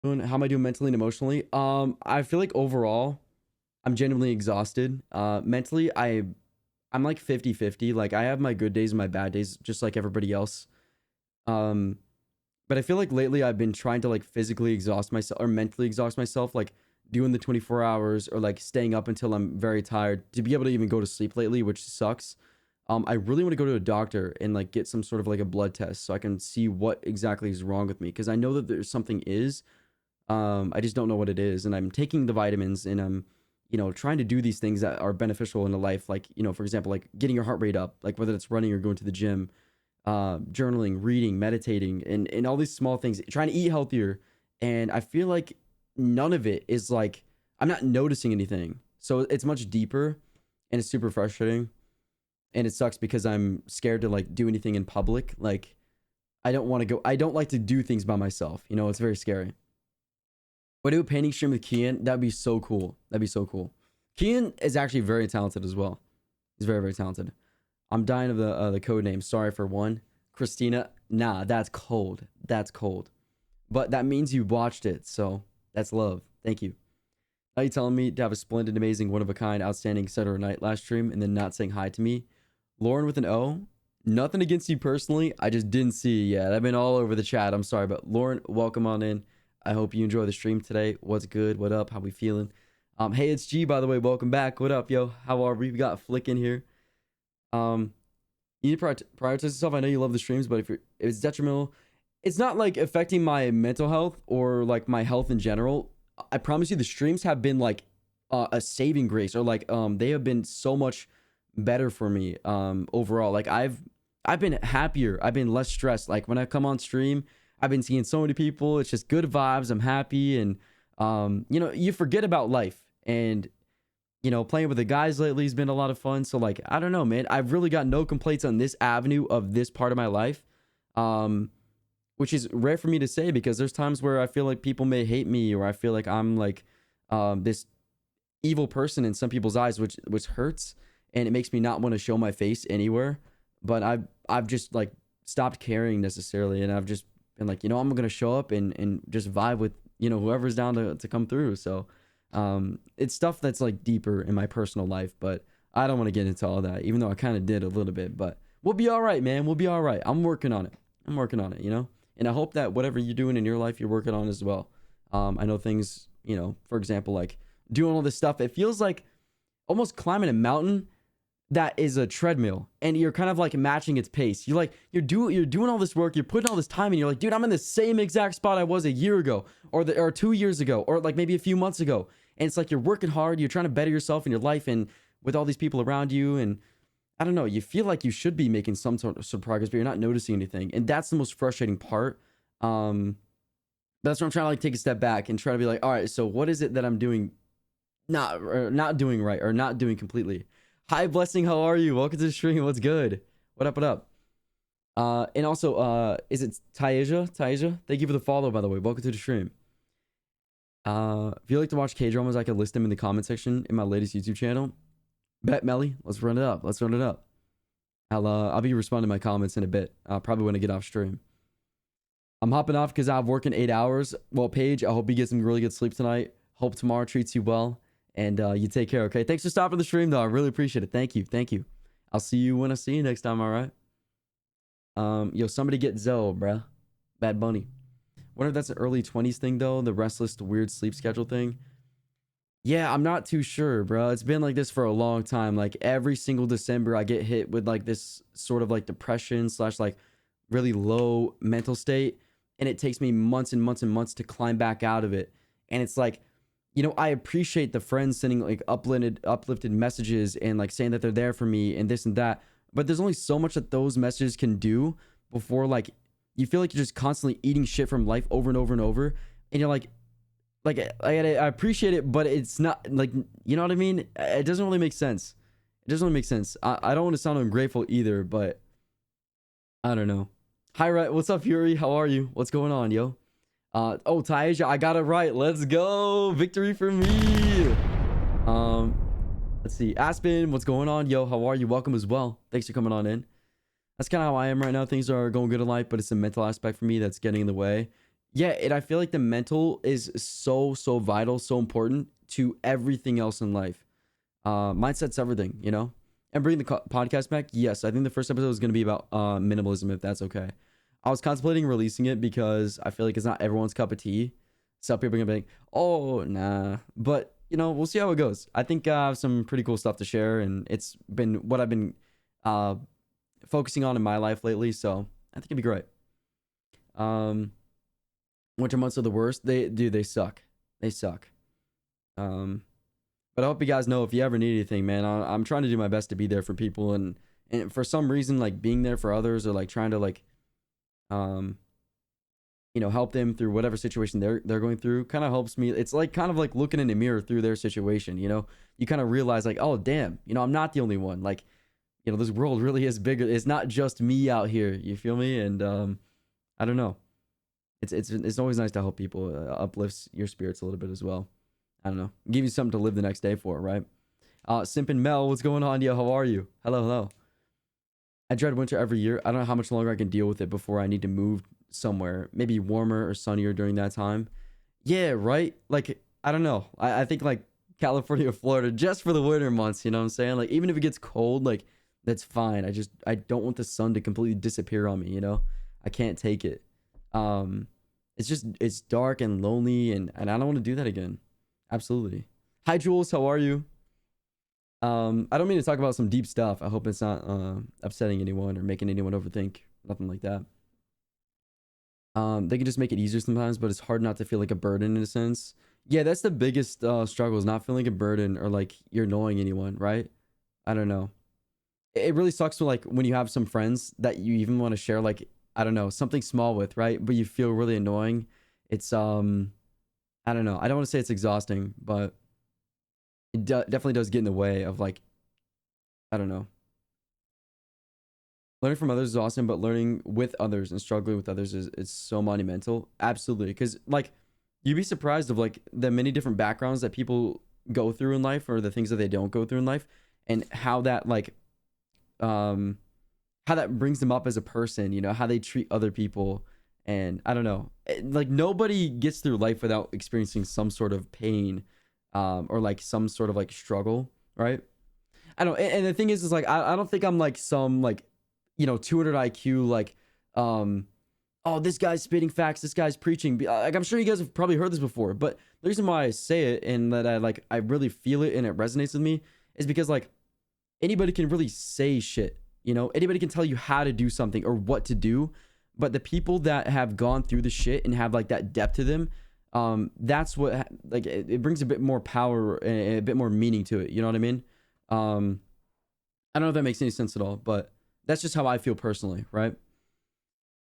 How am I doing mentally and emotionally? I feel like overall, I'm genuinely exhausted. Mentally, I'm like 50-50. Like I have my good days and my bad days, just like everybody else. Um, but I feel like lately I've been trying to like physically exhaust myself or mentally exhaust myself, like doing the 24 hours or like staying up until I'm very tired to be able to even go to sleep lately, which sucks. I really want to go to a doctor and like get some sort of like a blood test so I can see what exactly is wrong with me because I know that there's something is. I just don't know what it is, and I'm taking the vitamins, and I'm, trying to do these things that are beneficial in the life, like for example, like getting your heart rate up, like whether it's running or going to the gym, journaling, reading, meditating, and all these small things, trying to eat healthier, and I feel like none of it is like I'm not noticing anything, so it's much deeper, and it's super frustrating, and it sucks because I'm scared to like do anything in public, like I don't want to go, I don't like to do things by myself, it's very scary. Would do a painting stream with Kian? That'd be so cool. That'd be so cool. Kian is actually very talented as well. He's very, very talented. I'm dying of the code name. Sorry for one. Christina. Nah, that's cold. That's cold. But that means you watched it, so that's love. Thank you. Now you telling me to have a splendid, amazing, one of a kind, outstanding Saturday night last stream and then not saying hi to me? Lauren with an O. Nothing against you personally. I just didn't see you yet. I've been all over the chat. I'm sorry, but Lauren, welcome on in. I hope you enjoy the stream today. What's good? What up? How we feeling? Hey, it's G, by the way. Welcome back. What up, yo? How are we? We got Flick in here. You need to prioritize yourself. I know you love the streams, but if it's detrimental, it's not like affecting my mental health or like my health in general. I promise you, the streams have been like a saving grace, or like they have been so much better for me overall. Like I've been happier. I've been less stressed. Like when I come on stream, I've been seeing so many people. It's just good vibes. I'm happy, and you forget about life, and playing with the guys lately has been a lot of fun. So like, I don't know, man. I've really got no complaints on this avenue of this part of my life. Which is rare for me to say because there's times where I feel like people may hate me, or I feel like I'm like this evil person in some people's eyes, which hurts, and it makes me not want to show my face anywhere. But I've just like stopped caring necessarily, and I've just been like, I'm gonna show up and just vibe with whoever's down to come through. So it's stuff that's like deeper in my personal life, but I don't want to get into all that, even though I kind of did a little bit. But we'll be all right, man. We'll be all right. I'm working on it. And I hope that whatever you're doing in your life, you're working on as well. I know things, for example, like doing all this stuff, it feels like almost climbing a mountain that is a treadmill, and you're kind of like matching its pace. You're doing all this work, you're putting all this time in, you're like, dude, I'm in the same exact spot I was a year ago, or 2 years ago, or like maybe a few months ago. And it's like you're working hard, you're trying to better yourself in your life and with all these people around you, and I don't know, you feel like you should be making some sort of progress, but you're not noticing anything. And that's the most frustrating part. That's where I'm trying to like take a step back and try to be like, all right, so what is it that I'm doing not doing right, or not doing completely? Hi, Blessing, how are you? Welcome to the stream. What's good? What up, what up? And also, is it Taisha? Thank you for the follow, by the way. Welcome to the stream. If you like to watch K-dramas, I can list them in the comment section in my latest YouTube channel. Bet Melly, let's run it up. I'll be responding to my comments in a bit. Probably when I get off stream. I'm hopping off because I have work in 8 hours. Well, Paige, I hope you get some really good sleep tonight. Hope tomorrow treats you well. And you take care, okay? Thanks for stopping the stream, though. I really appreciate it. Thank you. I'll see you when I see you next time, all right? Yo, somebody get Zoe, bruh. Bad Bunny. Wonder if that's an early 20s thing, though? The restless, weird sleep schedule thing? Yeah, I'm not too sure, bro. It's been like this for a long time. Like every single December, I get hit with like this sort of like depression slash like really low mental state. And it takes me months and months and months to climb back out of it. And it's like, I appreciate the friends sending like uplifted messages and like saying that they're there for me and this and that. But there's only so much that those messages can do before like you feel like you're just constantly eating shit from life over and over and over. And you're like I appreciate it, but it's not like, you know what I mean? It doesn't really make sense. I don't want to sound ungrateful either, but I don't know. Hi, Rhett. What's up, Fury? How are you? What's going on, yo? Oh, Taisha, I got it right. Let's go. Victory for me. Let's see. Aspen, what's going on? Yo, how are you? Welcome as well. Thanks for coming on in. That's kind of how I am right now. Things are going good in life, but it's a mental aspect for me that's getting in the way. Yeah, and I feel like the mental is so vital, so important to everything else in life. Mindset's everything, you know. And bring the podcast back. Yes, I think the first episode is going to be about minimalism, if that's okay. I was contemplating releasing it because I feel like it's not everyone's cup of tea. Some people are gonna be like, "Oh, nah," but you know, we'll see how it goes. I think I have some pretty cool stuff to share, and it's been what I've been uh, focusing on in my life lately. So I think it'd be great. Um, Winter months are the worst. They suck. They suck. Um, but I hope you guys know if you ever need anything, man. I'm trying to do my best to be there for people, and for some reason, like being there for others or like trying to like um help them through whatever situation they're going through kind of helps me. It's like kind of like looking in the mirror through their situation. You kind of realize like, oh damn, I'm not the only one. Like, this world really is bigger. It's not just me out here. You feel me? And I don't know. It's always nice to help people. Uplifts your spirits a little bit as well. I don't know. Give you something to live the next day for, right? Simp and Mel, what's going on? Yo, how are you? Hello, hello. I dread winter every year. I don't know how much longer I can deal with it before I need to move somewhere, maybe warmer or sunnier during that time. Yeah, right? Like, I don't know. I think like California or Florida just for the winter months, you know what I'm saying? Like, even if it gets cold, like, that's fine. I don't want the sun to completely disappear on me, you know? I can't take it. It's dark and lonely, and I don't want to do that again. Absolutely. Hi, Jules. How are you? I don't mean to talk about some deep stuff. I hope it's not upsetting anyone or making anyone overthink. Nothing like that. They can just make it easier sometimes, but it's hard not to feel like a burden in a sense. Yeah, that's the biggest struggle, is not feeling like a burden or like you're annoying anyone, right? I don't know. It really sucks to like when you have some friends that you even want to share like, I don't know, something small with, right? But you feel really annoying. It's I don't know. I don't want to say it's exhausting, but it definitely does get in the way of like, I don't know. Learning from others is awesome, but learning with others and struggling with others is so monumental. Absolutely. Because like you'd be surprised of like the many different backgrounds that people go through in life, or the things that they don't go through in life, and how that like how that brings them up as a person, how they treat other people. And I don't know, like nobody gets through life without experiencing some sort of pain, or like some sort of like struggle, right? I don't, and the thing is like I don't think I'm like some like 200 IQ, like oh, this guy's spitting facts, this guy's preaching. Like, I'm sure you guys have probably heard this before, but the reason why I say it and that I really feel it and it resonates with me is because like anybody can really say shit, anybody can tell you how to do something or what to do, but the people that have gone through the shit and have like that depth to them, that's what like it brings a bit more power and a bit more meaning to it. You know what I mean? I don't know if that makes any sense at all, but that's just how I feel personally, right?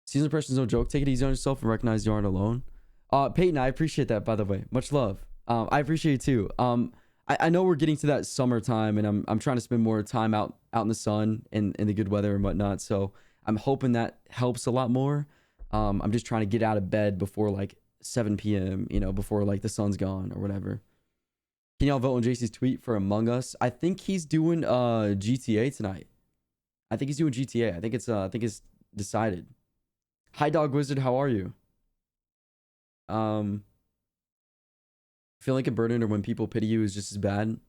Season depression is no joke. Take it easy on yourself and recognize you aren't alone. Peyton, I appreciate that, by the way. Much love. I appreciate it too. I know we're getting to that summertime, and I'm trying to spend more time out in the sun and in the good weather and whatnot. So I'm hoping that helps a lot more. I'm just trying to get out of bed before like 7 p.m. Before like the sun's gone or whatever. Can y'all vote on JC's tweet for Among Us? I think he's doing GTA tonight. I think he's doing GTA. I think it's decided. Hi Dog Wizard, how are you? Feel like a burden or when people pity you is just as bad.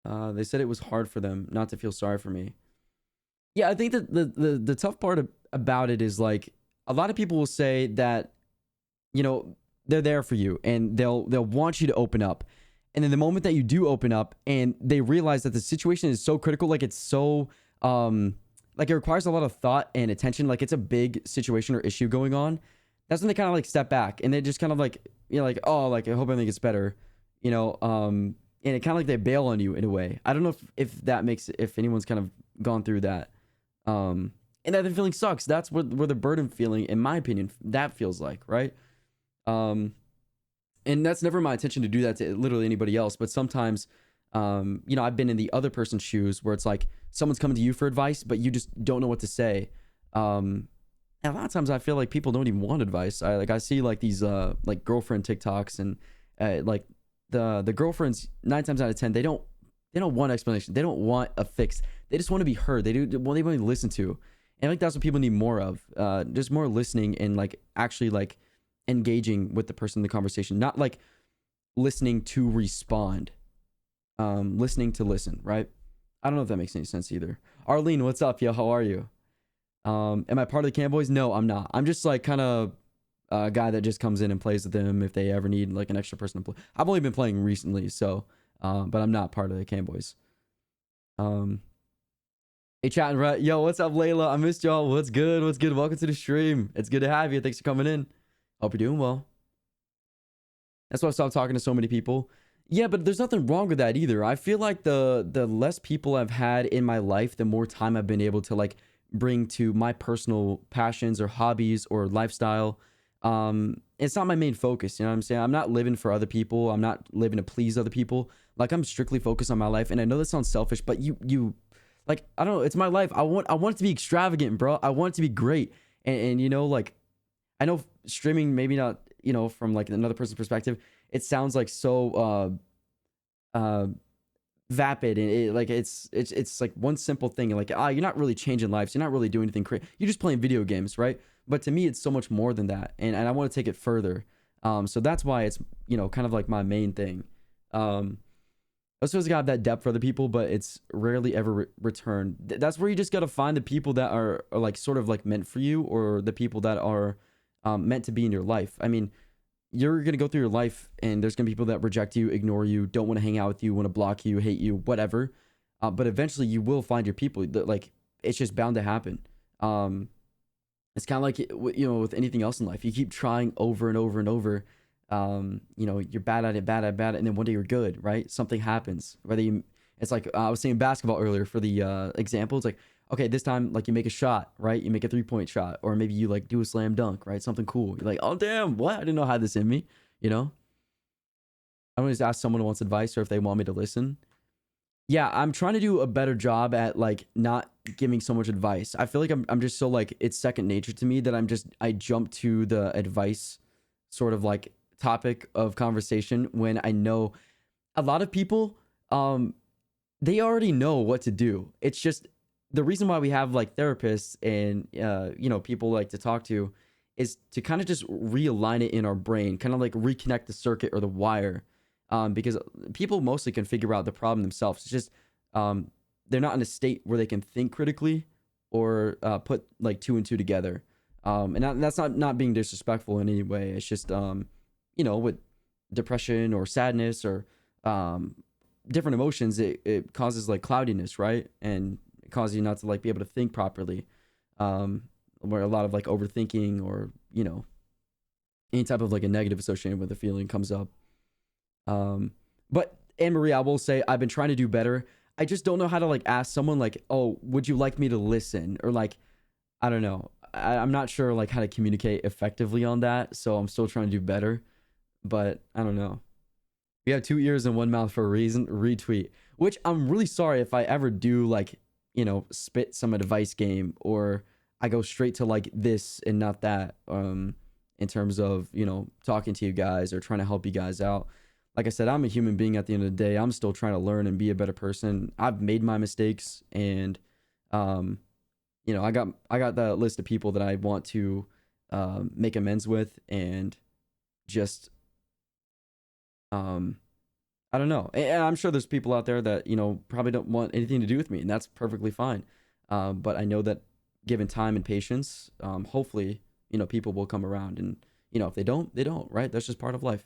They said it was hard for them not to feel sorry for me. Yeah, I think that the tough part about it is like a lot of people will say that they're there for you and they'll want you to open up. And then the moment that you do open up and they realize that the situation is so critical, like it's so like it requires a lot of thought and attention, like it's a big situation or issue going on, that's when they kind of like step back and they just kind of like like, oh, like I hope everything gets better, and it kind of like they bail on you in a way. I don't know if that makes, if anyone's kind of gone through that, and that the feeling sucks. That's where the burden feeling, in my opinion, that feels like, right? And that's never my intention to do that to literally anybody else, but sometimes I've been in the other person's shoes where it's like someone's coming to you for advice, but you just don't know what to say. And a lot of times I feel like people don't even want advice. I see like these like girlfriend TikToks, and like the girlfriends 9 times out of 10 they don't want explanation. They don't want a fix. They just want to be heard. They want to be listened to. And I think that's what people need more of. Just more listening and like actually like engaging with the person in the conversation, not like listening to respond, listening to listen, right? I don't know if that makes any sense either. Arlene, what's up? Yo, how are you? Am I part of the Camp Boys? No, I'm not. I'm just like kind of a guy that just comes in and plays with them if they ever need like an extra person to play. I've only been playing recently, so but I'm not part of the Camp Boys. Hey, chat and Rhett. Yo, what's up, Layla? I missed y'all. What's good? What's good? Welcome to the stream. It's good to have you. Thanks for coming in. Hope you're doing well. That's why I stopped talking to so many people. Yeah, but there's nothing wrong with that either. I feel like the less people I've had in my life, the more time I've been able to like bring to my personal passions or hobbies or lifestyle. It's not my main focus, you know what I'm saying? I'm not living for other people. I'm not living to please other people. Like I'm strictly focused on my life. And I know that sounds selfish, but you like, I don't know, it's my life. I want it to be extravagant, bro. I want it to be great. And you know, like I know streaming, maybe not, you know, from like another person's perspective, it sounds like so vapid, and it's like one simple thing, like you're not really changing lives, you're not really doing anything crazy, you're just playing video games, right? But to me it's so much more than that, and I want to take it further. So that's why it's, you know, kind of like my main thing. I supposed to have that depth for other people, but it's rarely ever returned. That's where you just got to find the people that are like sort of like meant for you, or the people that are meant to be in your life. I mean, you're going to go through your life and there's going to be people that reject you, ignore you, don't want to hang out with you, want to block you, hate you, whatever. But eventually you will find your people. That, like, it's just bound to happen. It's kind of like, you know, with anything else in life, you keep trying over and over and over. You know, you're bad at it, and then one day you're good, right? Something happens. Whether you, it's like I was saying basketball earlier for the example. It's like, okay, this time, like, you make a shot, right? You make a 3-point shot, or maybe you like do a slam dunk, right? Something cool. You're like, oh damn, what? I didn't know I had this in me. You know, I always ask someone who wants advice or if they want me to listen. Yeah, I'm trying to do a better job at like not giving so much advice. I feel like I'm just so like it's second nature to me that I jump to the advice sort of like topic of conversation when I know a lot of people they already know what to do. It's just the reason why we have like therapists and you know, people like to talk to is to kind of just realign it in our brain, kind of like reconnect the circuit or the wire, because people mostly can figure out the problem themselves. It's just they're not in a state where they can think critically or put like two and two together. And that's not being disrespectful in any way. It's just you know, with depression or sadness or different emotions, it causes like cloudiness, right? And it causes you not to like be able to think properly, where a lot of like overthinking or, you know, any type of like a negative associated with the feeling comes up. But Anne-Marie, I will say I've been trying to do better. I just don't know how to like ask someone like, oh, would you like me to listen? Or like, I don't know. I'm not sure like how to communicate effectively on that. So I'm still trying to do better, but I don't know. We have 2 ears and 1 mouth for a reason. Retweet, which I'm really sorry if I ever do like, you know, spit some advice game, or I go straight to like this and not that, in terms of, you know, talking to you guys or trying to help you guys out. Like I said, I'm a human being at the end of the day. I'm still trying to learn and be a better person. I've made my mistakes, and you know, I got that list of people that I want to make amends with, and just I don't know. And I'm sure there's people out there that, you know, probably don't want anything to do with me, and that's perfectly fine. But I know that given time and patience, hopefully, you know, people will come around, and, you know, if they don't, they don't, right? That's just part of life.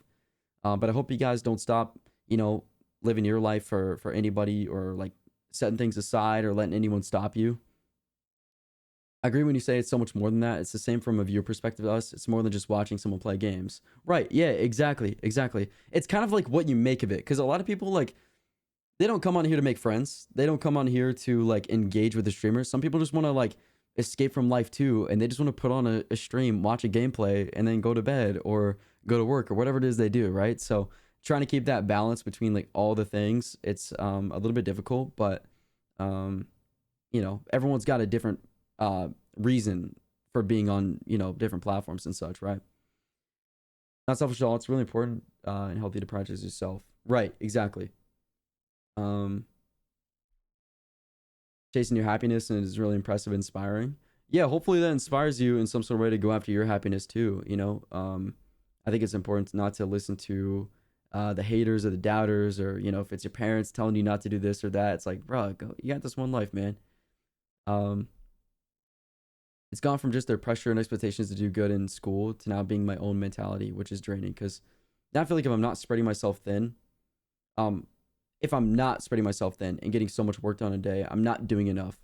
But I hope you guys don't stop, you know, living your life for anybody, or like setting things aside or letting anyone stop you. I agree when you say it's so much more than that. It's the same from a viewer perspective to us. It's more than just watching someone play games. Right. Yeah, exactly. Exactly. It's kind of like what you make of it. Because a lot of people, like, they don't come on here to make friends. They don't come on here to like engage with the streamers. Some people just want to like escape from life too. And they just want to put on a stream, watch a gameplay, and then go to bed or go to work or whatever it is they do. Right. So trying to keep that balance between like all the things, it's a little bit difficult, but you know, everyone's got a different reason for being on, you know, different platforms and such, right? Not selfish at all. It's really important and healthy to practice yourself. Right, exactly. Chasing your happiness, and is really impressive, inspiring. Yeah, hopefully that inspires you in some sort of way to go after your happiness too, you know. I think it's important not to listen to the haters or the doubters, or if it's your parents telling you not to do this or that. It's like, bro, you got this one life, man. Um, it's gone from just their pressure and expectations to do good in school to now being my own mentality, which is draining. Because now I feel like if I'm not spreading myself thin, um, if I'm not spreading myself thin and getting so much work done a day, I'm not doing enough.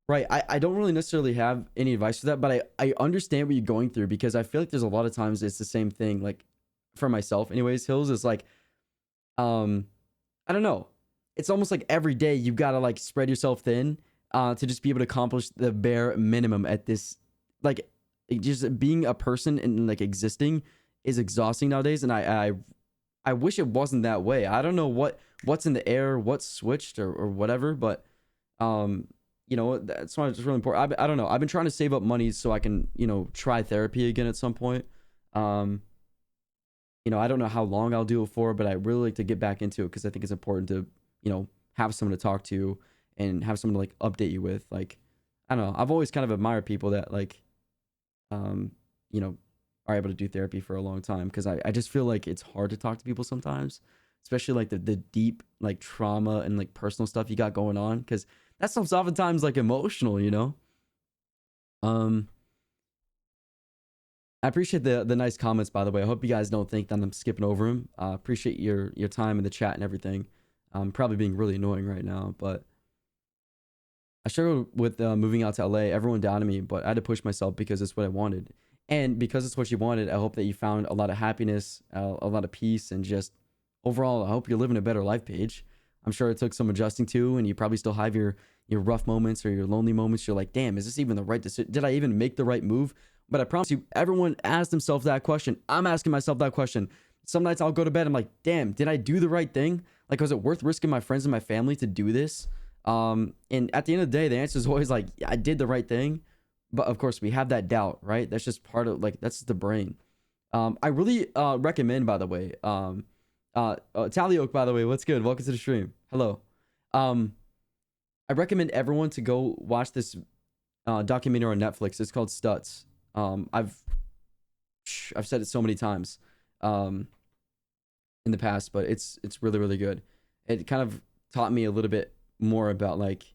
Right. I don't really necessarily have any advice for that, but I understand what you're going through, because I feel like there's a lot of times it's the same thing. Like for myself, anyways, Hills is like, um, I don't know. It's almost like every day you've got to like spread yourself thin to just be able to accomplish the bare minimum at this. Like, just being a person and like existing is exhausting nowadays, and I wish it wasn't that way. I don't know what's in the air, what's switched or whatever, but that's why it's really important. I don't know. I've been trying to save up money so I can try therapy again at some point. I don't know how long I'll do it for, but I really like to get back into it because I think it's important to have someone to talk to and have someone to like update you with. Like, I don't know. I've always kind of admired people that like are able to do therapy for a long time, because I just feel like it's hard to talk to people sometimes, especially like the deep like trauma and like personal stuff you got going on, because that stuff's oftentimes like emotional. I appreciate the nice comments, by the way. I hope you guys don't think that I'm skipping over them. Appreciate your time in the chat and everything. I'm probably being really annoying right now, but I struggled with moving out to LA. Everyone doubted me, but I had to push myself because it's what I wanted. And because it's what you wanted, I hope that you found a lot of happiness, a lot of peace, and just overall, I hope you're living a better life, Paige. I'm sure it took some adjusting to, and you probably still have your rough moments or your lonely moments. You're like, damn, is this even the right decision? Did I even make the right move? But I promise you, everyone asks themselves that question. I'm asking myself that question. Some nights I'll go to bed, I'm like, damn, did I do the right thing? Like, was it worth risking my friends and my family to do this? And at the end of the day, the answer is always like, yeah, I did the right thing. But of course, we have that doubt, right? That's just part of, like, that's the brain. I really recommend, by the way, Tally Oak, by the way, what's good? Welcome to the stream. Hello. I recommend everyone to go watch this documentary on Netflix. It's called Stutz. I've said it so many times in the past, but it's really, really good. It kind of taught me a little bit more about, like,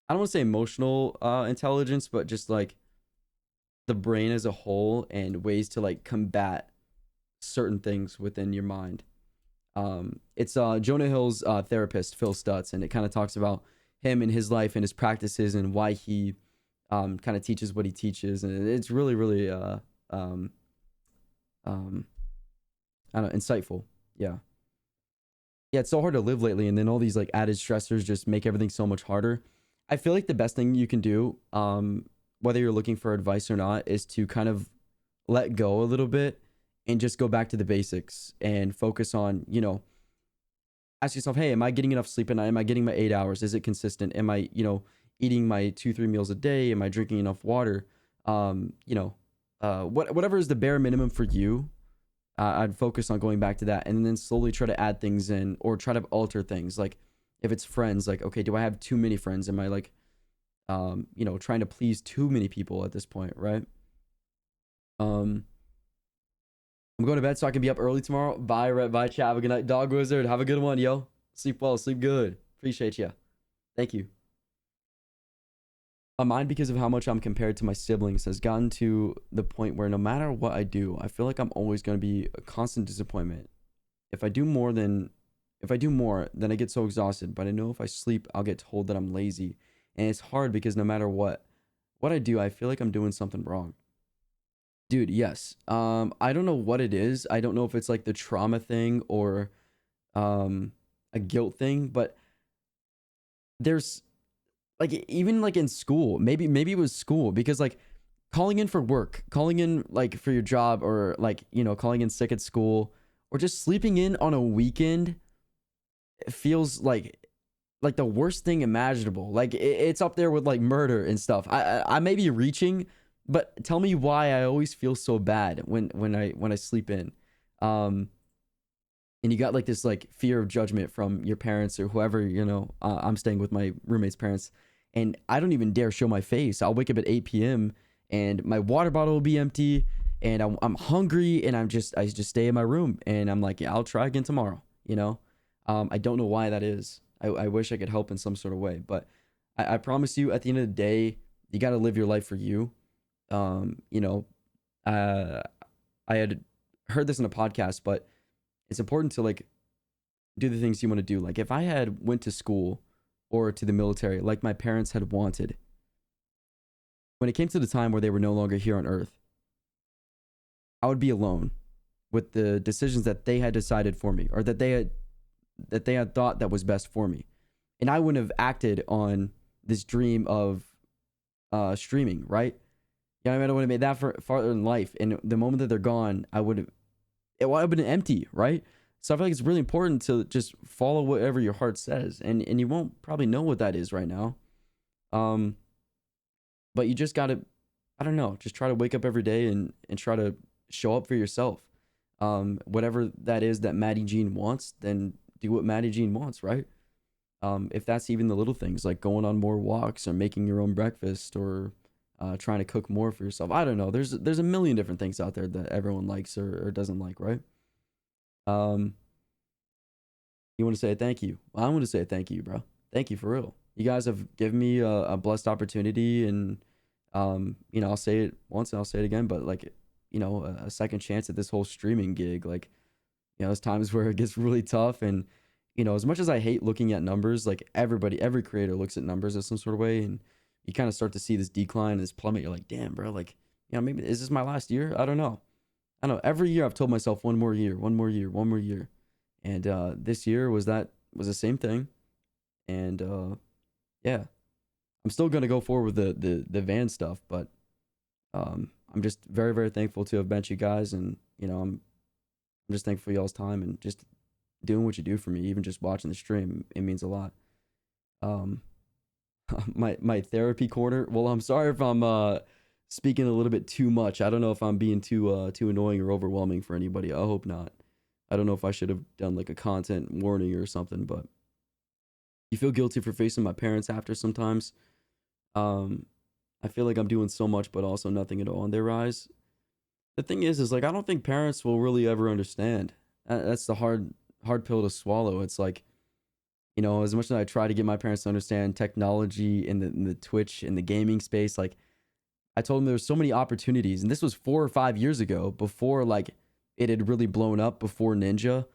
I don't want to say emotional intelligence, but just like the brain as a whole and ways to like combat certain things within your mind. It's Jonah Hill's therapist, Phil Stutz, and it kind of talks about him and his life and his practices and why he kind of teaches what he teaches, and it's really, really I don't know, insightful. Yeah, it's so hard to live lately, and then all these like added stressors just make everything so much harder. I feel like the best thing you can do, whether you're looking for advice or not, is to kind of let go a little bit and just go back to the basics and focus on, ask yourself, hey, am I getting enough sleep at night? Am I getting my 8 hours? Is it consistent? Am I, eating my 2-3 meals a day? Am I drinking enough water? Whatever is the bare minimum for you, I'd focus on going back to that, and then slowly try to add things in or try to alter things. Like if it's friends, like, okay, do I have too many friends? Am I like, trying to please too many people at this point, right? I'm going to bed so I can be up early tomorrow. Bye, Rhett. Bye, chat. Have a good night. Dog Wizard. Have a good one, yo. Sleep well. Sleep good. Appreciate you. Thank you. My mind, because of how much I'm compared to my siblings, has gotten to the point where no matter what I do, I feel like I'm always going to be a constant disappointment. If I do more, then I get so exhausted. But I know if I sleep, I'll get told that I'm lazy. And it's hard because no matter what I do, I feel like I'm doing something wrong. Dude, yes. I don't know what it is. I don't know if it's like the trauma thing or a guilt thing, but there's like, even like in school, maybe it was school, because like calling in for work, calling in like for your job, or like, calling in sick at school, or just sleeping in on a weekend, it feels like the worst thing imaginable. Like it's up there with like murder and stuff. I may be reaching, but tell me why I always feel so bad when I sleep in. And you got like this like fear of judgment from your parents or whoever, I'm staying with my roommate's parents, and I don't even dare show my face. I'll wake up at 8 p.m. and my water bottle will be empty, and I'm hungry, and I just stay in my room, and I'm like, yeah, I'll try again tomorrow. I don't know why that is. I wish I could help in some sort of way, but I promise you, at the end of the day, you got to live your life for you. Um, you know, uh, I had heard this in a podcast, but it's important to like do the things you want to do. Like if I had went to school or to the military, like my parents had wanted, when it came to the time where they were no longer here on Earth, I would be alone with the decisions that they had decided for me, or that they had thought that was best for me, and I wouldn't have acted on this dream of streaming, right? Yeah, I mean, I would have made that for farther in life, and the moment that they're gone, it would have been empty, right? So I feel like it's really important to just follow whatever your heart says, and you won't probably know what that is right now. Um, but you just gotta, I don't know, just try to wake up every day and try to show up for yourself. Whatever that is that Maddie Jean wants, then do what Maddie Jean wants, right? If that's even the little things like going on more walks or making your own breakfast or trying to cook more for yourself. I don't know. There's a million different things out there that everyone likes or doesn't like, right? Um, you want to say thank you? Well, I want to say thank you, bro. Thank you for real. You guys have given me a blessed opportunity, and I'll say it once and I'll say it again, but like, a second chance at this whole streaming gig. Like, there's times where it gets really tough, and as much as I hate looking at numbers, like every creator looks at numbers in some sort of way, and you kind of start to see this decline, this plummet. You're like, damn, bro, like, maybe is this my last year? I don't know. I don't know. Every year I've told myself one more year, one more year, one more year. And this year was the same thing. And yeah, I'm still gonna go forward with the van stuff, but I'm just very, very thankful to have met you guys, and I'm just thankful for y'all's time and just doing what you do for me. Even just watching the stream, it means a lot. Um, my therapy corner. Well, I'm sorry if I'm speaking a little bit too much. I don't know if I'm being too annoying or overwhelming for anybody. I hope not. I don't know if I should have done like a content warning or something, but you feel guilty for facing my parents after sometimes. Um, I feel like I'm doing so much, but also nothing at all in their eyes. The thing is like I don't think parents will really ever understand. That's the hard pill to swallow. It's like, as much as I try to get my parents to understand technology in the Twitch in the gaming space, like I told them there was so many opportunities, and this was 4 or 5 years ago, before like it had really blown up, before Ninja,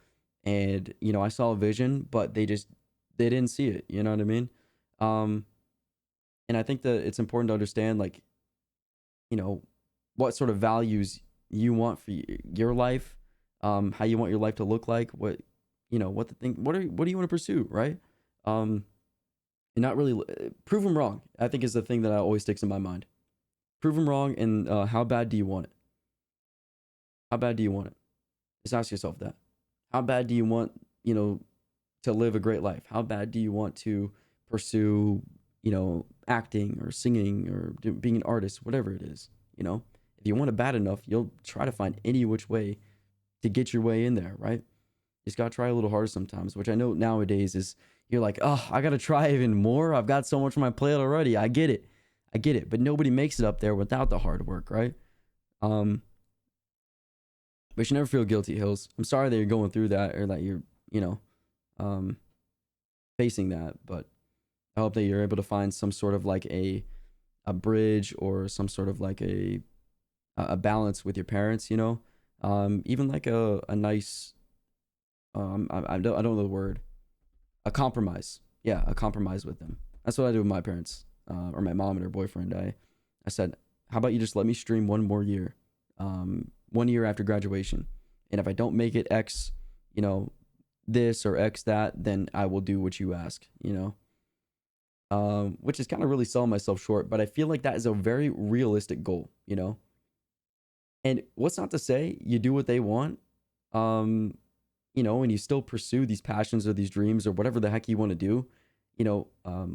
and I saw a vision, but they didn't see it. You know what I mean? Um, and I think that it's important to understand like you know what sort of values you want for your life, how you want your life to look like, what what the thing, what do you want to pursue, right? Um, and not really prove them wrong. I think is the thing that always sticks in my mind. Prove them wrong, and how bad do you want it? How bad do you want it? Just ask yourself that. How bad do you want, to live a great life? How bad do you want to pursue, acting or singing or being an artist, whatever it is, If you want it bad enough, you'll try to find any which way to get your way in there, right? You just gotta try a little harder sometimes, which I know nowadays is you're like, oh, I gotta try even more. I've got so much on my plate already. I get it. But nobody makes it up there without the hard work, right? Um, but you never feel guilty, Hills. I'm sorry that you're going through that, or that you're, um, facing that, but I hope that you're able to find some sort of like a bridge, or some sort of like a balance with your parents, even like a nice, I don't know the word, a compromise. Yeah, a compromise with them. That's what I do with my parents, or my mom and her boyfriend. I said, how about you just let me stream one more year, 1 year after graduation, and if I don't make it X, this or X that, then I will do what you ask, which is kind of really selling myself short, but I feel like that is a very realistic goal, And what's not to say you do what they want, and you still pursue these passions or these dreams or whatever the heck you want to do,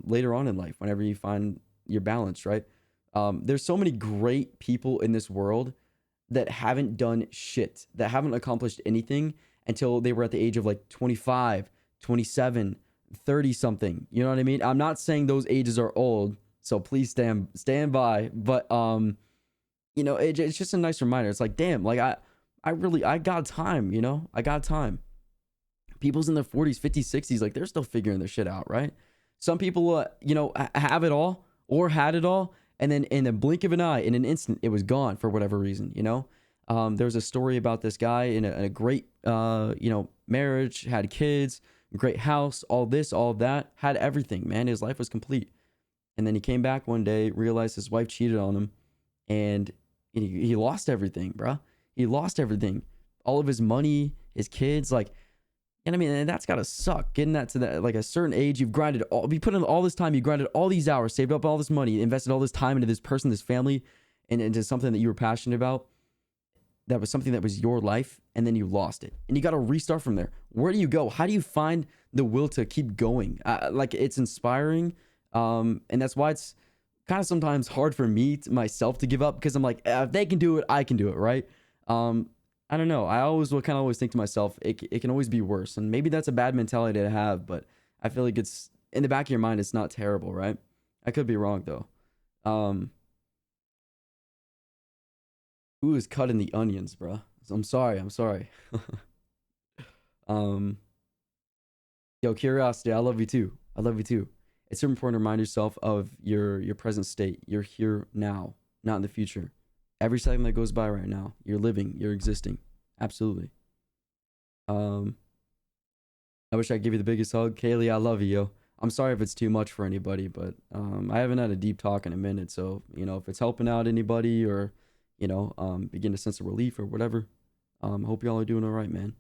later on in life, whenever you find your balance, right? There's so many great people in this world that haven't done shit, that haven't accomplished anything until they were at the age of like 25, 27, 30 something. You know what I mean? I'm not saying those ages are old, so please stand by, but it's just a nice reminder. It's like, damn, like I got time, I got time. People's in their 40s, 50s, 60s, like they're still figuring their shit out, right? Some people, have it all or had it all, and then in a blink of an eye, in an instant, it was gone for whatever reason. There was a story about this guy in a great, marriage, had kids, great house, all this, all that, had everything, man. His life was complete. And then he came back one day, realized his wife cheated on him, and he lost everything, bruh. He lost everything. All of his money, his kids, like, and I mean, and that's gotta suck. Getting that to that, like a certain age, you put in all this time, you grinded all these hours, saved up all this money, invested all this time into this person, this family, and into something that you were passionate about. That was something that was your life, and then you lost it, and you got to restart from there. Where do you go? How do you find the will to keep going? Like, it's inspiring, and that's why it's kind of sometimes hard for me myself to give up, because I'm like, if they can do it, I can do it, right? I don't know. I always think to myself, it can always be worse, and maybe that's a bad mentality to have, but I feel like it's in the back of your mind, it's not terrible, right? I could be wrong though. Who is cutting the onions, bro? I'm sorry. um, Yo, curiosity, I love you too. I love you too. It's super important to remind yourself of your present state. You're here now, not in the future. Every second that goes by right now, you're living, you're existing. Absolutely. Um, I wish I could give you the biggest hug. Kaylee, I love you, yo. I'm sorry if it's too much for anybody, but I haven't had a deep talk in a minute. So, if it's helping out anybody or, begin a sense of relief or whatever, I hope y'all are doing all right, man.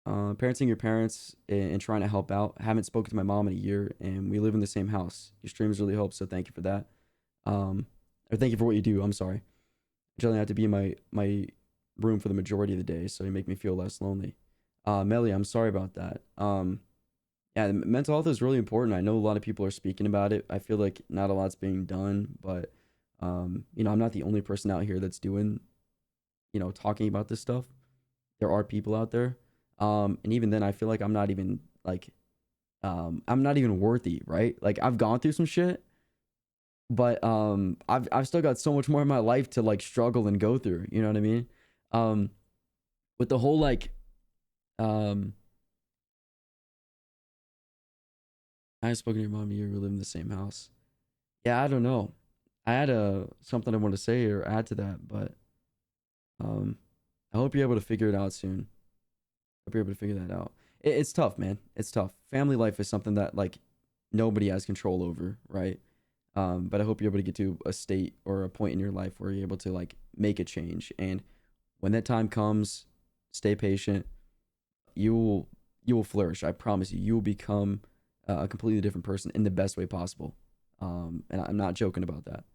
Parenting your parents and trying to help out. I haven't spoken to my mom in a year, and we live in the same house. Your streams really help, so thank you for that. Or thank you for what you do. I'm sorry. I generally have to be in my room for the majority of the day, so you make me feel less lonely. Melly, I'm sorry about that. Yeah, mental health is really important. I know a lot of people are speaking about it. I feel like not a lot's being done, but I'm not the only person out here that's doing, talking about this stuff. There are people out there. And even then I feel like I'm not even like, I'm not even worthy, right? Like, I've gone through some shit, but I've still got so much more in my life to like struggle and go through. You know what I mean? With the whole like, I spoken to your mom. You live in the same house. Yeah, I don't know. I had something I want to say or add to that, but um, I hope you're able to figure it out soon. Hope you're able to figure that out. It's tough, man. It's tough. Family life is something that like nobody has control over, right? But I hope you're able to get to a state or a point in your life where you're able to like make a change. And when that time comes, stay patient. You will flourish. I promise you. You will become a completely different person in the best way possible. And I'm not joking about that.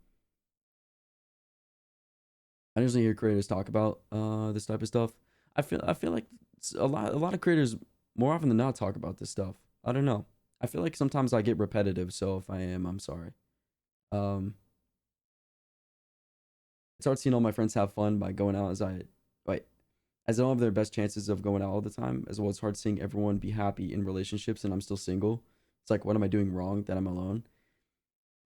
I usually hear creators talk about this type of stuff. I feel like a lot of creators more often than not talk about this stuff. I don't know. I feel like sometimes I get repetitive, so if I am, I'm sorry. Um, it's hard seeing all my friends have fun by going out like as I don't have their best chances of going out all the time, as well as hard seeing everyone be happy in relationships and I'm still single. It's like, what am I doing wrong that I'm alone?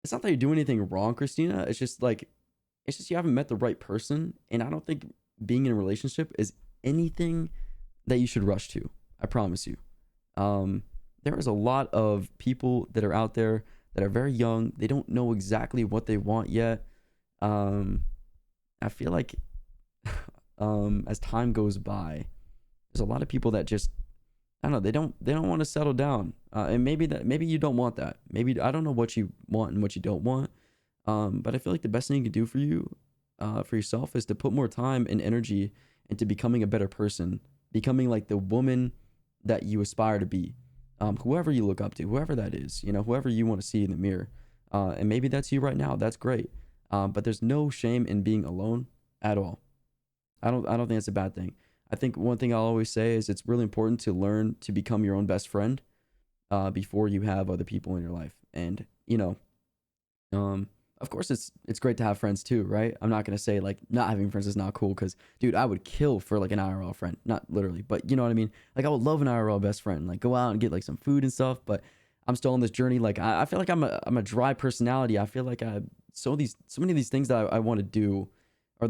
It's not that you do anything wrong, Christina. It's just you haven't met the right person, and I don't think being in a relationship is anything that you should rush to. I promise you. There is a lot of people that are out there that are very young. They don't know exactly what they want yet. I feel like as time goes by, there's a lot of people that just I don't know. They don't want to settle down, and maybe you don't want that. Maybe I don't know what you want and what you don't want. But I feel like the best thing you can do for you, for yourself, is to put more time and energy into becoming a better person, becoming like the woman that you aspire to be. Whoever you look up to, whoever that is, whoever you want to see in the mirror, and maybe that's you right now. That's great. But there's no shame in being alone at all. I don't think it's a bad thing. I think one thing I'll always say is it's really important to learn to become your own best friend, before you have other people in your life. And of course it's great to have friends too, right? I'm not gonna say like not having friends is not cool, because dude, I would kill for like an IRL friend. Not literally, but you know what I mean? Like, I would love an IRL best friend, like go out and get like some food and stuff, but I'm still on this journey. Like, I feel like I'm a dry personality. I feel like so many of these things that I want to do, or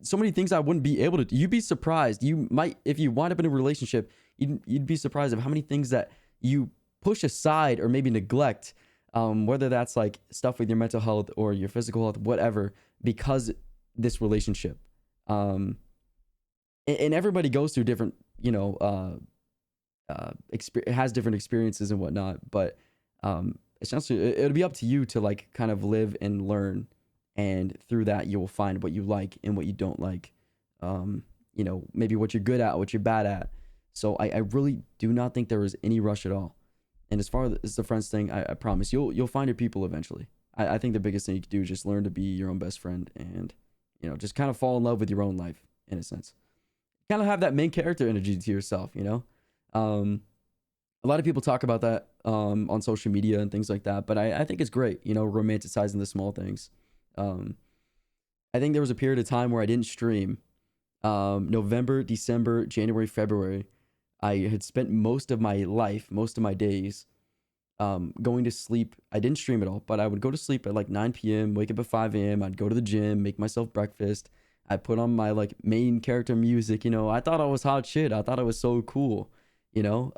so many things I wouldn't be able to do. You'd be surprised. You might, if you wind up in a relationship, you'd be surprised of how many things that you push aside or maybe neglect, whether that's like stuff with your mental health or your physical health, whatever, because this relationship. Um, and everybody goes through different, has different experiences and whatnot, but essentially it'll be up to you to like kind of live and learn, and through that you will find what you like and what you don't like, maybe what you're good at, what you're bad at. So I really do not think there is any rush at all. And as far as the friends thing, I promise you'll find your people eventually. I think the biggest thing you can do is just learn to be your own best friend, and just kind of fall in love with your own life in a sense. Kind of have that main character energy to yourself, um, a lot of people talk about that on social media and things like that, but I think it's great, romanticizing the small things. Um, I think there was a period of time where I didn't stream. November, December, January, February. I had spent most of my life, most of my days, going to sleep. I didn't stream at all, but I would go to sleep at like 9 p.m., wake up at 5 a.m. I'd go to the gym, make myself breakfast. I put on my like main character music. I thought I was hot shit. I thought I was so cool, you know?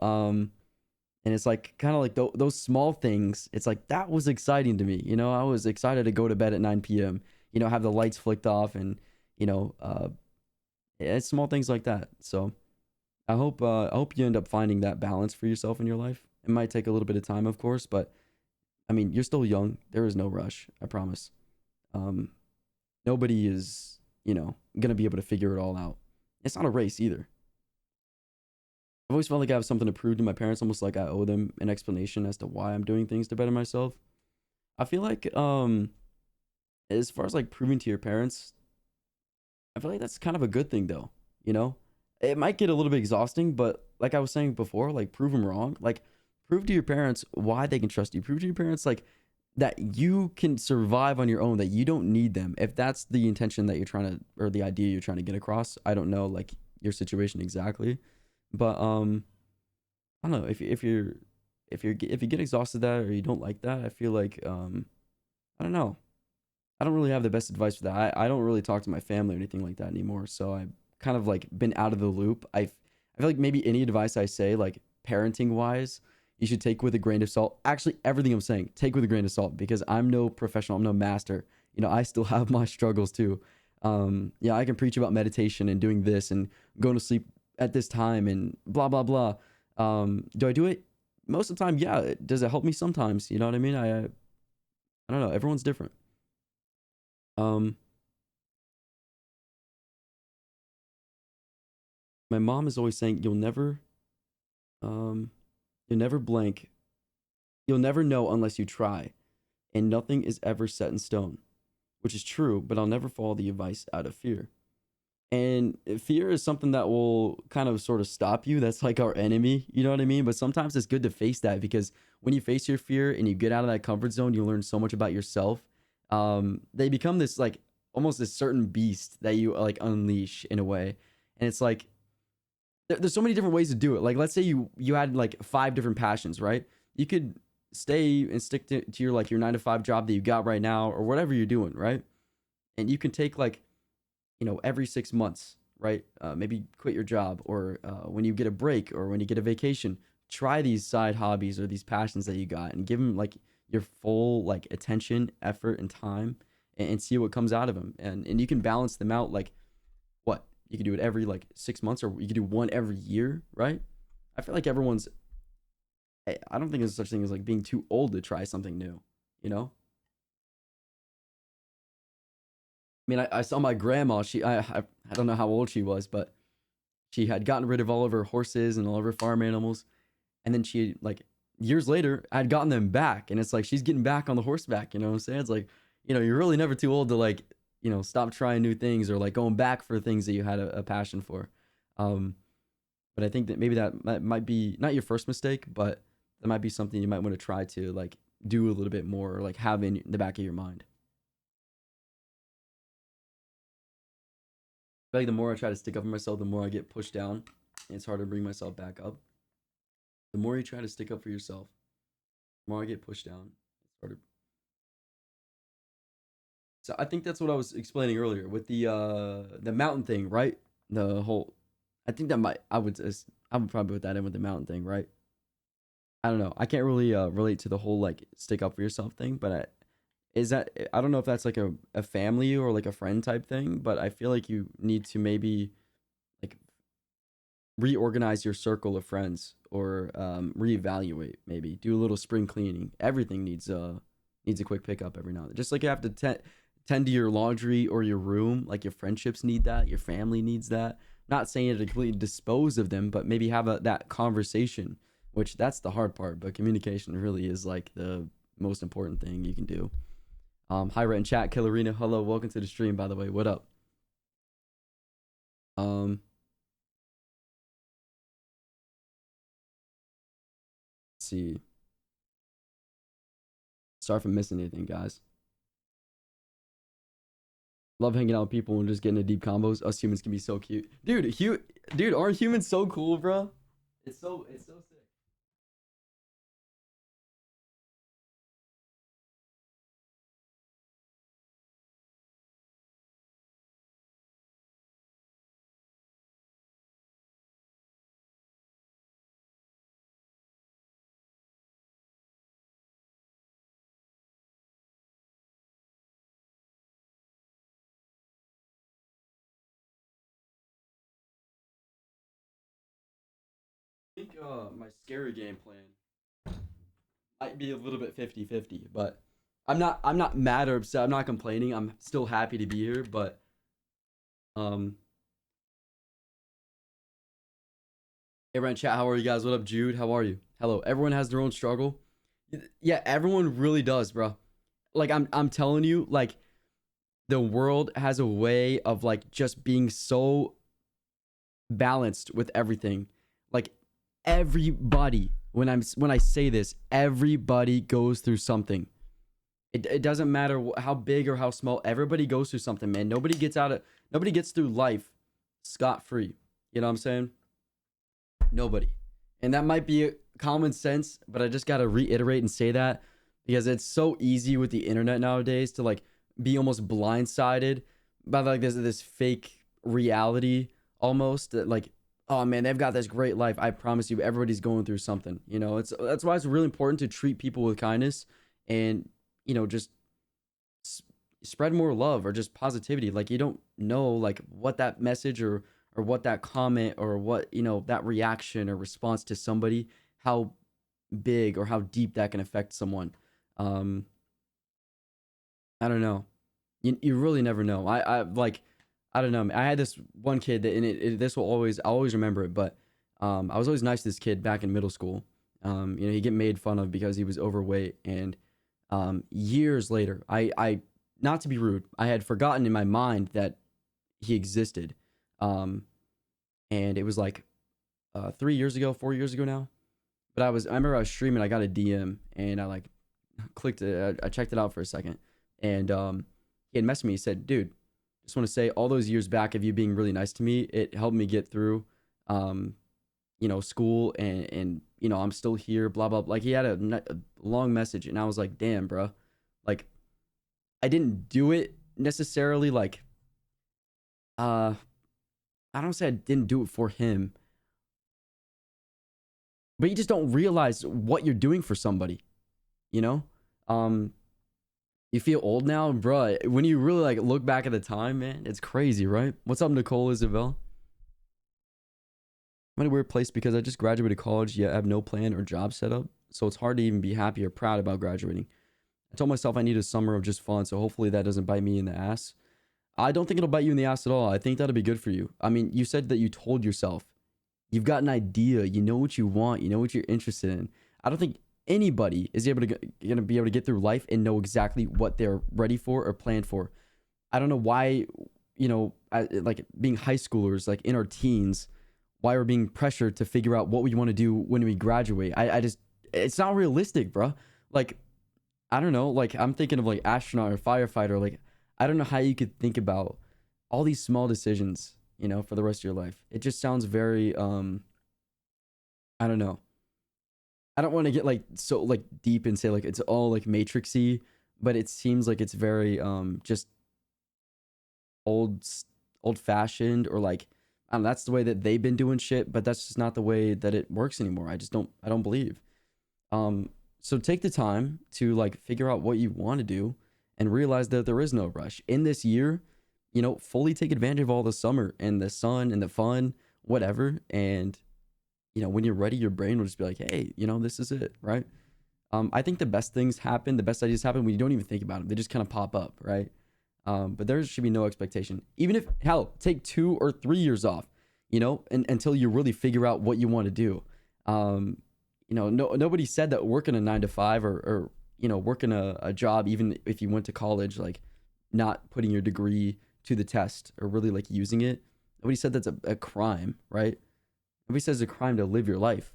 And it's like kind of like those small things. It's like that was exciting to me. I was excited to go to bed at 9 p.m., have the lights flicked off, and, it's small things like that. So I hope you end up finding that balance for yourself in your life. It might take a little bit of time, of course, but I mean, you're still young. There is no rush. I promise. Um, Nobody is, gonna be able to figure it all out. It's not a race either. I've always felt like I have something to prove to my parents, almost like I owe them an explanation as to why I'm doing things to better myself. I feel like, as far as like proving to your parents, I feel like that's kind of a good thing though. You know, it might get a little bit exhausting, but like I was saying before, like prove them wrong. Like prove to your parents why they can trust you. Prove to your parents like that you can survive on your own, that you don't need them. If that's the intention that you're trying to, or the idea you're trying to get across, I don't know like your situation exactly, but I don't know if you get exhausted that or you don't like that. I feel like I don't know. I don't really have the best advice for that. I don't really talk to my family or anything like that anymore. So I've kind of like been out of the loop. I feel like maybe any advice I say, like parenting wise, you should take with a grain of salt. Actually, everything I'm saying, take with a grain of salt, because I'm no professional. I'm no master. I still have my struggles too. Yeah, I can preach about meditation and doing this and going to sleep at this time and blah, blah, blah. Do I do it most of the time? Yeah. Does it help me sometimes? You know what I mean? I don't know. Everyone's different. Um, my mom is always saying, um, you'll never blank. You'll never know unless you try, and nothing is ever set in stone, which is true, but I'll never follow the advice out of fear. And fear is something that will kind of sort of stop you. That's like our enemy, you know what I mean? But sometimes it's good to face that, because when you face your fear and you get out of that comfort zone, you learn so much about yourself. They become this like almost this certain beast that you like unleash in a way. And it's like there's so many different ways to do it. Like let's say you had like five different passions, right? You could stay and stick to your like your 9 to 5 job that you got right now or whatever you're doing, right? And you can take like every 6 months, right? Maybe quit your job, or when you get a break or when you get a vacation, try these side hobbies or these passions that you got and give them like your full like attention, effort, and time, and see what comes out of them. And you can balance them out. Like what you can do it every like 6 months, or you can do one every year, right? I feel like everyone's. I don't think there's such thing as like being too old to try something new. You know. I mean, I saw my grandma. I don't know how old she was, but she had gotten rid of all of her horses and all of her farm animals, and then she like years later had gotten them back, and it's like she's getting back on the horseback. You know what I'm saying? It's like you're really never too old to like stop trying new things, or like going back for things that you had a passion for. Um, but I think that maybe that might be not your first mistake, but that might be something you might want to try to like do a little bit more, or like have in the back of your mind. I feel like the more I try to stick up for myself, the more I get pushed down, and it's hard to bring myself back up. The more you try to stick up for yourself, the more I get pushed down. It's harder. So I think that's what I was explaining earlier with the mountain thing, right? The whole I think that might I would probably put that in with the mountain thing, right? I don't know. I can't really relate to the whole like stick up for yourself thing, but is that I don't know if that's like a family or like a friend type thing, but I feel like you need to maybe like reorganize your circle of friends or reevaluate, maybe do a little spring cleaning. Everything needs a quick pickup every now and then. Just like you have to tend to your laundry or your room, like your friendships need that, your family needs that. Not saying to completely dispose of them, but maybe have that conversation, which that's the hard part, but communication really is like the most important thing you can do. Hi, Rhett in chat, Killerina, hello, welcome to the stream, by the way. What up? Um, let's see. Sorry for missing anything, guys. Love hanging out with people and just getting into deep combos. Us humans can be so cute, dude. Aren't humans so cool, bro? It's so sick. I think my scary game plan might be a little bit 50-50, but I'm not mad or upset. I'm not complaining. I'm still happy to be here, but um hey, Ryan chat, how are you guys? What up, Jude? How are you? Hello. Everyone has their own struggle. Yeah, everyone really does, bro. Like I'm telling you, like the world has a way of like just being so balanced with everything. Like everybody, when I say this, everybody goes through something. It doesn't matter how big or how small. Everybody goes through something, man. Nobody gets through life scot free. You know what I'm saying? Nobody. And that might be common sense, but I just got to reiterate and say that because it's so easy with the internet nowadays to like be almost blindsided by like this fake reality almost that like, oh man, they've got this great life. I promise you everybody's going through something. You know, it's that's why it's really important to treat people with kindness and just s- spread more love or just positivity. Like you don't know like what that message or what that comment or what that reaction or response to somebody, how big or how deep that can affect someone. um I don't know. You really never know. I like I don't know. I had this one kid that, and this will always, I'll always remember it. But I was always nice to this kid back in middle school. He'd get made fun of because he was overweight, and years later, I not to be rude, I had forgotten in my mind that he existed. Um, and it was like 3 years ago, 4 years ago now. But I remember I was streaming. I got a DM, and I like clicked it. I checked it out for a second, and he had messaged me. He said, "Dude, just want to say all those years back of you being really nice to me, it helped me get through, um, school, and I'm still here. Blah blah." Like he had a long message, and I was like, "Damn, bro, like I didn't do it necessarily. Like, uh, I don't say I didn't do it for him, but you just don't realize what you're doing for somebody, you know." Um, You feel old now, bro. When you really like look back at the time, man, it's crazy, right? What's up, Nicole Isabel? I'm in a weird place because I just graduated college, yet I have no plan or job set up, so it's hard to even be happy or proud about graduating. I told myself I need a summer of just fun, so hopefully that doesn't bite me in the ass. I don't think it'll bite you in the ass at all. I think that'll be good for you. I mean, you said that you told yourself you've got an idea, you know what you want, you know what you're interested in. I don't think anybody is gonna be able to get through life and know exactly what they're ready for or planned for. I don't know why, like being high schoolers, like in our teens, why we're being pressured to figure out what we want to do when we graduate. I just, it's not realistic, bro. Like, I don't know. Like, I'm thinking of like astronaut or firefighter. Like, I don't know how you could think about all these small decisions, for the rest of your life. It just sounds very, I don't know. I don't want to get like so like deep and say like it's all like matrixy, but it seems like it's very just old old fashioned, or like, I don't know, that's the way that they've been doing shit, but that's just not the way that it works anymore. I don't believe. So take the time to like figure out what you want to do and realize that there is no rush in this year. Fully take advantage of all the summer and the sun and the fun, whatever. And when you're ready, your brain will just be like, hey, this is it, right? I think the best things happen, the best ideas happen when you don't even think about them. They just kind of pop up, right? But there should be no expectation. Even if, hell, take 2 or 3 years off, until you really figure out what you want to do. Nobody said that working a 9 to 5 or working a job, even if you went to college, like not putting your degree to the test or really like using it. Nobody said that's a crime, right? Nobody says it's a crime to live your life.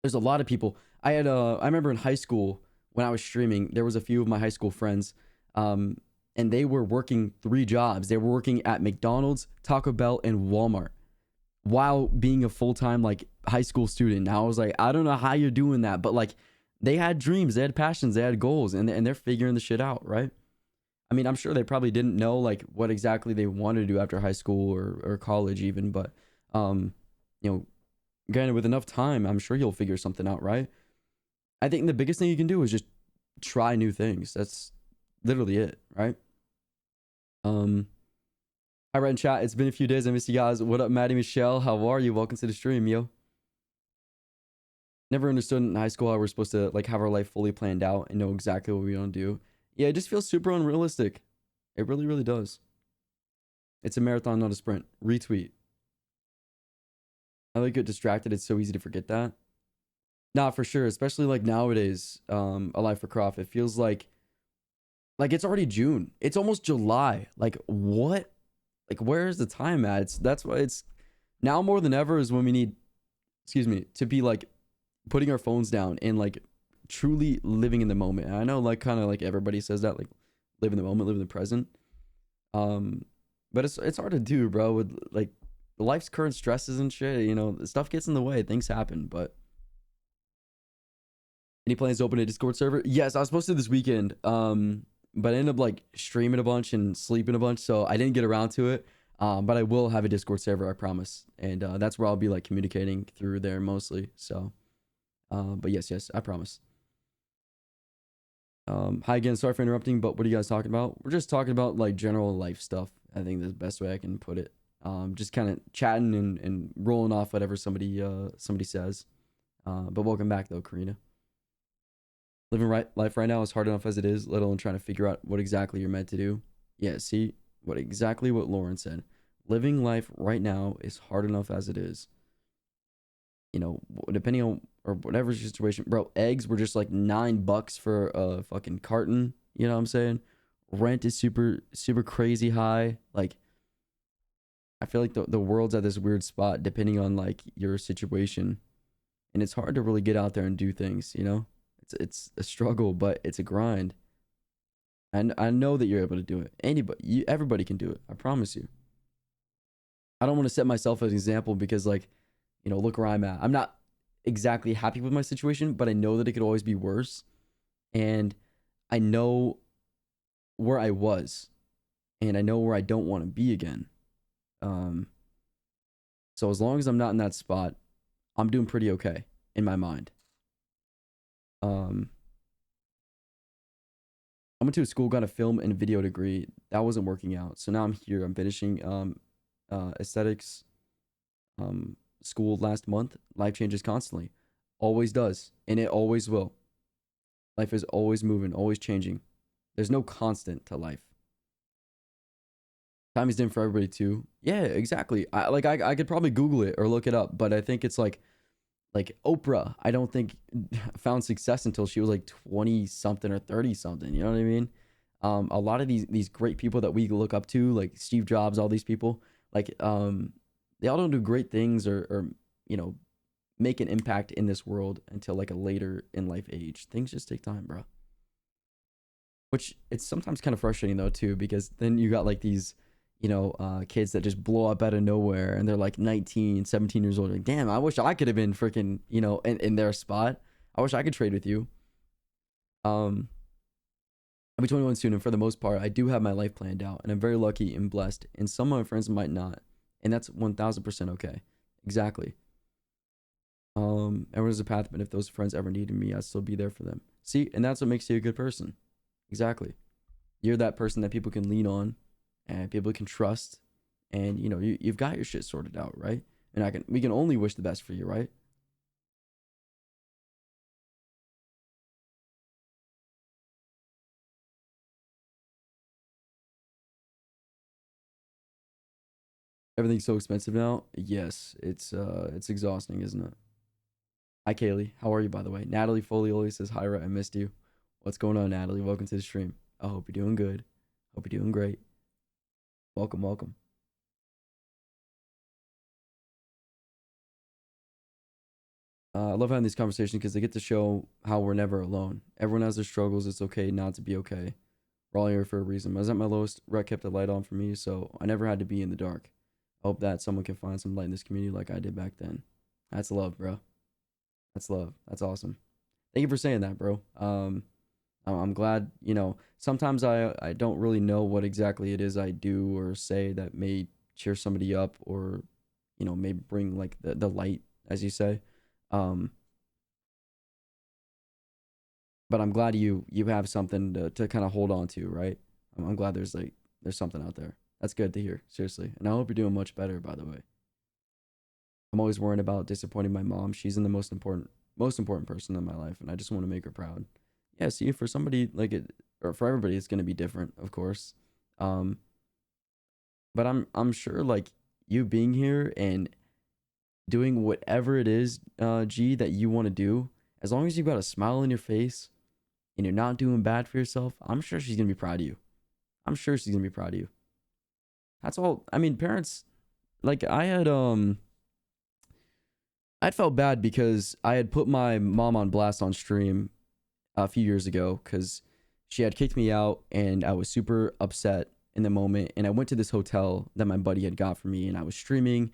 There's a lot of people. I remember in high school when I was streaming, there was a few of my high school friends, and they were working 3 jobs. They were working at McDonald's, Taco Bell, and Walmart while being a full-time like high school student. Now I was like, I don't know how you're doing that, but like they had dreams, they had passions, they had goals, and they're figuring the shit out, right? I mean, I'm sure they probably didn't know like what exactly they wanted to do after high school or college even, but you know, granted, with enough time, I'm sure you'll figure something out, right? I think the biggest thing you can do is just try new things. That's literally it, right? Hi, Rhett in chat. It's been a few days. I miss you guys. What up, Maddie Michelle? How are you? Welcome to the stream, yo. Never understood in high school how we're supposed to like have our life fully planned out and know exactly what we want to do. Yeah, it just feels super unrealistic. It really, really does. It's a marathon, not a sprint. Retweet. I like get distracted. It's so easy to forget that. Nah, for sure. Especially like nowadays, a life for Croft. It feels like it's already June. It's almost July. Like what? Like where's the time at? That's why it's now more than ever is when we need, excuse me, to be like putting our phones down and like truly living in the moment. And I know like kind of like everybody says that, like live in the moment, live in the present. But it's hard to do, bro, with like life's current stresses and shit. Stuff gets in the way, things happen. But any plans to open a Discord server? Yes, I was supposed to this weekend, but I ended up like streaming a bunch and sleeping a bunch, so I didn't get around to it. But I will have a Discord server, I promise, and that's where I'll be like communicating through there mostly. So but yes, I promise. Hi again, sorry for interrupting, but what are you guys talking about? We're just talking about like general life stuff. I think that's the best way I can put it. Just kind of chatting and rolling off whatever somebody says. But welcome back though, Karina. Living life right now is hard enough as it is, let alone trying to figure out what exactly you're meant to do. Yeah, see what Lauren said. Living life right now is hard enough as it is. Depending on or whatever situation, bro. Eggs were just like $9 for a fucking carton. You know what I'm saying? Rent is super crazy high. Like, I feel like the world's at this weird spot depending on like your situation, and it's hard to really get out there and do things. It's a struggle, but it's a grind. And I know that you're able to do it. Everybody can do it. I promise you. I don't want to set myself as an example because like, look where I'm at. I'm not exactly happy with my situation, but I know that it could always be worse. And I know where I was, and I know where I don't want to be again. So as long as I'm not in that spot, I'm doing pretty okay in my mind. I went to a school, got a film and video degree. That wasn't working out. So now I'm here. I'm finishing aesthetics school last month. Life changes constantly. Always does. And it always will. Life is always moving, always changing. There's no constant to life. Time is different for everybody too. Yeah, exactly. I could probably Google it or look it up, but I think it's like Oprah, I don't think found success until she was like 20 something or 30 something. You know what I mean? A lot of these great people that we look up to, like Steve Jobs, all these people, like they all don't do great things or make an impact in this world until like a later in life age. Things just take time, bro. Which it's sometimes kind of frustrating though too, because then you got like these kids that just blow up out of nowhere and they're like 19, 17 years old. Like, damn, I wish I could have been freaking, in their spot. I wish I could trade with you. I'll be 21 soon, and for the most part, I do have my life planned out, and I'm very lucky and blessed. And some of my friends might not, and that's 1,000% okay. Exactly. Everyone's a path, but if those friends ever needed me, I'd still be there for them. See, and that's what makes you a good person. Exactly. You're that person that people can lean on, and people can trust, and you've got your shit sorted out, right? And we can only wish the best for you, right? Everything's so expensive now. Yes, it's exhausting, isn't it? Hi Kaylee, how are you by the way? Natalie Folioli says hi, Rhett, I missed you. What's going on, Natalie? Welcome to the stream. I hope you're doing good. Hope you're doing great. Welcome, welcome. I love having these conversations because they get to show how we're never alone. Everyone has their struggles. It's okay not to be okay. We're all here for a reason. When I was at my lowest, Rhett kept the light on for me, so I never had to be in the dark. I hope that someone can find some light in this community like I did back then. That's love, bro. That's love. That's awesome. Thank you for saying that, bro. I'm glad. Sometimes I don't really know what exactly it is I do or say that may cheer somebody up or, may bring like the light, as you say. Um, but I'm glad you have something to kind of hold on to, right? I'm glad there's something out there. That's good to hear, seriously. And I hope you're doing much better, by the way. I'm always worrying about disappointing my mom. She's in the most important person in my life, and I just want to make her proud. Yeah, see, for somebody like it, or for everybody, it's gonna be different, of course. Um, but I'm sure like you being here and doing whatever it is, G, that you want to do, as long as you've got a smile on your face and you're not doing bad for yourself, I'm sure she's gonna be proud of you. I'm sure she's gonna be proud of you. That's all. I mean, parents, like I'd felt bad because I had put my mom on blast on stream a few years ago because she had kicked me out and I was super upset in the moment. And I went to this hotel that my buddy had got for me and I was streaming.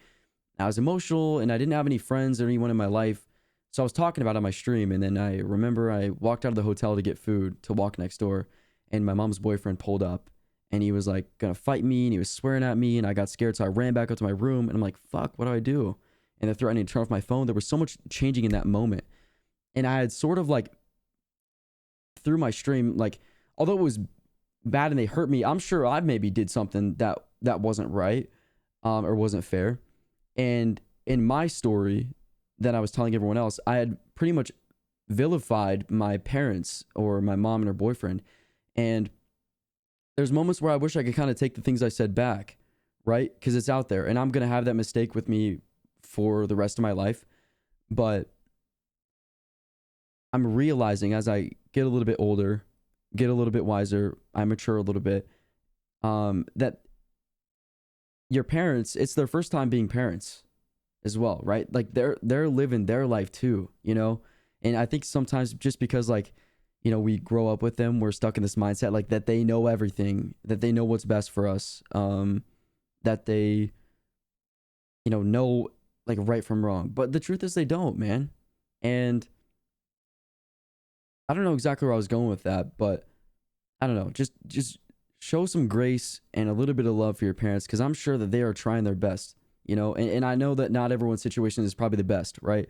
I was emotional and I didn't have any friends or anyone in my life. So I was talking about it on my stream. And then I remember I walked out of the hotel to get food to walk next door. And my mom's boyfriend pulled up and he was like gonna fight me and he was swearing at me. And I got scared. So I ran back up to my room and I'm like, fuck, what do I do? And they're threatening to turn off my phone. There was so much changing in that moment. And I had sort of like through my stream, like, although it was bad and they hurt me, I'm sure I maybe did something that wasn't right, or wasn't fair. And in my story that I was telling everyone else, I had pretty much vilified my parents or my mom and her boyfriend. And there's moments where I wish I could kind of take the things I said back, right? Because it's out there and I'm going to have that mistake with me for the rest of my life. But I'm realizing as I get a little bit older, get a little bit wiser, I mature a little bit, that your parents, it's their first time being parents as well, right? Like they're living their life too, you know? And I think sometimes just because like, we grow up with them, we're stuck in this mindset like that they know everything, that they know what's best for us, that they, know like right from wrong. But the truth is they don't, man. And I don't know exactly where I was going with that, but I don't know. Just show some grace and a little bit of love for your parents because I'm sure that they are trying their best, and I know that not everyone's situation is probably the best, right?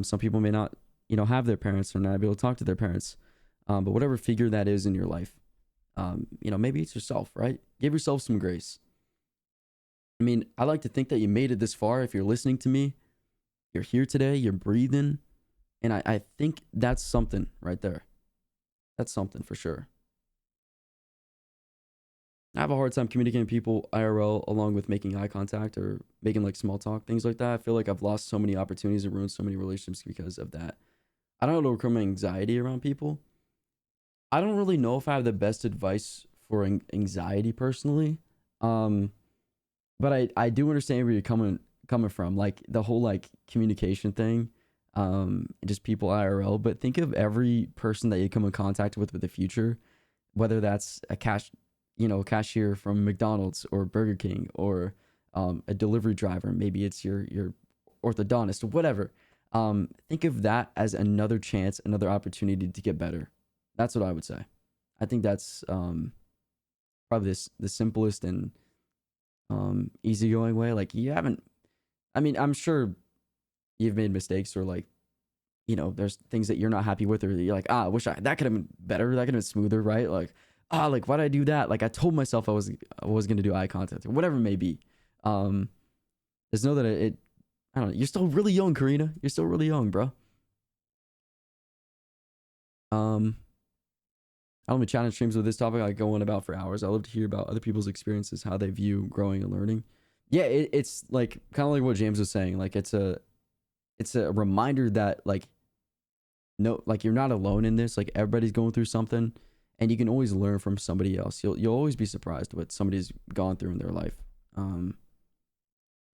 Some people may not, have their parents or not be able to talk to their parents. But whatever figure that is in your life, maybe it's yourself, right? Give yourself some grace. I mean, I like to think that you made it this far. If you're listening to me, you're here today, you're breathing. And I think that's something right there. That's something for sure. I have a hard time communicating with people IRL along with making eye contact or making like small talk, things like that. I feel like I've lost so many opportunities and ruined so many relationships because of that. I don't know how to overcome my anxiety around people. I don't really know if I have the best advice for anxiety personally. Um, but I do understand where you're coming from, like the whole like communication thing, just people IRL. But think of every person that you come in contact with the future, whether that's a cashier from McDonald's or Burger King or a delivery driver. Maybe it's your orthodontist, whatever. Think of that as another chance, another opportunity to get better. That's what I would say. I think that's probably the simplest and easygoing way. Like you haven't, I mean, I'm sure you've made mistakes, or like, there's things that you're not happy with, or you're like, I wish that could have been better, that could have been smoother, right? Like, like why did I do that? Like I told myself I was gonna do eye contact or whatever it may be. Um, just know that I don't know. You're still really young, Karina. You're still really young, bro. Um, I don't be chatting streams with this topic. I go on about for hours. I love to hear about other people's experiences, how they view growing and learning. Yeah, it's like kind of like what James was saying. Like it's a reminder that like no, like you're not alone in this. Like everybody's going through something, and you can always learn from somebody else. You'll always be surprised what somebody's gone through in their life. Um,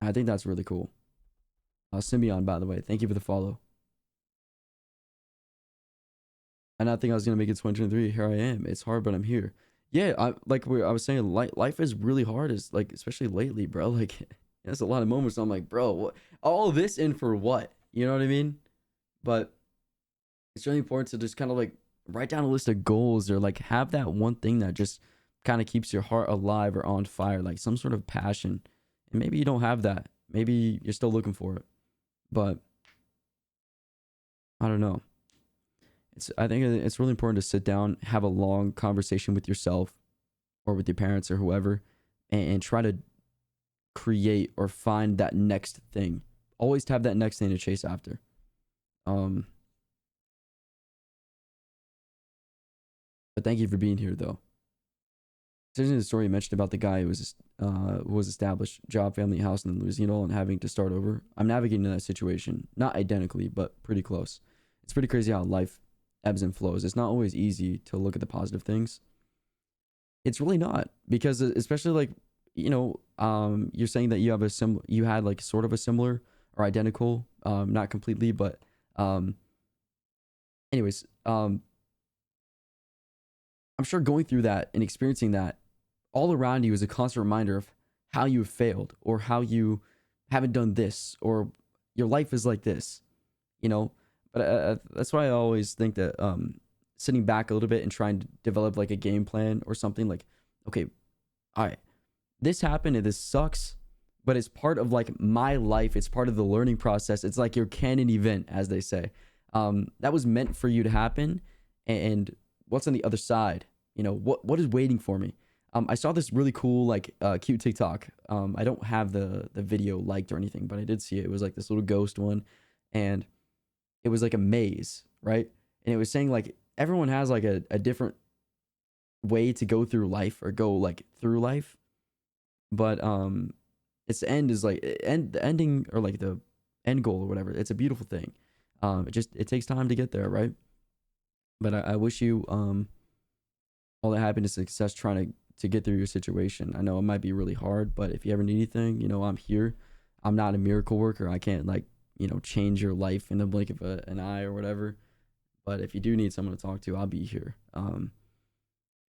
I think that's really cool. Simeon, by the way, thank you for the follow. And I think I was gonna make it 2023. Here I am. It's hard, but I'm here. Yeah, I was saying, life is really hard. Is like especially lately, bro. Like, there's a lot of moments I'm like, bro, what, all this in for what? You know what I mean? But it's really important to just kind of like write down a list of goals, or like have that one thing that just kind of keeps your heart alive or on fire, like some sort of passion. And maybe you don't have that. Maybe you're still looking for it. But I don't know. I think it's really important to sit down, have a long conversation with yourself or with your parents or whoever, and try to create or find that next thing. Always have that next thing to chase after. Um, but thank you for being here, though. There's a story you mentioned about the guy who was established, job, family, house, and then losing it all and having to start over. I'm navigating that situation, not identically, but pretty close. It's pretty crazy how life ebbs and flows. It's not always easy to look at the positive things. It's really not, because especially like, you're saying that you had like sort of a similar or identical, not completely, but um, anyways, I'm sure going through that and experiencing that all around you is a constant reminder of how you have failed, or how you haven't done this, or your life is like this, you know. But that's why I always think that sitting back a little bit and trying to develop like a game plan or something, like, okay, all right, this happened and this sucks, but it's part of like my life. It's part of the learning process. It's like your canon event, as they say. That was meant for you to happen, and what's on the other side? What is waiting for me? I saw this really cool, like, cute TikTok. I don't have the video liked or anything, but I did see it. It was like this little ghost one, and it was like a maze, right? And it was saying like everyone has like a different way to go through life, or go like through life, but its end is like the ending, or like the end goal or whatever. It's a beautiful thing. It takes time to get there, right? But I wish you all the happiness and success trying to get through your situation. I know it might be really hard, but if you ever need anything, I'm here. I'm not a miracle worker. I can't like, change your life in the blink of an eye or whatever. But if you do need someone to talk to, I'll be here.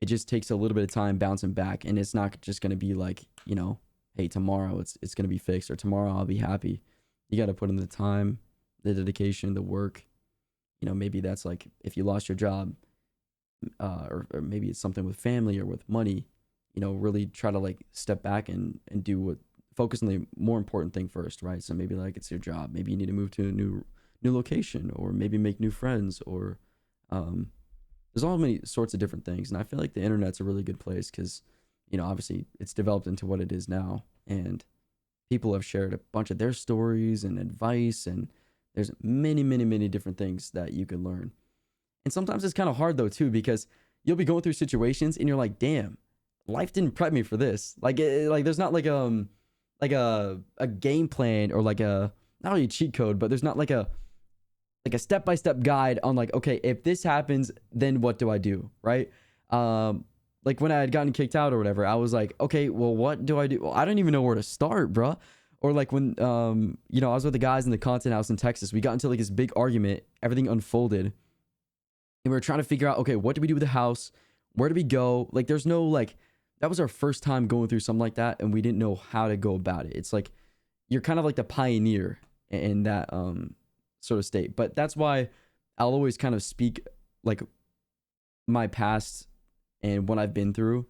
It just takes a little bit of time bouncing back, and it's not just gonna be like, hey, tomorrow it's gonna be fixed, or tomorrow I'll be happy. You got to put in the time, the dedication, the work. Maybe that's like if you lost your job, or maybe it's something with family or with money. Really try to like step back and do what, focus on the more important thing first, right? So maybe like it's your job. Maybe you need to move to a new location, or maybe make new friends, or there's all many sorts of different things. And I feel like the internet's a really good place, because obviously it's developed into what it is now, and people have shared a bunch of their stories and advice, and there's many, many, many different things that you can learn. And sometimes it's kind of hard though too, because you'll be going through situations and you're like, damn, life didn't prep me for this. Like, like there's not like a game plan, or like a, not really a cheat code, but there's not like a step-by-step guide on like, okay, if this happens, then what do I do, right? Like when I had gotten kicked out or whatever, I was like, okay, well, what do I do? Well, I don't even know where to start, bruh. Or like when I was with the guys in the content house in Texas, we got into like this big argument, everything unfolded, and we were trying to figure out, okay, what do we do with the house? Where do we go? Like, there's no like, that was our first time going through something like that, and we didn't know how to go about it. It's like you're kind of like the pioneer in that sort of state. But that's why I'll always kind of speak like my past and what I've been through,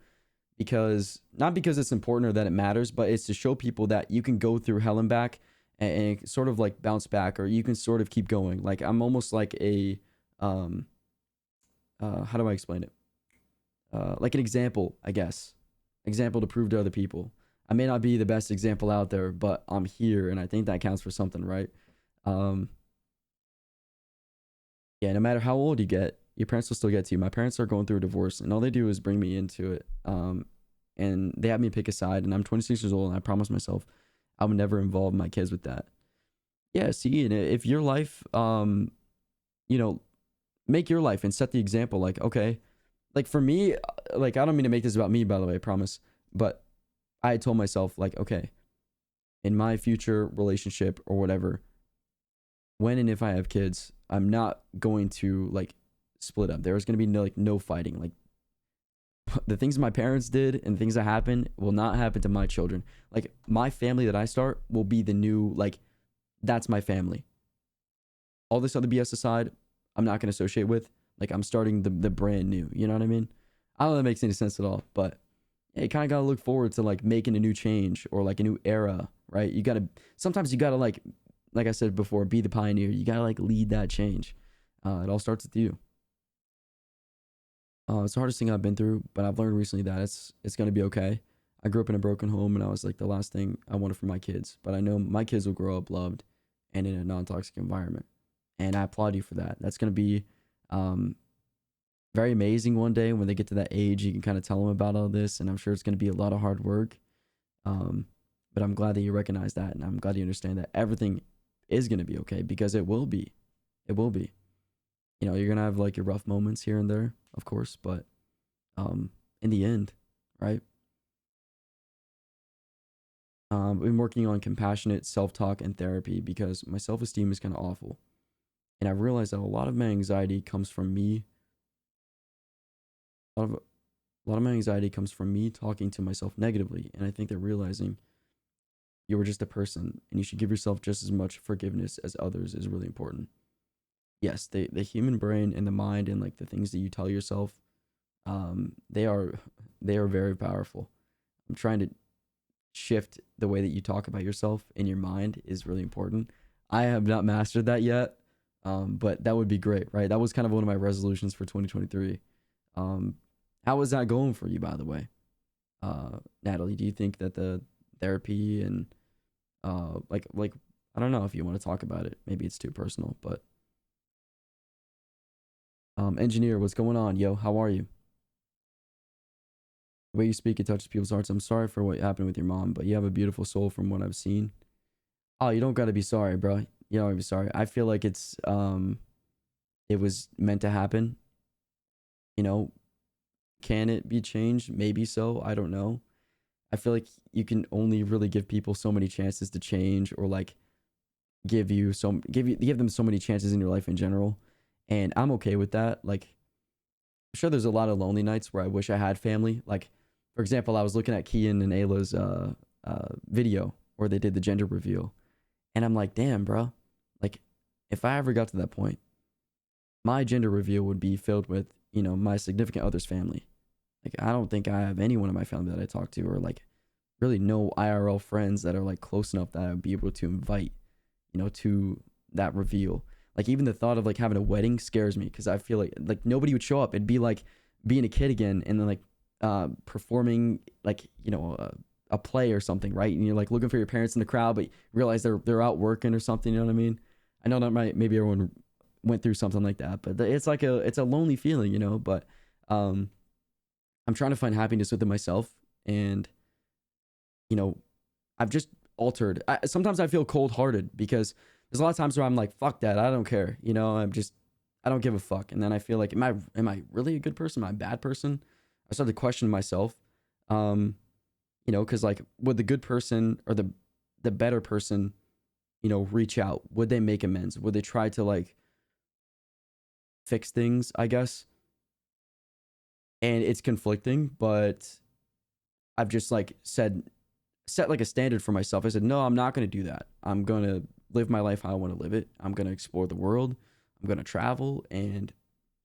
because not because it's important or that it matters, but it's to show people that you can go through hell and back, and sort of like bounce back, or you can sort of keep going. Like I'm almost like a um how do I explain it? Like an example, I guess. Example to prove to other people. I may not be the best example out there, but I'm here, and I think that counts for something, right? Um, yeah, no matter how old you get, your parents will still get to you. My parents are going through a divorce, and all they do is bring me into it. And they have me pick a side, and I'm 26 years old, and I promised myself I would never involve my kids with that. Yeah, see, and if your life, you know, make your life and set the example. Like, okay, like for me, like I don't mean to make this about me, by the way, I promise, but I told myself, like, okay, in my future relationship or whatever, when and if I have kids, I'm not going to like split up. There's going to be no fighting. Like the things my parents did and things that happen will not happen to my children. Like my family that I start will be the new, like, that's my family. All this other BS aside, I'm not going to associate with. Like I'm starting the brand new. You know what I mean? I don't know if that makes any sense at all, but yeah, you kind of got to look forward to like making a new change or like a new era, right? You got to, sometimes you got to like I said before, be the pioneer. You got to like lead that change. It all starts with you. It's the hardest thing I've been through, but I've learned recently that it's going to be okay. I grew up in a broken home, and I was like the last thing I wanted for my kids. But I know my kids will grow up loved and in a non-toxic environment, and I applaud you for that. That's going to be um, very amazing one day when they get to that age. You can kind of tell them about all this, and I'm sure it's going to be a lot of hard work. Um, but I'm glad that you recognize that, and I'm glad you understand that everything is going to be okay, because it will be. It will be. You know, you're going to have like your rough moments here and there, of course, but in the end, right? I've been working on compassionate self-talk and therapy because my self-esteem is kind of awful. And I've realized that a lot of my anxiety comes from me. A lot of my anxiety comes from me talking to myself negatively. And I think that realizing you were just a person and you should give yourself just as much forgiveness as others is really important. Yes, the human brain and the mind and like the things that you tell yourself, they are they are very powerful. I'm trying to shift the way that you talk about yourself in your mind is really important. I have not mastered that yet, but that would be great, right? That was kind of one of my resolutions for 2023. Um, how is that going for you, by the way? Natalie, do you think that the therapy and like I don't know if you want to talk about it. Maybe it's too personal, but engineer, what's going on, yo? How are you? The way you speak, it touches people's hearts. I'm sorry for what happened with your mom, but you have a beautiful soul from what I've seen. Oh, you don't gotta be sorry, bro. You don't gotta be sorry. I feel like it was meant to happen. You know, can it be changed? Maybe so. I don't know. I feel like you can only really give people so many chances to change, or like give them so many chances in your life in general. And I'm okay with that. Like, I'm sure there's a lot of lonely nights where I wish I had family. Like, for example, I was looking at Kian and Ayla's video where they did the gender reveal, and I'm like, damn, bro. Like, if I ever got to that point, my gender reveal would be filled with, my significant other's family. Like, I don't think I have anyone in my family that I talk to, or like really no IRL friends that are like close enough that I would be able to invite, to that reveal. Like, even the thought of like having a wedding scares me, because I feel like nobody would show up. It'd be like being a kid again, and then like performing like a play or something, right? And you're like looking for your parents in the crowd, but you realize they're out working or something. You know what I mean? I know that maybe everyone went through something like that, but it's like it's a lonely feeling, But I'm trying to find happiness within myself, and I've just altered. Sometimes I feel cold hearted because there's a lot of times where I'm like, fuck that, I don't care. I don't give a fuck. And then I feel like, am I really a good person? Am I a bad person? I started to question myself. Because like, would the good person or the better person, reach out? Would they make amends? Would they try to like fix things, I guess? And it's conflicting, but I've just like set like a standard for myself. I said, no, I'm not going to do that. I'm going to live my life how I want to live it. I'm going to explore the world. I'm going to travel, and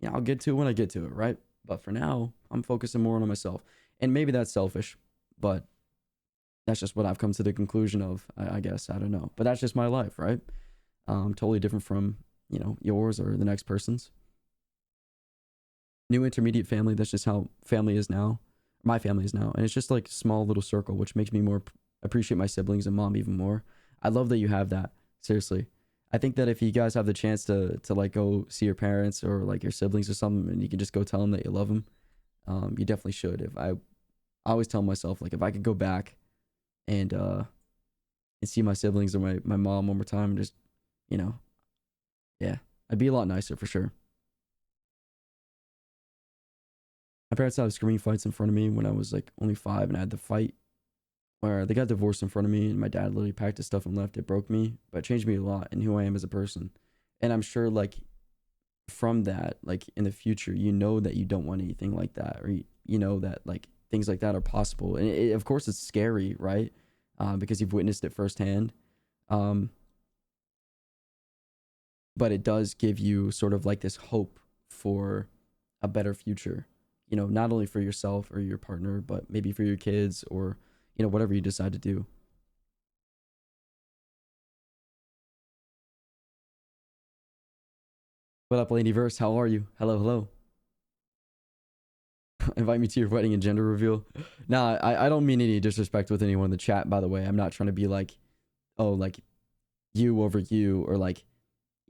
I'll get to it when I get to it, right? But for now, I'm focusing more on myself. And maybe that's selfish, but that's just what I've come to the conclusion of. I guess I don't know, but that's just my life, right? Totally different from yours or the next person's. New intermediate family. That's just how family is now. My family is now, and it's just like small little circle, which makes me more appreciate my siblings and mom even more. I love that you have that. Seriously, I think that if you guys have the chance to like go see your parents or like your siblings or something, and you can just go tell them that you love them, you definitely should. I always tell myself like if I could go back and see my siblings or my mom one more time, and just you know, yeah, I'd be a lot nicer for sure. My parents had screaming fights in front of me when I was like only 5, and I had to fight where they got divorced in front of me, and my dad literally packed his stuff and left. It broke me, but it changed me a lot and who I am as a person. And I'm sure like from that, like in the future, you know that you don't want anything like that, or you know that like things like that are possible. And of course, it's scary, right? Because you've witnessed it firsthand. Um, but it does give you sort of like this hope for a better future. Not only for yourself or your partner, but maybe for your kids or whatever you decide to do. What up, Lady Verse? How are you? Hello, hello. Invite me to your wedding and gender reveal. Nah, I don't mean any disrespect with anyone in the chat, by the way. I'm not trying to be like, oh, like you over you, or like,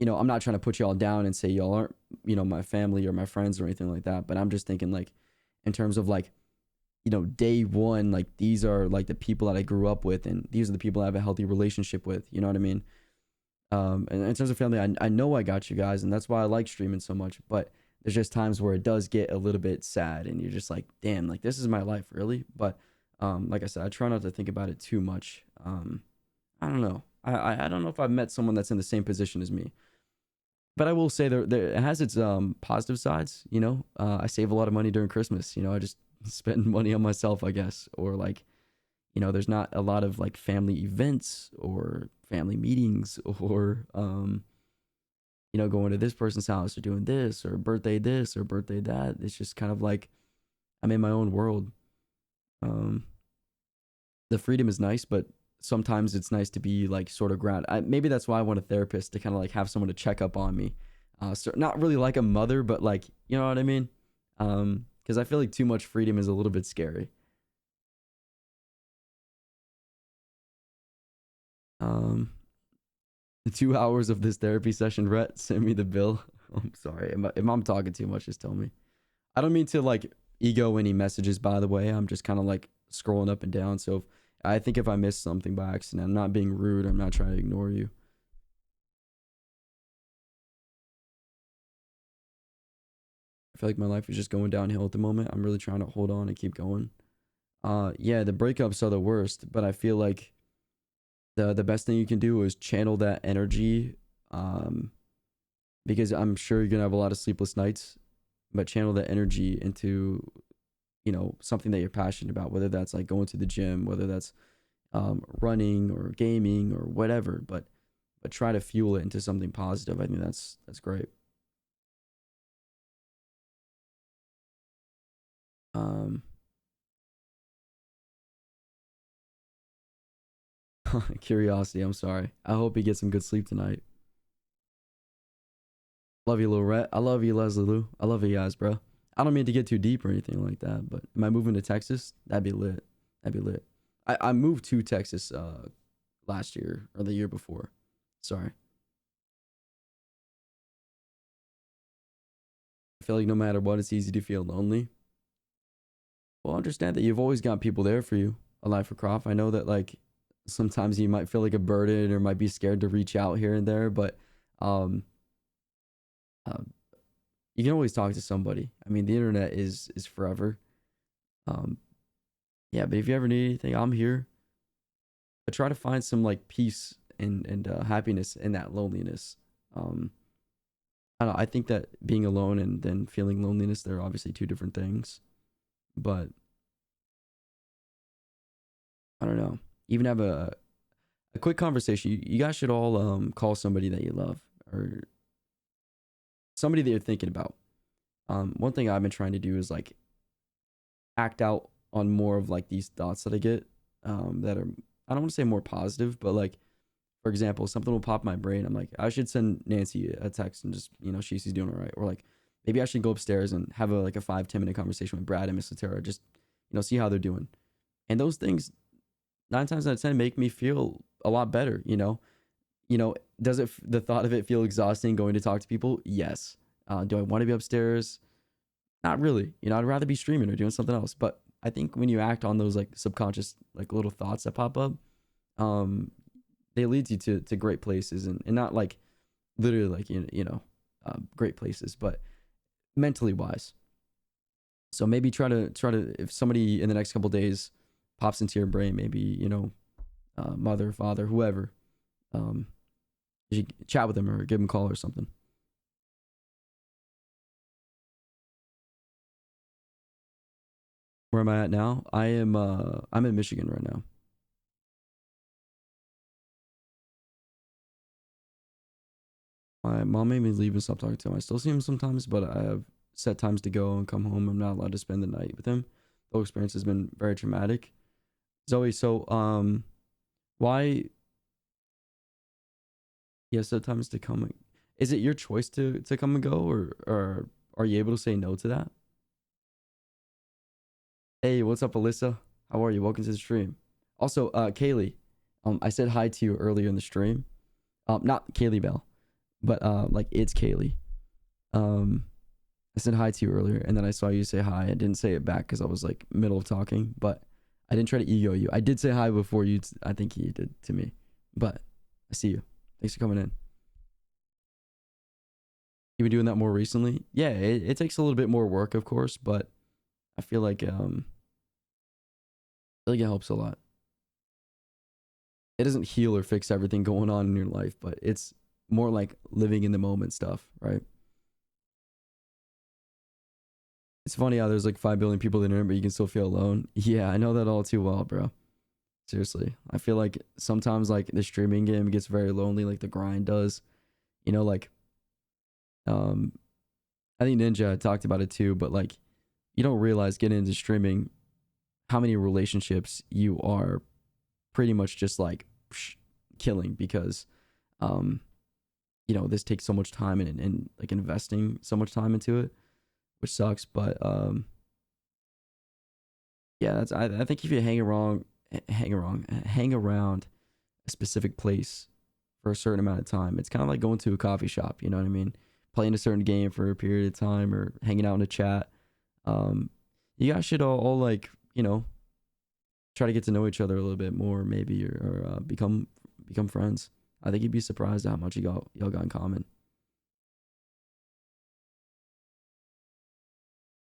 I'm not trying to put y'all down and say y'all aren't, my family or my friends or anything like that. But I'm just thinking like, in terms of like, day one, like these are like the people that I grew up with, and these are the people I have a healthy relationship with. You know what I mean? And in terms of family, I know I got you guys, and that's why I like streaming so much. But there's just times where it does get a little bit sad, and you're just like, damn, like this is my life, really. But like I said, I try not to think about it too much. I don't know. I don't know if I've met someone that's in the same position as me. But I will say there it has its positive sides. I save a lot of money during Christmas. I just spend money on myself, I guess, or like there's not a lot of like family events or family meetings or going to this person's house or doing this or birthday that. It's just kind of like I'm in my own world. um the freedom is nice, but sometimes it's nice to be like sort of grounded. Maybe that's why I want a therapist, to kind of like have someone to check up on me. So not really like a mother, but like, you know what I mean? Because I feel like too much freedom is a little bit scary. um 2 hours of this therapy session, Rhett, send me the bill. I'm sorry. If I'm talking too much, just tell me. I don't mean to like ego any messages, by the way. I'm just kind of like scrolling up and down. So I think if I miss something by accident, I'm not being rude. I'm not trying to ignore you. I feel like my life is just going downhill at the moment. I'm really trying to hold on and keep going. Yeah, the breakups are the worst, but I feel like the best thing you can do is channel that energy. Um, because I'm sure you're gonna have a lot of sleepless nights, but channel that energy into something that you're passionate about, whether that's like going to the gym, whether that's running or gaming or whatever. But try to fuel it into something positive. I think that's great. Um, Curiosity. I'm sorry. I hope you get some good sleep tonight. Love you, Lil Rhett. I love you, Leslie Lou. I love you guys, bro. I don't mean to get too deep or anything like that, but am I moving to Texas? That'd be lit. That'd be lit. I moved to Texas last year or the year before. Sorry. I feel like no matter what, it's easy to feel lonely. Well, understand that you've always got people there for you. Alive for Croft. I know that like sometimes you might feel like a burden or might be scared to reach out here and there, but um, uh, you can always talk to somebody. I mean, the internet is forever. Um, yeah, but if you ever need anything, I'm here. But try to find some like peace and happiness in that loneliness. Um, I don't know. I think that being alone and then feeling loneliness, they're obviously two different things. But I don't know. Even have a quick conversation. You guys should all call somebody that you love or somebody that you're thinking about. One thing I've been trying to do is like act out on more of like these thoughts that I get, that are, I don't want to say more positive, but like, for example, something will pop in my brain. I'm like, I should send Nancy a text and just, she's doing all right. Or like, maybe I should go upstairs and have like a 5-10 minute conversation with Brad and Miss Latera. Just, see how they're doing. And those things, 9 times out of 10, make me feel a lot better. Does it, the thought of it feel exhausting going to talk to people? Yes. Do I want to be upstairs? Not really. I'd rather be streaming or doing something else. But I think when you act on those like subconscious like little thoughts that pop up, they lead you to great places, and not like literally like great places, but mentally wise. So maybe try to if somebody in the next couple days pops into your brain, maybe mother, father, whoever, you should chat with them or give them a call or something. Where am I at now? I'm in Michigan right now. My mom made me leave and stop talking to him. I still see him sometimes, but I have set times to go and come home. I'm not allowed to spend the night with him. The whole experience has been very traumatic. Zoe, so why? Yeah, set times to come. Is it your choice to come and go, or are you able to say no to that? Hey, what's up, Alyssa? How are you? Welcome to the stream. Also, Kaylee, I said hi to you earlier in the stream. Not Kaylee Bell, but like it's Kaylee. I said hi to you earlier, and then I saw you say hi. I didn't say it back because I was like middle of talking, but I didn't try to ego you. I did say hi before you. I think you did to me, but I see you. Thanks for coming in. You been doing that more recently? Yeah, it takes a little bit more work, of course, but I feel like it helps a lot. It doesn't heal or fix everything going on in your life, but it's more like living in the moment stuff, right? It's funny how there's like 5 billion people in the internet, but you can still feel alone. Yeah, I know that all too well, bro. Seriously. I feel like sometimes like the streaming game gets very lonely, like the grind does. Like I think Ninja talked about it too, but like you don't realize getting into streaming how many relationships you are pretty much just like killing because this takes so much time and like investing so much time into it, which sucks. But yeah, that's I think if you hang around a specific place for a certain amount of time, it's kind of like going to a coffee shop. You know what I mean? Playing a certain game for a period of time or hanging out in a chat. You guys should all like try to get to know each other a little bit more, maybe, or become friends. I think you'd be surprised at how much y'all got in common.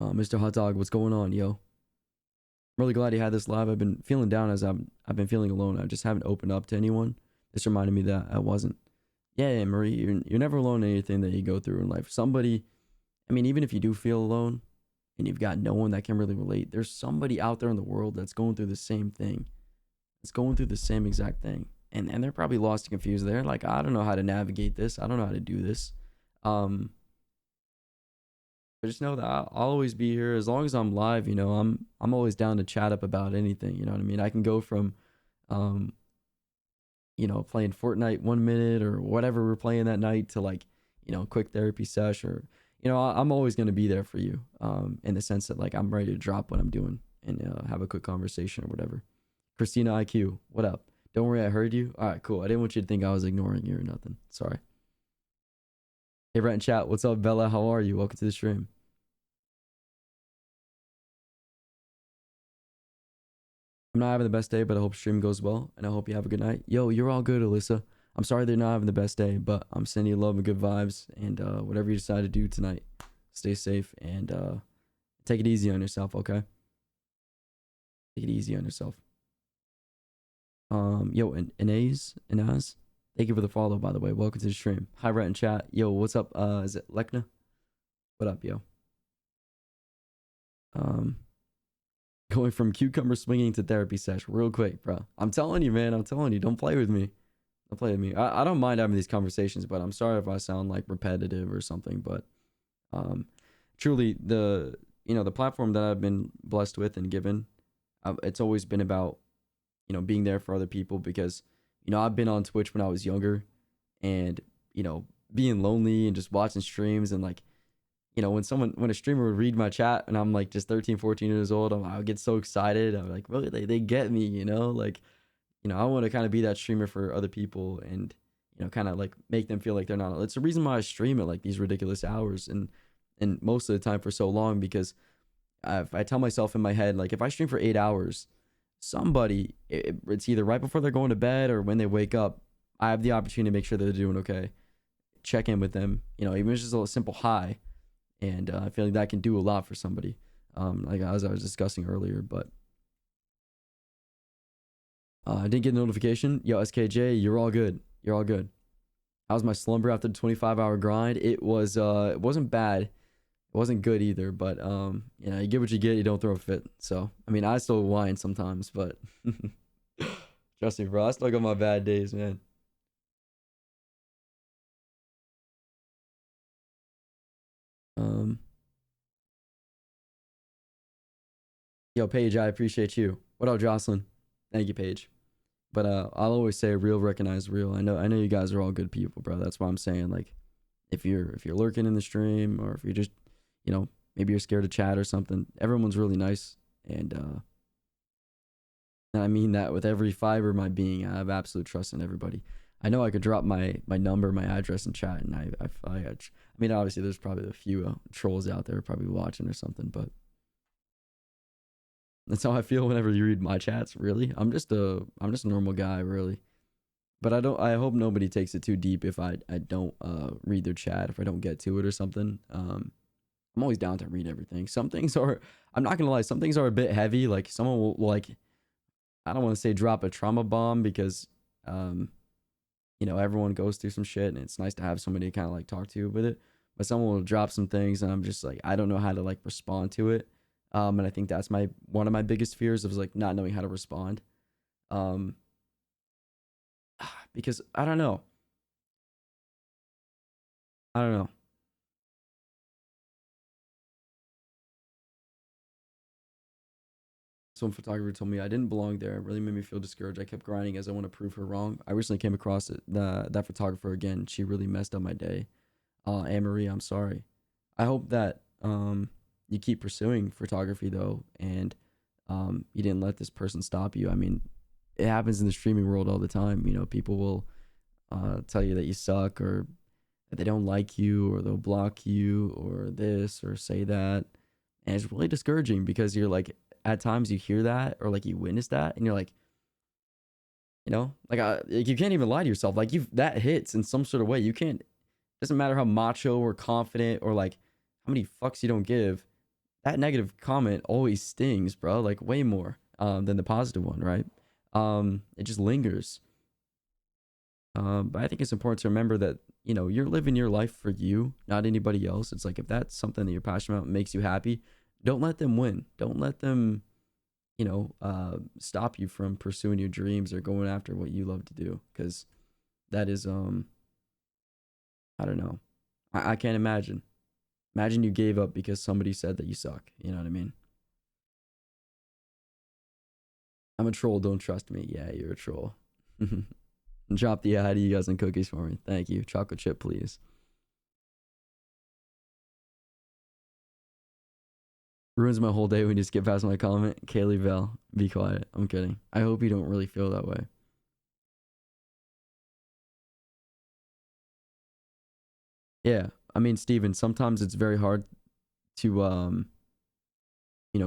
Mr. Hot Dog, what's going on, yo? I'm really glad you had this live. I've been feeling down as I've been feeling alone. I just haven't opened up to anyone. This reminded me that I wasn't. Yeah, Marie, you're never alone in anything that you go through in life. Somebody, I mean, even if you do feel alone and you've got no one that can really relate, there's somebody out there in the world that's going through the same thing. It's going through the same exact thing. And they're probably lost and confused. They're like, I don't know how to navigate this. I don't know how to do this. But just know that I'll always be here as long as I'm live. I'm always down to chat up about anything. You know what I mean? I can go from, playing Fortnite 1 minute or whatever we're playing that night to like, quick therapy sesh or, I'm always going to be there for you. In the sense that like I'm ready to drop what I'm doing and have a quick conversation or whatever. Christina IQ, what up? Don't worry, I heard you. All right, cool. I didn't want you to think I was ignoring you or nothing. Sorry. Hey, Rhett in chat. What's up, Bella? How are you? Welcome to the stream. I'm not having the best day, but I hope stream goes well, and I hope you have a good night. Yo, you're all good, Alyssa. I'm sorry they're not having the best day, but I'm sending you love and good vibes, and whatever you decide to do tonight, stay safe, and take it easy on yourself, okay? Take it easy on yourself. Yo, Inaz, thank you for the follow, by the way. Welcome to the stream. Hi, Rhett in chat. Yo, what's up? Is it Lekna? What up, yo? Going from cucumber swinging to therapy sesh real quick, bro. I'm telling you, man. I'm telling you, don't play with me. Don't play with me. I don't mind having these conversations, but I'm sorry if I sound like repetitive or something. But truly, the platform that I've been blessed with and given, it's always been about, being there for other people because, I've been on Twitch when I was younger and, being lonely and just watching streams and like, when a streamer would read my chat and I'm like just 13, 14 years old, I would get so excited. I'm like, well, they get me, like, I want to kind of be that streamer for other people and, kind of like make them feel like they're not. It's the reason why I stream at like these ridiculous hours and most of the time for so long because I tell myself in my head, like if I stream for 8 hours, somebody, it's either right before they're going to bed or when they wake up, I have the opportunity to make sure that they're doing okay. Check in with them, even if it's just a little simple hi. And I feel like that can do a lot for somebody, like as I was discussing earlier. But I didn't get a notification. Yo, SKJ, you're all good. You're all good. How's my slumber after the 25-hour grind? It wasn't bad. It wasn't good either, but you get what you get. You don't throw a fit. So I mean, I still whine sometimes, but trust me, bro, I still got my bad days, man. Um, Yo, Paige, I appreciate you. What up, Jocelyn? Thank you, Paige. But I'll always say real recognize real. I know you guys are all good people, bro. That's why I'm saying like if you're lurking in the stream or if you're just, maybe you're scared to chat or something, everyone's really nice and I mean that with every fiber of my being. I have absolute trust in everybody. I know I could drop my number, my address in chat, and I mean, obviously there's probably a few trolls out there probably watching or something, but that's how I feel whenever you read my chats. Really, I'm just a normal guy, really. But I hope nobody takes it too deep if I don't read their chat, if I don't get to it or something. I'm always down to read everything. Some things are, I'm not gonna lie, some things are a bit heavy. Like someone will like, I don't want to say drop a trauma bomb because um everyone goes through some shit and it's nice to have somebody to kind of like talk to with it. But someone will drop some things and I'm just like, I don't know how to like respond to it. And I think that's my one of my biggest fears of like not knowing how to respond. Um, because I don't know. Some photographer told me I didn't belong there. It really made me feel discouraged. I kept grinding as I want to prove her wrong. I recently came across that photographer again. She really messed up my day. Anne Marie, I'm sorry. I hope that you keep pursuing photography though, and you didn't let this person stop you. I mean, it happens in the streaming world all the time. People will tell you that you suck or that they don't like you or they'll block you or this or say that, and it's really discouraging because you're like at times you hear that or like you witness that and you're like, like you can't even lie to yourself. Like you that hits in some sort of way. You can't. Doesn't matter how macho or confident or like how many fucks you don't give. That negative comment always stings, bro. Like way more than the positive one, right? It just lingers. But I think it's important to remember that you're living your life for you, not anybody else. It's like if that's something that you're passionate about and makes you happy, don't let them win. Don't let them, stop you from pursuing your dreams or going after what you love to do. Because that is I don't know. I can't imagine. Imagine you gave up because somebody said that you suck. You know what I mean? I'm a troll. Don't trust me. Yeah, you're a troll. Drop the how do you guys and cookies for me. Thank you. Chocolate chip, please. Ruins my whole day when you skip past my comment. Kaylee Bell, be quiet. I'm kidding. I hope you don't really feel that way. Yeah. I mean, Steven, sometimes it's very hard to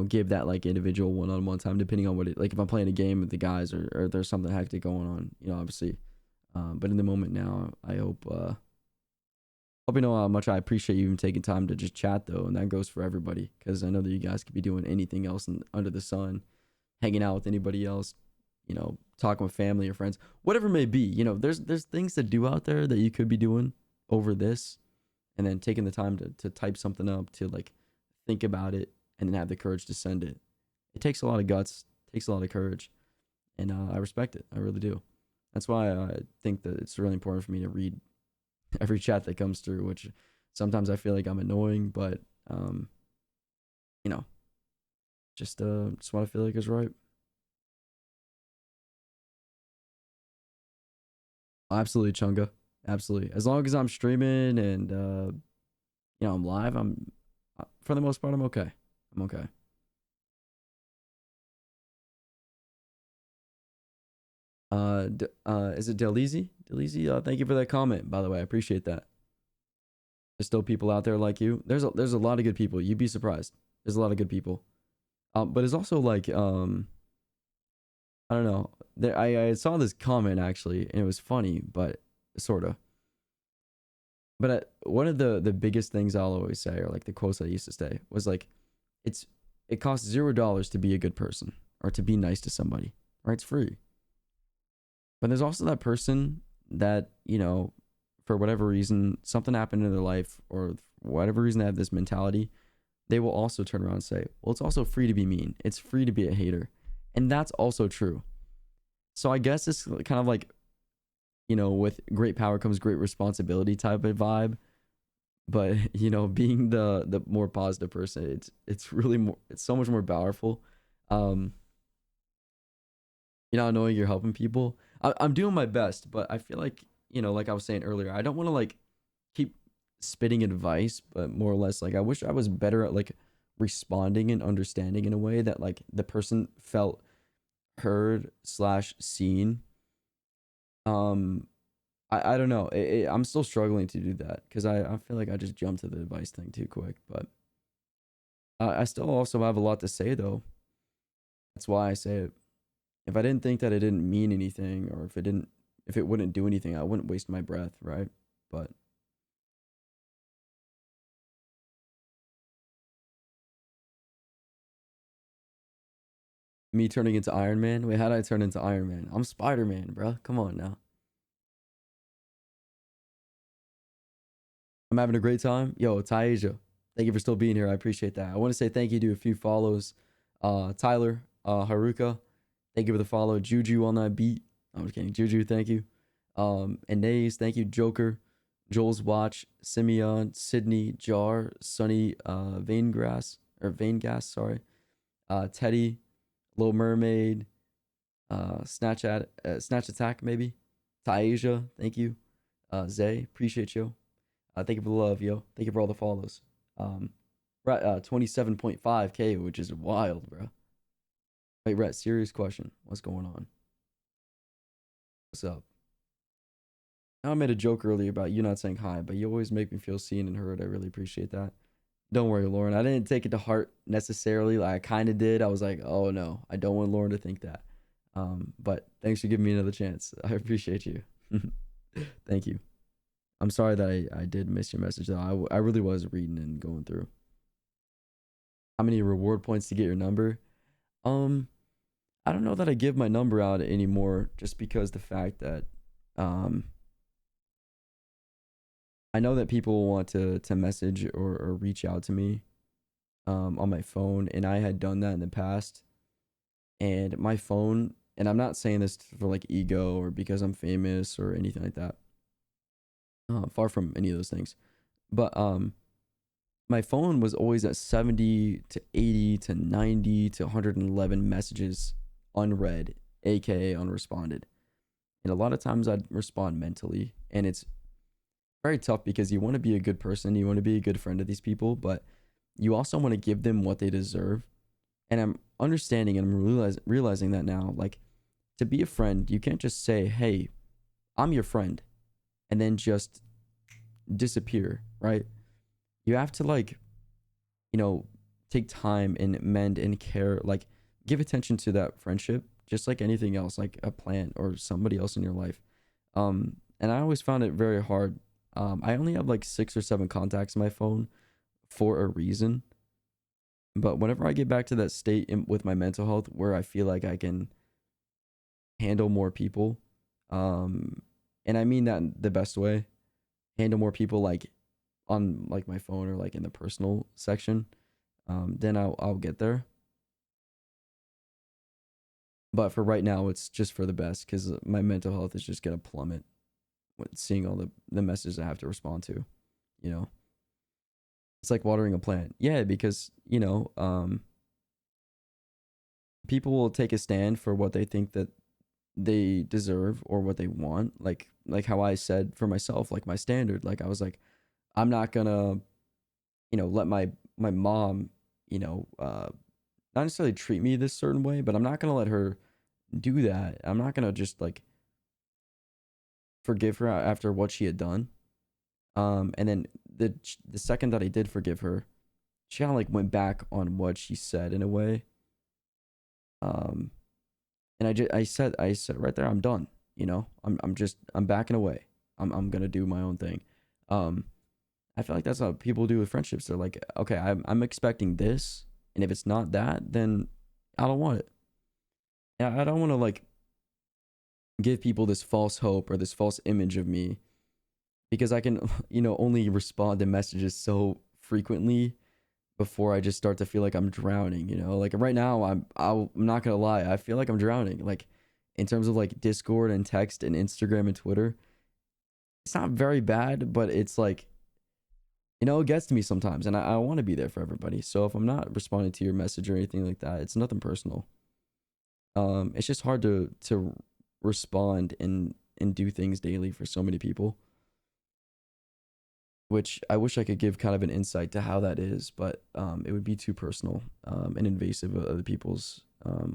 give that like individual one-on-one time depending on what it like if I'm playing a game with the guys or there's something hectic going on, obviously. But in the moment now, I hope you know how much I appreciate you even taking time to just chat though, and that goes for everybody because I know that you guys could be doing anything else under the sun, hanging out with anybody else, talking with family or friends, whatever it may be. There's things to do out there that you could be doing over this, and then taking the time to type something up to like think about it and then have the courage to send it. It takes a lot of guts, takes a lot of courage, and I respect it. I really do. That's why I think that it's really important for me to read every chat that comes through, which sometimes I feel like I'm annoying, but you know, just what I feel like is right. Absolutely, Chunga. Absolutely. As long as I'm streaming and I'm live, I'm for the most part I'm okay. I'm okay. Is it Delizy? Delizy, thank you for that comment. By the way, I appreciate that. There's still people out there like you. There's a lot of good people. You'd be surprised. There's a lot of good people. But it's also like I don't know. I saw this comment actually, and it was funny, but sort of. But one of the biggest things I'll always say, or like the quotes I used to say, was like, it's it costs $0 to be a good person or to be nice to somebody, right? It's free. But there's also that person that for whatever reason, something happened in their life, or whatever reason they have this mentality, they will also turn around and say, well, it's also free to be mean. It's free to be a hater. And that's also true. So I guess it's kind of like, with great power comes great responsibility type of vibe. But, being the more positive person, it's really more, it's so much more powerful. Um, knowing you're helping people. I'm doing my best, but I feel like, like I was saying earlier, I don't want to like keep spitting advice, but more or less like I wish I was better at like responding and understanding in a way that like the person felt heard slash seen. Um, I don't know. I'm still struggling to do that because I feel like I just jumped to the advice thing too quick. But I still also have a lot to say though. That's why I say it. If I didn't think that it didn't mean anything, or if it wouldn't do anything, I wouldn't waste my breath, right? But me turning into Iron Man. Wait, how did I turn into Iron Man? I'm Spider Man, bro. Come on now. I'm having a great time. Yo, Taisha, thank you for still being here. I appreciate that. I want to say thank you to a few follows. Tyler, Haruka, thank you for the follow. Juju on that beat. I'm just kidding. Juju, thank you. Inez, thank you. Joker, Joel's Watch, Simeon, Sydney, Jar, Sunny, Vaingas, sorry. Teddy, Little Mermaid, Snatch Attack, maybe. Taisha, thank you. Zay, appreciate you. Thank you for the love, yo. Thank you for all the follows. Right, 27.5K, which is wild, bro. Wait, Rhett, serious question. What's going on? What's up? I made a joke earlier about you not saying hi, but you always make me feel seen and heard. I really appreciate that. Don't worry, Lauren. I didn't take it to heart necessarily. Like I kind of did. I was like, oh no, I don't want Lauren to think that. But thanks for giving me another chance. I appreciate you. Thank you. I'm sorry that I did miss your message though. I really was reading and going through. How many reward points to get your number? Um, I don't know that I give my number out anymore, just because the fact that um I know that people want to message or reach out to me on my phone, and I had done that in the past. And my phone, and I'm not saying this for like ego or because I'm famous or anything like that. Far from any of those things. But my phone was always at 70 to 80 to 90 to 111 messages unread, aka unresponded. And a lot of times I'd respond mentally, and it's very tough because you want to be a good person, you want to be a good friend to these people, but you also want to give them what they deserve. And I'm understanding and I'm realizing that now, like, to be a friend, you can't just say, "Hey, I'm your friend," and then just disappear, right? You have to like, you know, take time and mend and care, like give attention to that friendship, just like anything else, like a plant or somebody else in your life. And I always found it very hard. I only have like 6 or 7 contacts in my phone for a reason. But whenever I get back to that state with my mental health where I feel like I can handle more people, um, and I mean that in the best way, handle more people like on like my phone or like in the personal section, then I'll get there. But for right now, it's just for the best because my mental health is just gonna plummet with seeing all the messages I have to respond to, you know. It's like watering a plant. Yeah, because, people will take a stand for what they think that they deserve or what they want. Like how I said for myself, like my standard. Like I was like, I'm not gonna, let my mom, not necessarily treat me this certain way, but I'm not gonna let her do that. I'm not gonna just like forgive her after what she had done. And then the second that I did forgive her, she kind of like went back on what she said in a way. Um, and I said right there, I'm done. I'm backing away. I'm gonna do my own thing. Um, I feel like that's how people do with friendships. They're like, okay, I'm expecting this, and if it's not that, then I don't want it. And I don't want to like give people this false hope or this false image of me because I can, only respond to messages so frequently before I just start to feel like I'm drowning. Like right now, I'm not gonna lie, I feel like I'm drowning. Like in terms of like Discord and text and Instagram and Twitter, it's not very bad, but it's like, it gets to me sometimes, and I want to be there for everybody. So if I'm not responding to your message or anything like that, it's nothing personal. It's just hard to respond and do things daily for so many people, which I wish I could give kind of an insight to how that is, but it would be too personal and invasive of other people's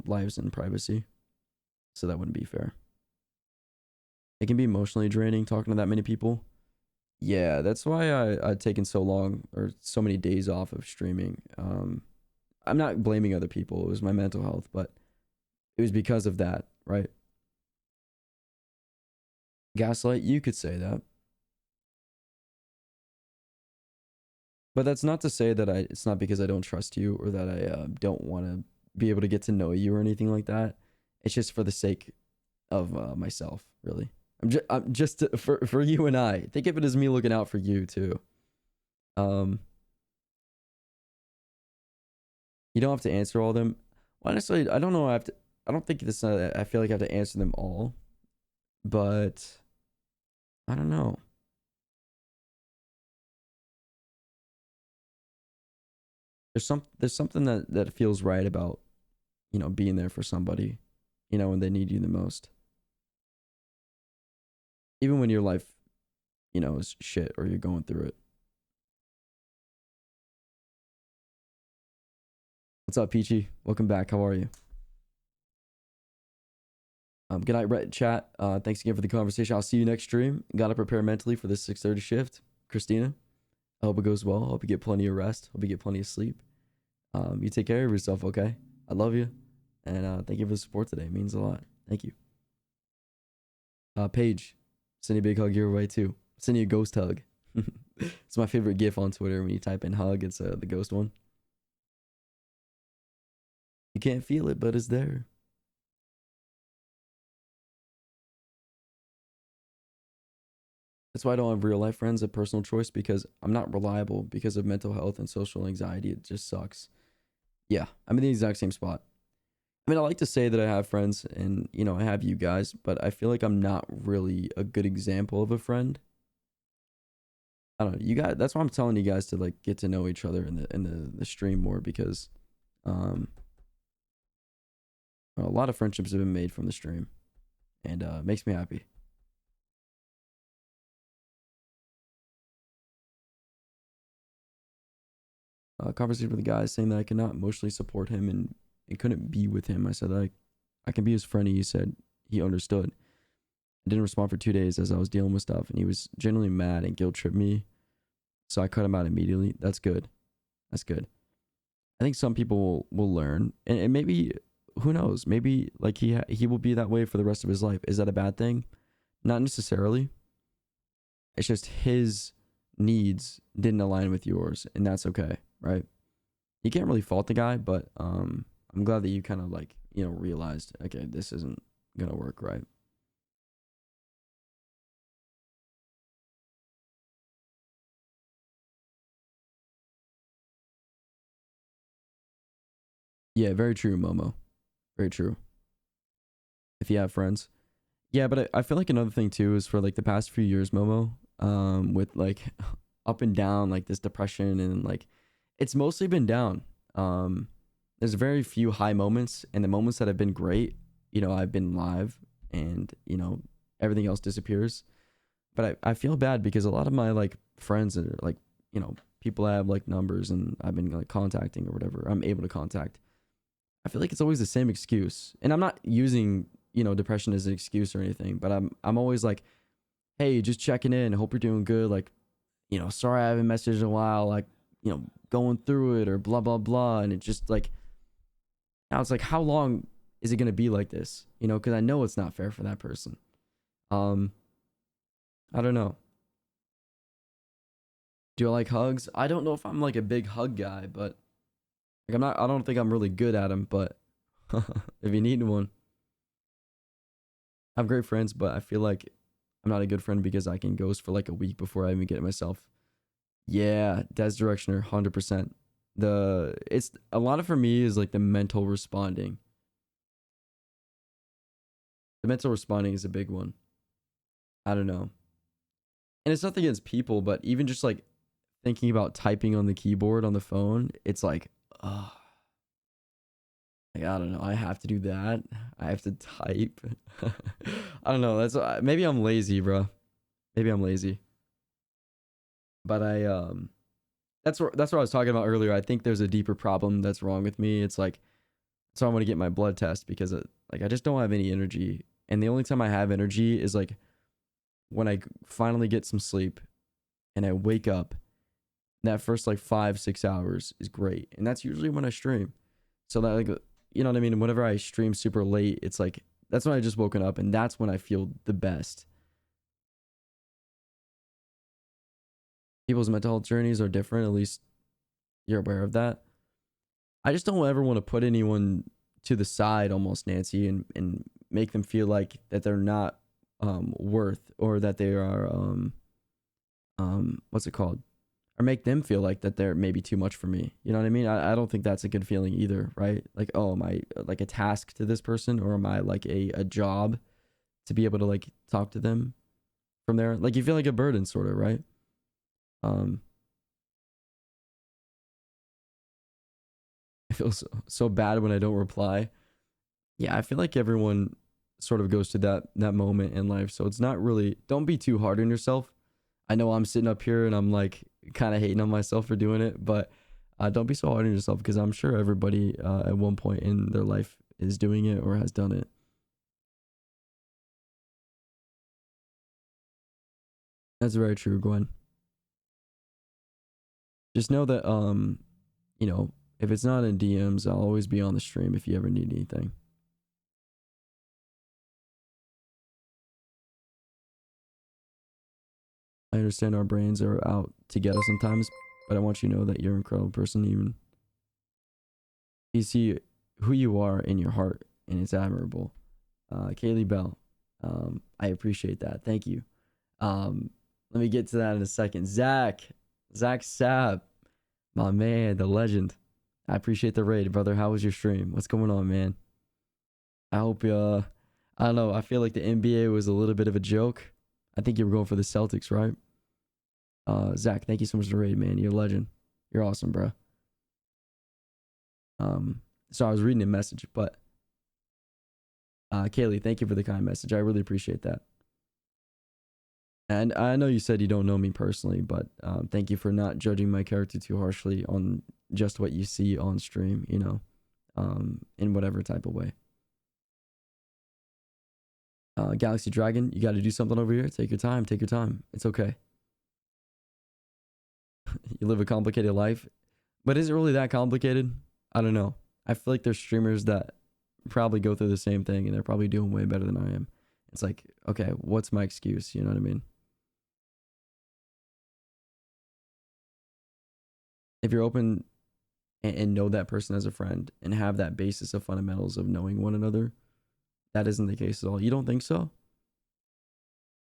lives and privacy. So that wouldn't be fair. It can be emotionally draining talking to that many people. Yeah, that's why I'd taken so long or so many days off of streaming. I'm not blaming other people. It was my mental health, but it was because of that, right? Gaslight, you could say that. But that's not to say that it's not because I don't trust you or that I don't want to be able to get to know you or anything like that. It's just for the sake of myself, really. I'm just for you and I. Think of it as me looking out for you too. Um, you don't have to answer all of them. Well, honestly, I don't know. I have to. I don't think this. I feel like I have to answer them all, but I don't know. There's something that feels right about being there for somebody, when they need you the most, even when your life is shit or you're going through it. What's up, Peachy? Welcome back. How are you? Good night, Rhett chat. Thanks again for the conversation. I'll see you next stream. Got to prepare mentally for the 6:30 shift. Christina, I hope it goes well. I hope you get plenty of rest. Hope you get plenty of sleep. You take care of yourself, okay? I love you. And thank you for the support today. It means a lot. Thank you. Paige, send you a big hug your way too. Send you a ghost hug. It's my favorite GIF on Twitter. When you type in hug, it's the ghost one. You can't feel it, but it's there. That's why I don't have real life friends, a personal choice, because I'm not reliable because of mental health and social anxiety. It just sucks. Yeah, I'm in the exact same spot. I mean, I like to say that I have friends and, I have you guys, but I feel like I'm not really a good example of a friend. I don't know. You guys, that's why I'm telling you guys to like get to know each other in the stream more because a lot of friendships have been made from the stream and it makes me happy. Conversation with the guy saying that I cannot emotionally support him and couldn't be with him. I said that I can be his friend. He said he understood. I didn't respond for 2 days as I was dealing with stuff, and he was genuinely mad and guilt tripped me. So I cut him out immediately. That's good. That's good. I think some people will learn, and maybe who knows? Maybe like he will be that way for the rest of his life. Is that a bad thing? Not necessarily. It's just his needs didn't align with yours, and that's okay, right? You can't really fault the guy, but I'm glad that you kind of like realized, okay, this isn't gonna work, right? Yeah, very true, Momo. Very true. If you have friends, yeah, but I feel like another thing too is for like the past few years, Momo, with like up and down, like this depression, and like it's mostly been down. Um, there's very few high moments, and the moments that have been great, I've been live, and everything else disappears. But I feel bad because a lot of my like friends are like, people I have like numbers and I've been like contacting or whatever, I'm able to contact. I feel like it's always the same excuse. And I'm not using, depression as an excuse or anything, but I'm always like, hey, just checking in. Hope you're doing good. Like, sorry I haven't messaged in a while, like, going through it or blah blah blah. And it's just like now it's like how long is it gonna be like this? Because I know it's not fair for that person. Um, I don't know. Do I like hugs? I don't know if I'm like a big hug guy, but like I don't think I'm really good at them, but if you need one, I have great friends, but I feel like I'm not a good friend because I can ghost for like a week before I even get myself. Yeah, that's directioner, 100%. It's a lot of for me is like the mental responding. The mental responding is a big one. I don't know. And it's nothing against people, but even just like thinking about typing on the keyboard on the phone, it's like, ugh. Like, I don't know. I have to do that. I have to type. I don't know. Maybe I'm lazy, bro. Maybe I'm lazy. But that's what I was talking about earlier. I think there's a deeper problem that's wrong with me. It's like, so I want to get my blood test because like I just don't have any energy, and the only time I have energy is like when I finally get some sleep and I wake up. That first like 5-6 hours is great, and that's usually when I stream. So that like what I mean. Whenever I stream super late, it's like that's when I just woken up, and that's when I feel the best. People's mental health journeys are different. At least you're aware of that. I just don't ever want to put anyone to the side, almost, Nancy, and make them feel like that they're not worth, or that they are what's it called, or make them feel like that they're maybe too much for me. You know what I mean? I don't think that's a good feeling either, right? Like, oh, am I like a task to this person, or am I like a job to be able to like talk to them from there? Like you feel like a burden, sort of, right? Um, I feel so bad when I don't reply. Yeah, I feel like everyone sort of goes to that moment in life, so it's not really. Don't be too hard on yourself. I know I'm sitting up here and I'm like kind of hating on myself for doing it, but don't be so hard on yourself because I'm sure everybody at one point in their life is doing it or has done it. That's very true, Gwen. Just know that if it's not in DMs, I'll always be on the stream if you ever need anything. I understand our brains are out to get us sometimes, but I want you to know that you're an incredible person. Even you see who you are in your heart, and it's admirable. Kaylee Bell, I appreciate that. Thank you. Let me get to that in a second. Zach Sapp, my man, the legend. I appreciate the raid, brother. How was your stream? What's going on, man? I hope I don't know. I feel like the NBA was a little bit of a joke. I think you were going for the Celtics, right? Zach, thank you so much for the raid, man. You're a legend. You're awesome, bro. So I was reading a message, but Kaylee, thank you for the kind message. I really appreciate that. And I know you said you don't know me personally, but thank you for not judging my character too harshly on just what you see on stream, in whatever type of way. Galaxy Dragon, you got to do something over here. Take your time. Take your time. It's okay. You live a complicated life, but is it really that complicated? I don't know. I feel like there's streamers that probably go through the same thing and they're probably doing way better than I am. It's like, okay, what's my excuse? You know what I mean? If you're open and know that person as a friend and have that basis of fundamentals of knowing one another, that isn't the case at all. You don't think so?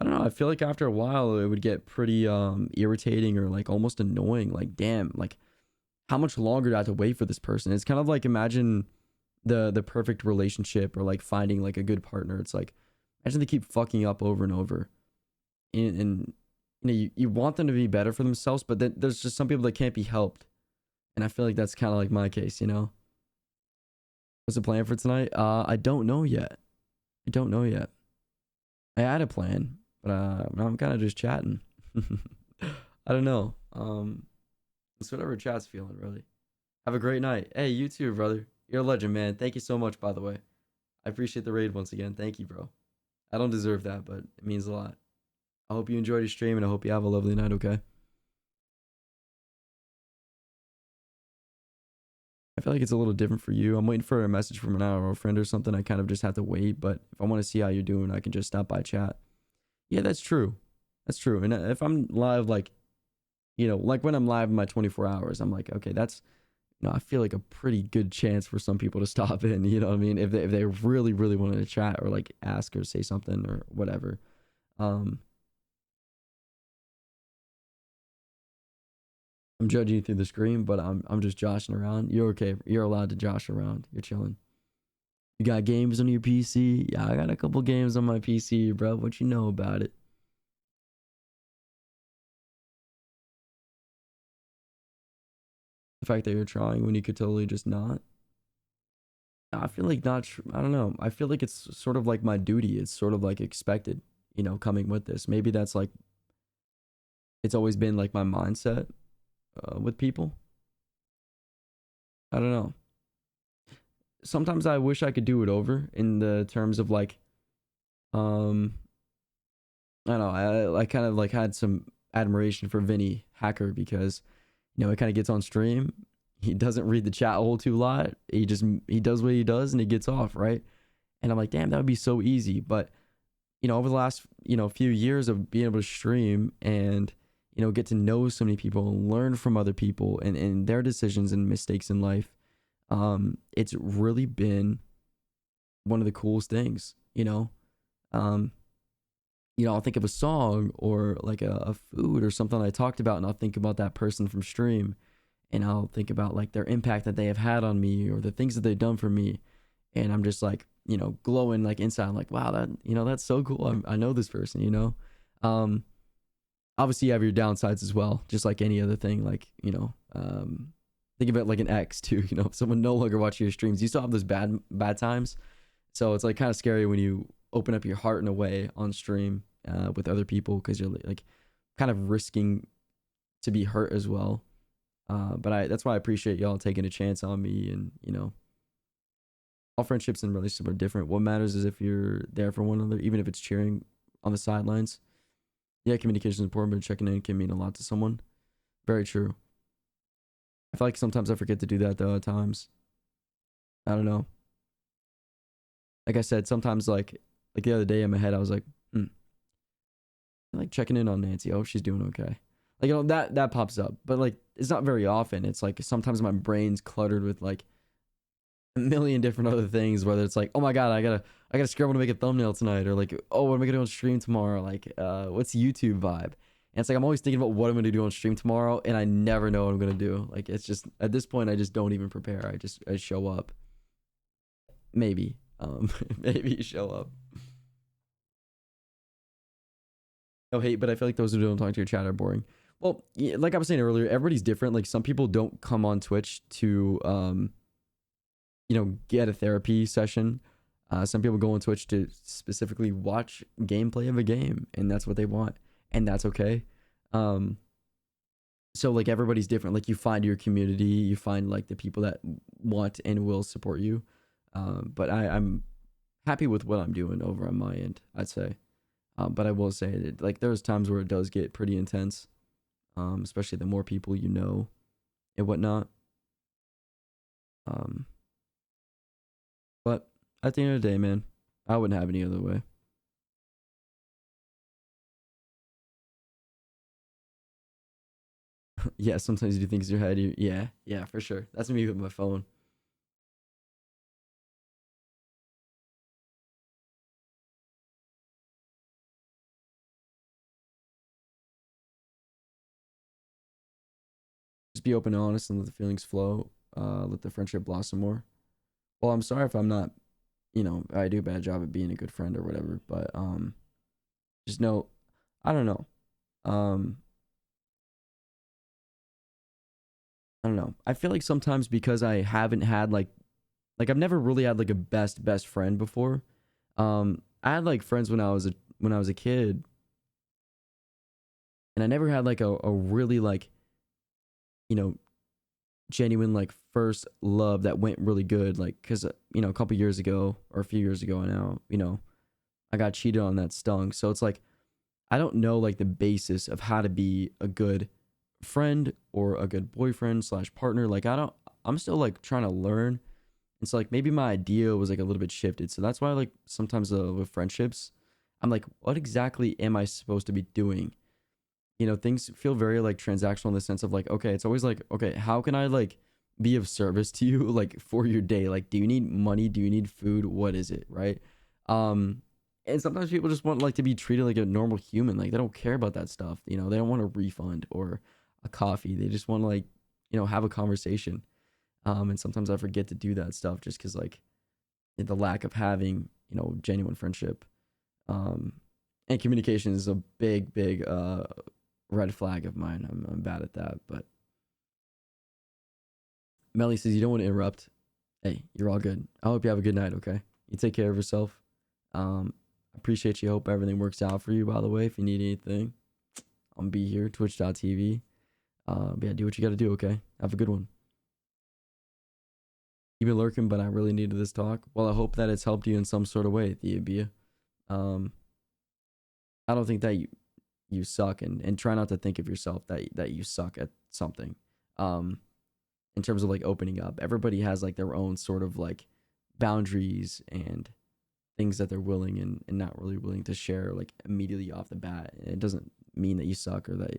I don't know. I feel like after a while it would get pretty irritating or like almost annoying. Like, damn, like how much longer do I have to wait for this person? It's kind of like imagine the perfect relationship or like finding like a good partner. It's like imagine they keep fucking up over and over. And you want them to be better for themselves, but then there's just some people that can't be helped. And I feel like that's kind of like my case, you know? What's the plan for tonight? I don't know yet. I don't know yet. I had a plan, but I'm kind of just chatting. I don't know. It's whatever chat's feeling, really. Have a great night. Hey, you too, brother. You're a legend, man. Thank you so much, by the way. I appreciate the raid once again. Thank you, bro. I don't deserve that, but it means a lot. I hope you enjoyed your stream, and I hope you have a lovely night, okay? I feel like it's a little different for you. I'm waiting for a message from an hour friend or something. I kind of just have to wait, but if I want to see how you're doing, I can just stop by chat. Yeah, that's true. That's true. And if I'm live, like, like when I'm live in my 24 hours, I'm like, okay, that's, I feel like a pretty good chance for some people to stop in, you know what I mean? If they really, really wanted to chat or like ask or say something or whatever. Um, I'm judging you through the screen, but I'm just joshing around. You're okay. You're allowed to josh around. You're chilling. You got games on your PC? Yeah, I got a couple games on my PC, bro. What you know about it? The fact that you're trying when you could totally just not. I feel like not. I don't know. I feel like it's sort of like my duty. It's sort of like expected. Coming with this. Maybe that's like it's always been like my mindset with people. I don't know. Sometimes I wish I could do it over in the terms of like, um, I don't know. I kind of like had some admiration for Vinny Hacker because, he kind of gets on stream. He doesn't read the chat a whole too lot. He does what he does and he gets off, right? And I'm like, damn, that would be so easy. But over the last few years of being able to stream and get to know so many people and learn from other people and their decisions and mistakes in life, it's really been one of the coolest things. Um, I'll think of a song or like a food or something I talked about, and I'll think about that person from stream, and I'll think about like their impact that they have had on me or the things that they've done for me, and I'm just like glowing like inside. I'm like, wow, that that's so cool. I know this person. Um, Obviously you have your downsides as well, just like any other thing. Like think of it like an ex too. If someone no longer watches your streams, you still have those bad times. So it's like kind of scary when you open up your heart in a way on stream with other people because you're like kind of risking to be hurt as well. But that's why I appreciate y'all taking a chance on me, and all friendships and relationships are different. What matters is if you're there for one another, even if it's cheering on the sidelines. Yeah, communication is important, but checking in can mean a lot to someone. Very true. I feel like sometimes I forget to do that though at times. I don't know. Like I said, sometimes like the other day in my head, I was like, like checking in on Nancy. Oh, she's doing okay. Like that pops up, but like it's not very often. It's like sometimes my brain's cluttered with like a million different other things. Whether it's like, oh my god, I gotta scramble to make a thumbnail tonight, or like, oh, what am I gonna do on stream tomorrow? Like, what's YouTube vibe? And it's like I'm always thinking about what I'm gonna do on stream tomorrow, and I never know what I'm gonna do. Like it's just at this point, I just don't even prepare. I show up. Maybe, maybe show up. No hate, but I feel like those who don't talk to your chat are boring. Well, yeah, like I was saying earlier, everybody's different. Like some people don't come on Twitch to get a therapy session. Some people go on Twitch to specifically watch gameplay of a game, and that's what they want, and that's okay. So like everybody's different. Like you find your community, you find like the people that want and will support you. But I'm happy with what I'm doing over on my end, I'd say. But I will say that like there's times where it does get pretty intense, especially the more people you know and whatnot. But at the end of the day, man, I wouldn't have any other way. Yeah, sometimes you do things in your head. Yeah, for sure. That's me with my phone. Just be open and honest and let the feelings flow. Let the friendship blossom more. Well, I'm sorry if I'm not, I do a bad job at being a good friend or whatever. But just know, I don't know. Um, I don't know. I feel like sometimes because I haven't had like I've never really had like a best friend before. I had like friends when I was a kid, and I never had like a really like, you know, genuine like first love that went really good. Like, cause a couple years ago or a few years ago now, I got cheated on, that stung. So it's like I don't know like the basis of how to be a good friend or a good boyfriend slash partner. Like I'm still like trying to learn. And so like maybe my idea was like a little bit shifted. So that's why like sometimes with friendships, I'm like, what exactly am I supposed to be doing? Things feel very like transactional in the sense of like, okay, it's always like, okay, how can I like be of service to you like for your day? Like, do you need money? Do you need food? What is it? Right. Um, and sometimes people just want like to be treated like a normal human. Like they don't care about that stuff. They don't want a refund or a coffee. They just want to like, have a conversation. And sometimes I forget to do that stuff just because like the lack of having, genuine friendship. Um, and communication is a big red flag of mine. I'm bad at that. But Melly says you don't want to interrupt. Hey, you're all good. I hope you have a good night. Okay, you take care of yourself. Appreciate you. Hope everything works out for you. By the way, if you need anything, I'll be here. Twitch.tv. But yeah, do what you got to do. Okay, have a good one. You've been lurking, but I really needed this talk. Well, I hope that it's helped you in some sort of way, Theobia. Um, I don't think that you suck, and try not to think of yourself that you suck at something. Um, in terms of like opening up, everybody has like their own sort of like boundaries and things that they're willing and not really willing to share like immediately off the bat. And it doesn't mean that you suck or that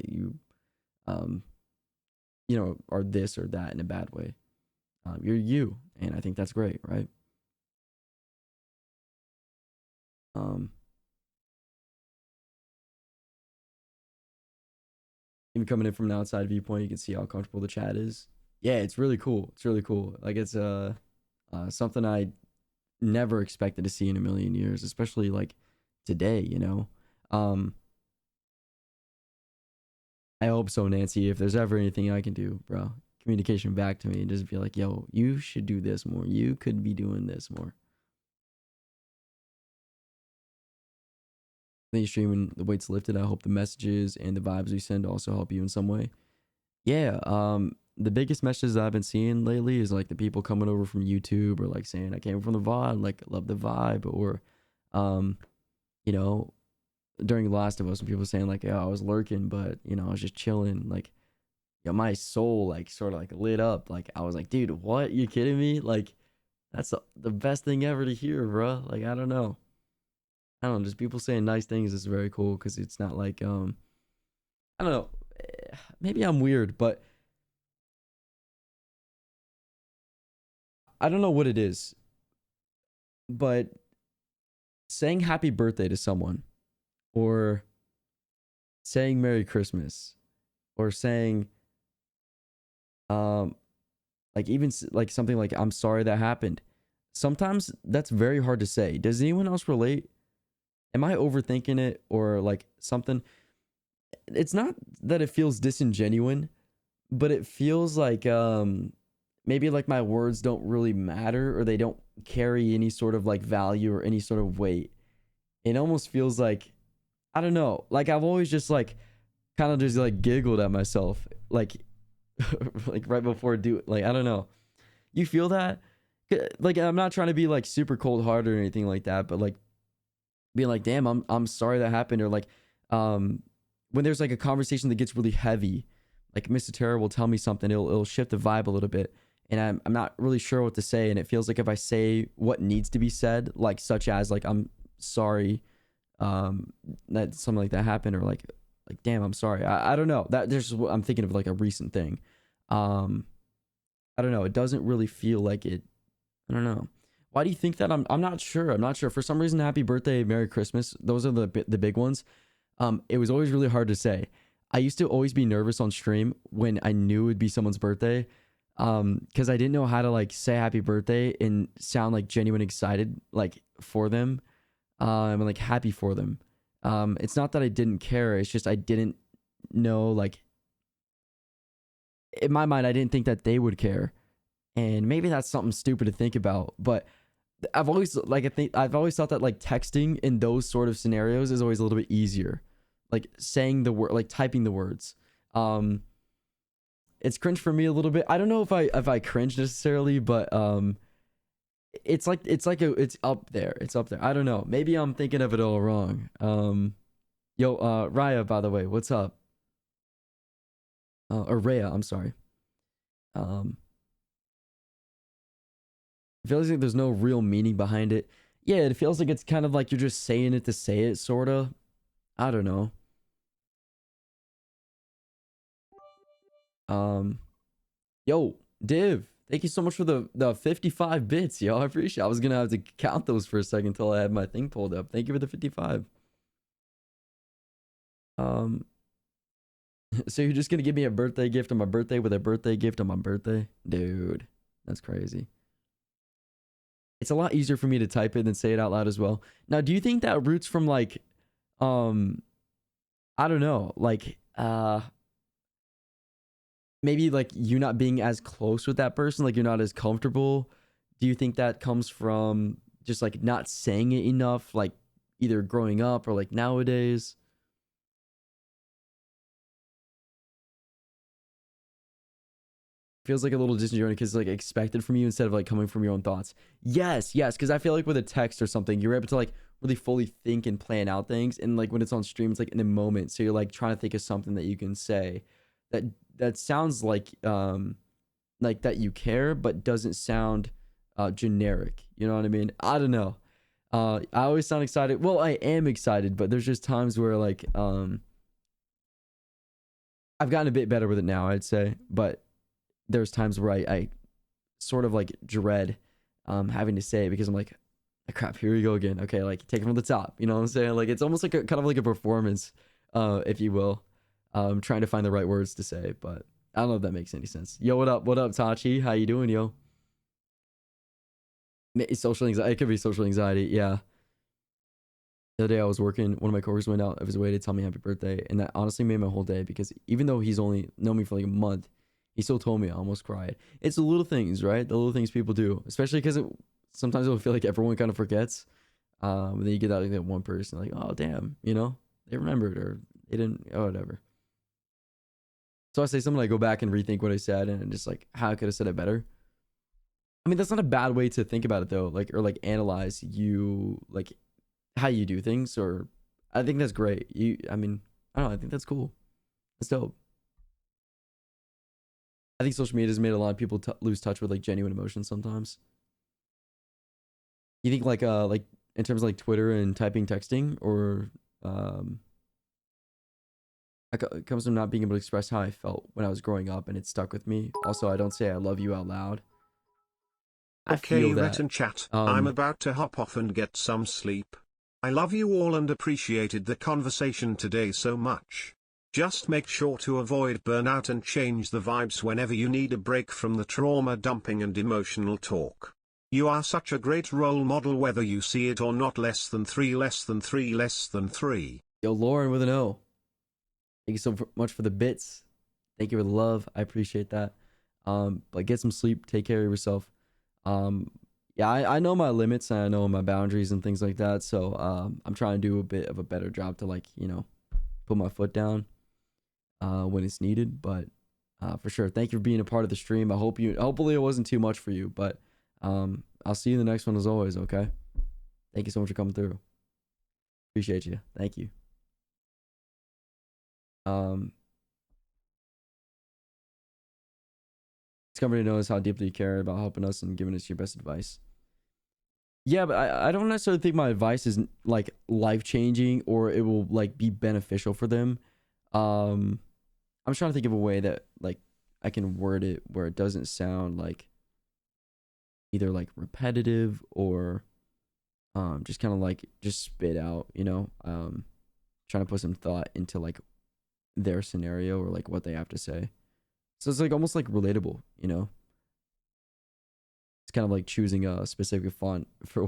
um, are this or that in a bad way. You're you, and I think that's great, right? Um, Even coming in from an outside viewpoint, you can see how comfortable the chat is. Yeah, it's really cool. It's really cool. Like it's something I never expected to see in a million years, especially like today. Um, I hope so, Nancy. If there's ever anything I can do, bro, communication back to me and just be like, yo, you should do this more. You could be doing this more. Then you stream when the weight's lifted. I hope the messages and the vibes we send also help you in some way. Yeah, the biggest messages I've been seeing lately is like the people coming over from YouTube or like saying I came from the VOD, like love the vibe, or um, you know, during The Last of Us, when people saying like, yeah, I was lurking, but I was just chilling, like, yeah, my soul like sort of like lit up. Like I was like, dude, what? You kidding me? Like that's the best thing ever to hear, bro. Like I don't know, just people saying nice things is very cool because it's not like I don't know, maybe I'm weird, but I don't know what it is, but saying happy birthday to someone or saying Merry Christmas or saying um like even like something like I'm sorry that happened. Sometimes that's very hard to say. Does anyone else relate? Am I overthinking it or like something? It's not that it feels disingenuine, but it feels like maybe like my words don't really matter or they don't carry any sort of like value or any sort of weight. It almost feels like I don't know. Like I've always just like kind of just like giggled at myself like like right before do like I don't know. You feel that? Like I'm not trying to be like super cold hearted or anything like that, but like being like, damn, I'm sorry that happened, or like um when there's like a conversation that gets really heavy, like Mr. Terror will tell me something, it'll shift the vibe a little bit, and I'm not really sure what to say, and it feels like if I say what needs to be said, like such as like I'm sorry that something like that happened, or like damn, I'm sorry. I don't know. That there's I'm thinking of like a recent thing. Um I don't know. It doesn't really feel like it. I don't know. Why do you think that? I'm not sure. I'm not sure. For some reason, happy birthday, Merry Christmas. Those are the big ones. It was always really hard to say. I used to always be nervous on stream when I knew it would be someone's birthday. Because I didn't know how to like say happy birthday and sound like genuine excited like for them. And like happy for them. It's not that I didn't care. It's just I didn't know, like in my mind, I didn't think that they would care. And maybe that's something stupid to think about, but I've always thought that like texting in those sort of scenarios is always a little bit easier. Like saying the word, like typing the words. Um, it's cringe for me a little bit. I don't know if I cringe necessarily, but it's up there. It's up there. I don't know. Maybe I'm thinking of it all wrong. Yo, Raya, by the way, what's up? Or Rhea, I'm sorry. Um, it feels like there's no real meaning behind it. Yeah, it feels like it's kind of like you're just saying it to say it, sorta. I don't know. Um, yo, Div, thank you so much for the 55 bits, yo. I appreciate it. I was gonna have to count those for a second until I had my thing pulled up. Thank you for the 55. Um, so you're just gonna give me a birthday gift on my birthday with a birthday gift on my birthday? Dude, that's crazy. It's a lot easier for me to type it than say it out loud as well. Now, do you think that roots from like, um, I don't know, like, maybe like you not being as close with that person, like you're not as comfortable? Do you think that comes from just like not saying it enough, like either growing up or like nowadays? Feels like a little disingenuous because it's like expected from you instead of like coming from your own thoughts. Yes, yes, because I feel like with a text or something, you're able to like really fully think and plan out things, and like when it's on stream, it's like in the moment, so you're like trying to think of something that you can say that sounds like that you care, but doesn't sound generic. You know what I mean? I don't know. I always sound excited. Well, I am excited, but there's just times where like I've gotten a bit better with it now, I'd say, but there's times where I sort of like dread having to say it because I'm like, "Ah, crap, here we go again. Okay, like take it from the top." You know what I'm saying? Like it's almost like a kind of like a performance, if you will. Trying to find the right words to say, but I don't know if that makes any sense. Yo, what up? What up, Tachi? How you doing, yo? Social anxiety. It could be social anxiety. Yeah. The other day I was working, one of my coworkers went out of his way to tell me happy birthday, and that honestly made my whole day because even though he's only known me for like a month, he still told me. I almost cried. It's the little things, right? The little things people do, especially because sometimes it'll feel like everyone kind of forgets. And then you get that one person like, oh damn, they remembered or they didn't, oh, whatever. So I say something, I go back and rethink what I said and just like how I could have said it better. I mean, that's not a bad way to think about it though, like or like analyze you like how you do things, or I think that's great. I mean, I don't know, I think that's cool. That's dope. I think social media has made a lot of people lose touch with like genuine emotions sometimes. You think like in terms of like Twitter and typing texting, or um it comes from not being able to express how I felt when I was growing up, and it stuck with me. Also, I don't say I love you out loud. I feel Okay, Rhett that. and chat, I'm Um, about to hop off and get some sleep. I love you all and appreciated the conversation today so much. Just make sure to avoid burnout and change the vibes whenever you need a break from the trauma dumping and emotional talk. You are such a great role model whether you see it or not. Less than 3, less than 3, less than 3. Yo, Lauren with an O. Thank you so much for the bits. Thank you for the love. I appreciate that. But get some sleep. Take care of yourself. Um, yeah, I know my limits and I know my boundaries and things like that. So I'm trying to do a bit of a better job to like put my foot down when it's needed. But for sure, thank you for being a part of the stream. Hopefully it wasn't too much for you, but I'll see you in the next one as always. Okay. Thank you so much for coming through. Appreciate you. Thank you. Um, it's coming to notice how deeply you care about helping us and giving us your best advice. Yeah, but I don't necessarily think my advice is like life changing or it will like be beneficial for them. Um, I'm trying to think of a way that like I can word it where it doesn't sound like either like repetitive or just kind of like just spit out, trying to put some thought into like their scenario or like what they have to say. So it's like almost like relatable. It's kind of like choosing a specific font for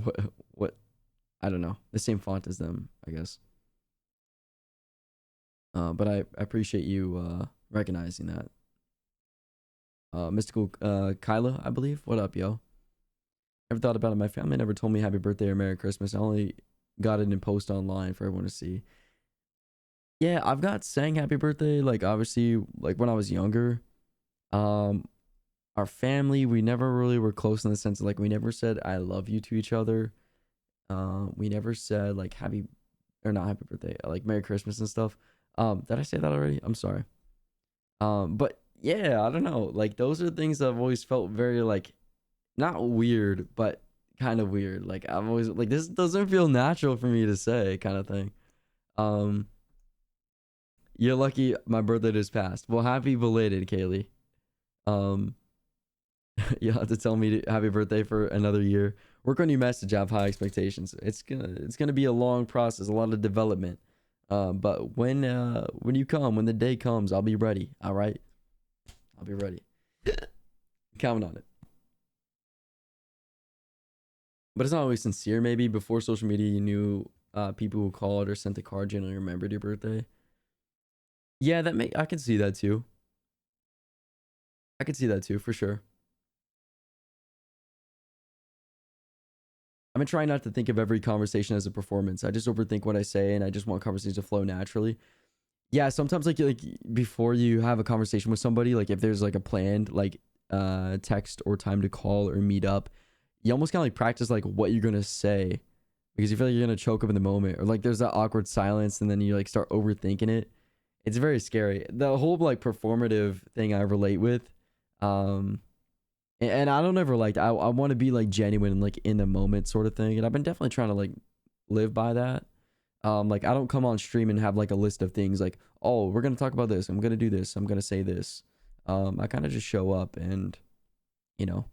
what I don't know, the same font as them, I guess. But I appreciate you recognizing that. Mystical Kyla, I believe. What up, yo? Never thought about it. My family never told me happy birthday or Merry Christmas. I only got it in post online for everyone to see. Yeah, I've got saying happy birthday, like obviously, like when I was younger. Um, our family, we never really were close in the sense of like we never said I love you to each other. We never said like happy or not happy birthday, like Merry Christmas and stuff. Did I say that already? I'm sorry. But yeah, I don't know. Like those are things that I've always felt very like not weird, but kind of weird. Like I'm always like this doesn't feel natural for me to say, kind of thing. Um, you're lucky my birthday just passed. Well, happy belated, Kaylee. Um, you have to tell me happy birthday for another year. Work on your message. I have high expectations. It's gonna be a long process, a lot of development. But when you come, when the day comes, I'll be ready. All right, I'll be ready. Count on it. But it's not always sincere. Maybe before social media, you knew people who called or sent a card generally remembered your birthday. Yeah, I can see that too. I can see that too for sure. I've been trying not to think of every conversation as a performance. I just overthink what I say, and I just want conversations to flow naturally. Yeah, sometimes like before you have a conversation with somebody, like if there's like a planned like text or time to call or meet up, you almost kind of like practice like what you're gonna say because you feel like you're gonna choke up in the moment, or like there's that awkward silence, and then you like start overthinking it. It's very scary. The whole like performative thing I relate with. Um, and I don't ever like I want to be like genuine and like in the moment sort of thing. And I've been definitely trying to like live by that. Like I don't come on stream and have like a list of things like, oh, we're gonna talk about this. I'm gonna do this. I'm gonna say this. I kind of just show up and, you know,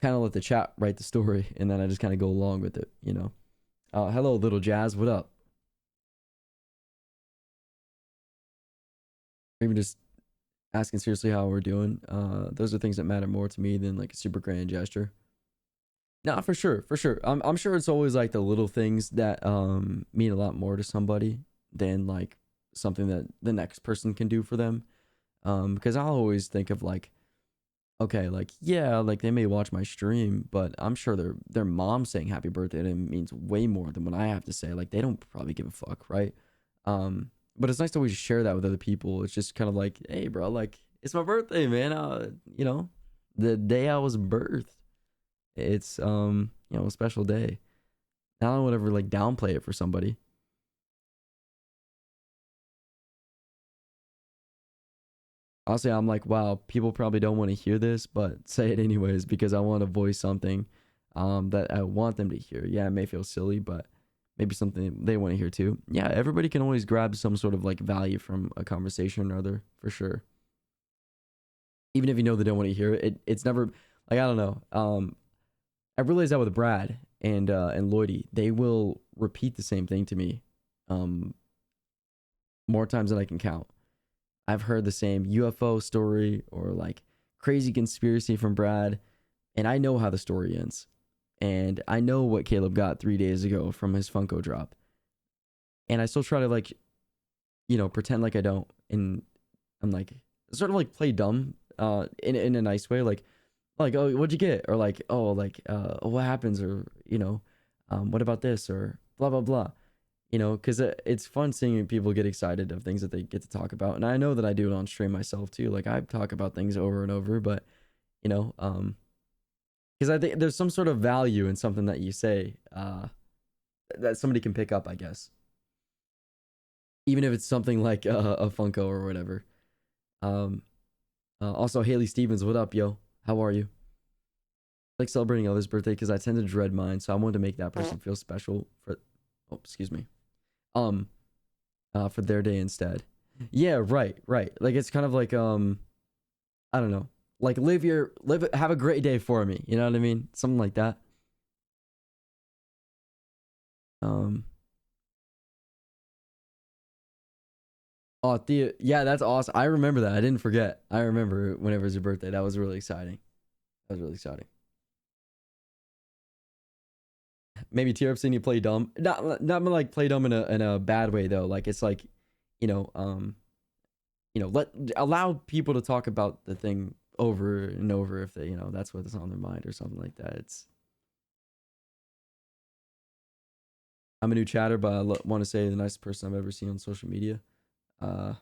kind of let the chat write the story, and then I just kind of go along with it. You know. Hello, little Jazz. What up? Or even just asking seriously how we're doing. Those are things that matter more to me than like a super grand gesture. No, for sure, for sure. I'm sure it's always like the little things that mean a lot more to somebody than like something that the next person can do for them. Because I'll always think of like, okay, like yeah, like they may watch my stream, but I'm sure their mom saying happy birthday to them means way more than what I have to say. Like they don't probably give a fuck, right? But it's nice to always share that with other people. It's just kind of like, hey, bro, like it's my birthday, man. You know, the day I was birthed. It's a special day. I don't want to ever like downplay it for somebody. Honestly, I'm like, wow, people probably don't want to hear this, but say it anyways because I want to voice something that I want them to hear. Yeah, it may feel silly, but maybe something they want to hear too. Yeah, everybody can always grab some sort of like value from a conversation or other for sure. Even if you know they don't want to hear it, it's never like I don't know. I realized that with Brad and Lloydie, they will repeat the same thing to me, um, more times than I can count. I've heard the same UFO story or like crazy conspiracy from Brad, and I know how the story ends, and I know what Caleb got 3 days ago from his Funko drop, and I still try to like pretend like I don't, and I'm like sort of like play dumb, in a nice way, like oh what'd you get, or like oh like what happens, or what about this, or blah blah blah, because it's fun seeing people get excited of things that they get to talk about, and I know that I do it on stream myself too. Like I talk about things over and over, but you know because I think there's some sort of value in something that you say, that somebody can pick up, I guess, even if it's something like a Funko or whatever. um Also, Haley Stevens, what up, yo? How are you? Like celebrating others' birthday because I tend to dread mine, so I wanted to make that person feel special for. Oh, excuse me. Um, for their day instead. Yeah, right, right. Like it's kind of like I don't know. Like have a great day for me. You know what I mean? Something like that. Um. Oh, Thea. Yeah, that's awesome. I remember that. I didn't forget. I remember whenever it was your birthday. That was really exciting. That was really exciting. Maybe tear up seeing you play dumb. Not like play dumb in a bad way though. Like it's like, you know, allow people to talk about the thing over and over if they, that's what's on their mind or something like that. I'm a new chatter, but I want to say the nicest person I've ever seen on social media. Uh,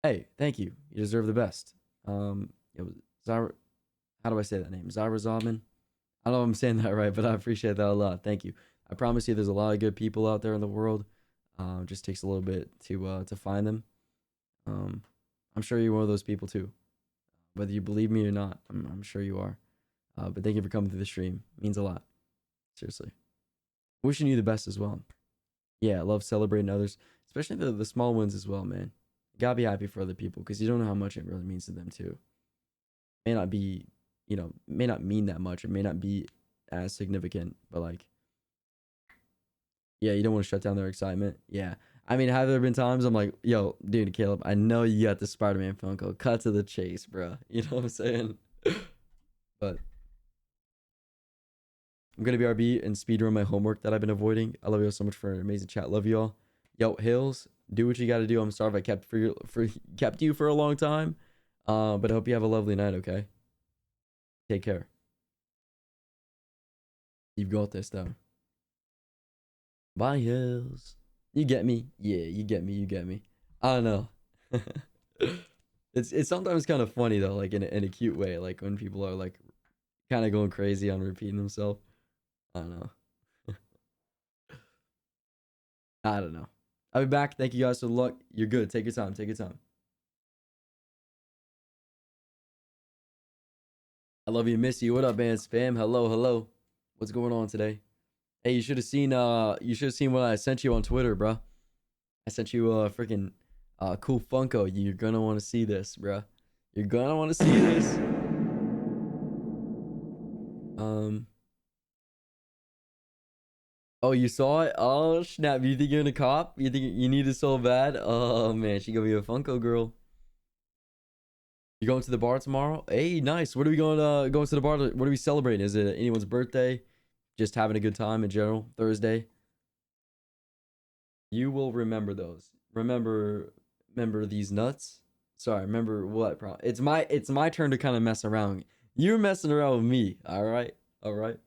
hey, thank you. You deserve the best. It was Zara. How do I say that name? Zara Zaman. I don't know if I'm saying that right, but I appreciate that a lot. Thank you. I promise you, there's a lot of good people out there in the world. Just takes a little bit to find them. I'm sure you're one of those people too. Whether you believe me or not, I'm sure you are. But thank you for coming through the stream. It means a lot. Seriously. Wishing you the best as well. Yeah, I love celebrating others, especially the small ones as well, man. You gotta be happy for other people because you don't know how much it really means to them too. May not be, may not mean that much. It may not be as significant, but like, yeah, you don't want to shut down their excitement. Yeah. I mean, have there been times I'm like, yo, dude, Caleb, I know you got the Spider-Man Funko. Cut to the chase, bro. You know what I'm saying? But I'm gonna BRB and speedrun my homework that I've been avoiding. I love you all so much for an amazing chat. Love you all. Yo, Hills, do what you gotta do. I'm sorry if I kept you for a long time. But I hope you have a lovely night, okay? Take care. You've got this though. Bye, Hills. You get me? Yeah, you get me. You get me. I don't know. It's sometimes kind of funny though, like in a cute way, like when people are like kind of going crazy on repeating themselves. I don't know. I don't know. I'll be back. Thank you guys for the luck. You're good. Take your time. Take your time. I love you, miss you. What up, man? Spam. Hello, hello. What's going on today? Hey, you should have seen what I sent you on Twitter, bro. I sent you a freaking cool Funko. You're gonna want to see this, bro. You're gonna want to see this. Oh, you saw it? Oh, snap. You think you're in a cop? You think you need it so bad? Oh, man. She gonna be a Funko girl. You going to the bar tomorrow? Hey, nice. What are we going to the bar? What are we celebrating? Is it anyone's birthday? Just having a good time in general? Thursday? You will remember those. Remember these nuts? Sorry, remember what? It's my turn to kind of mess around. You're messing around with me. All right? All right.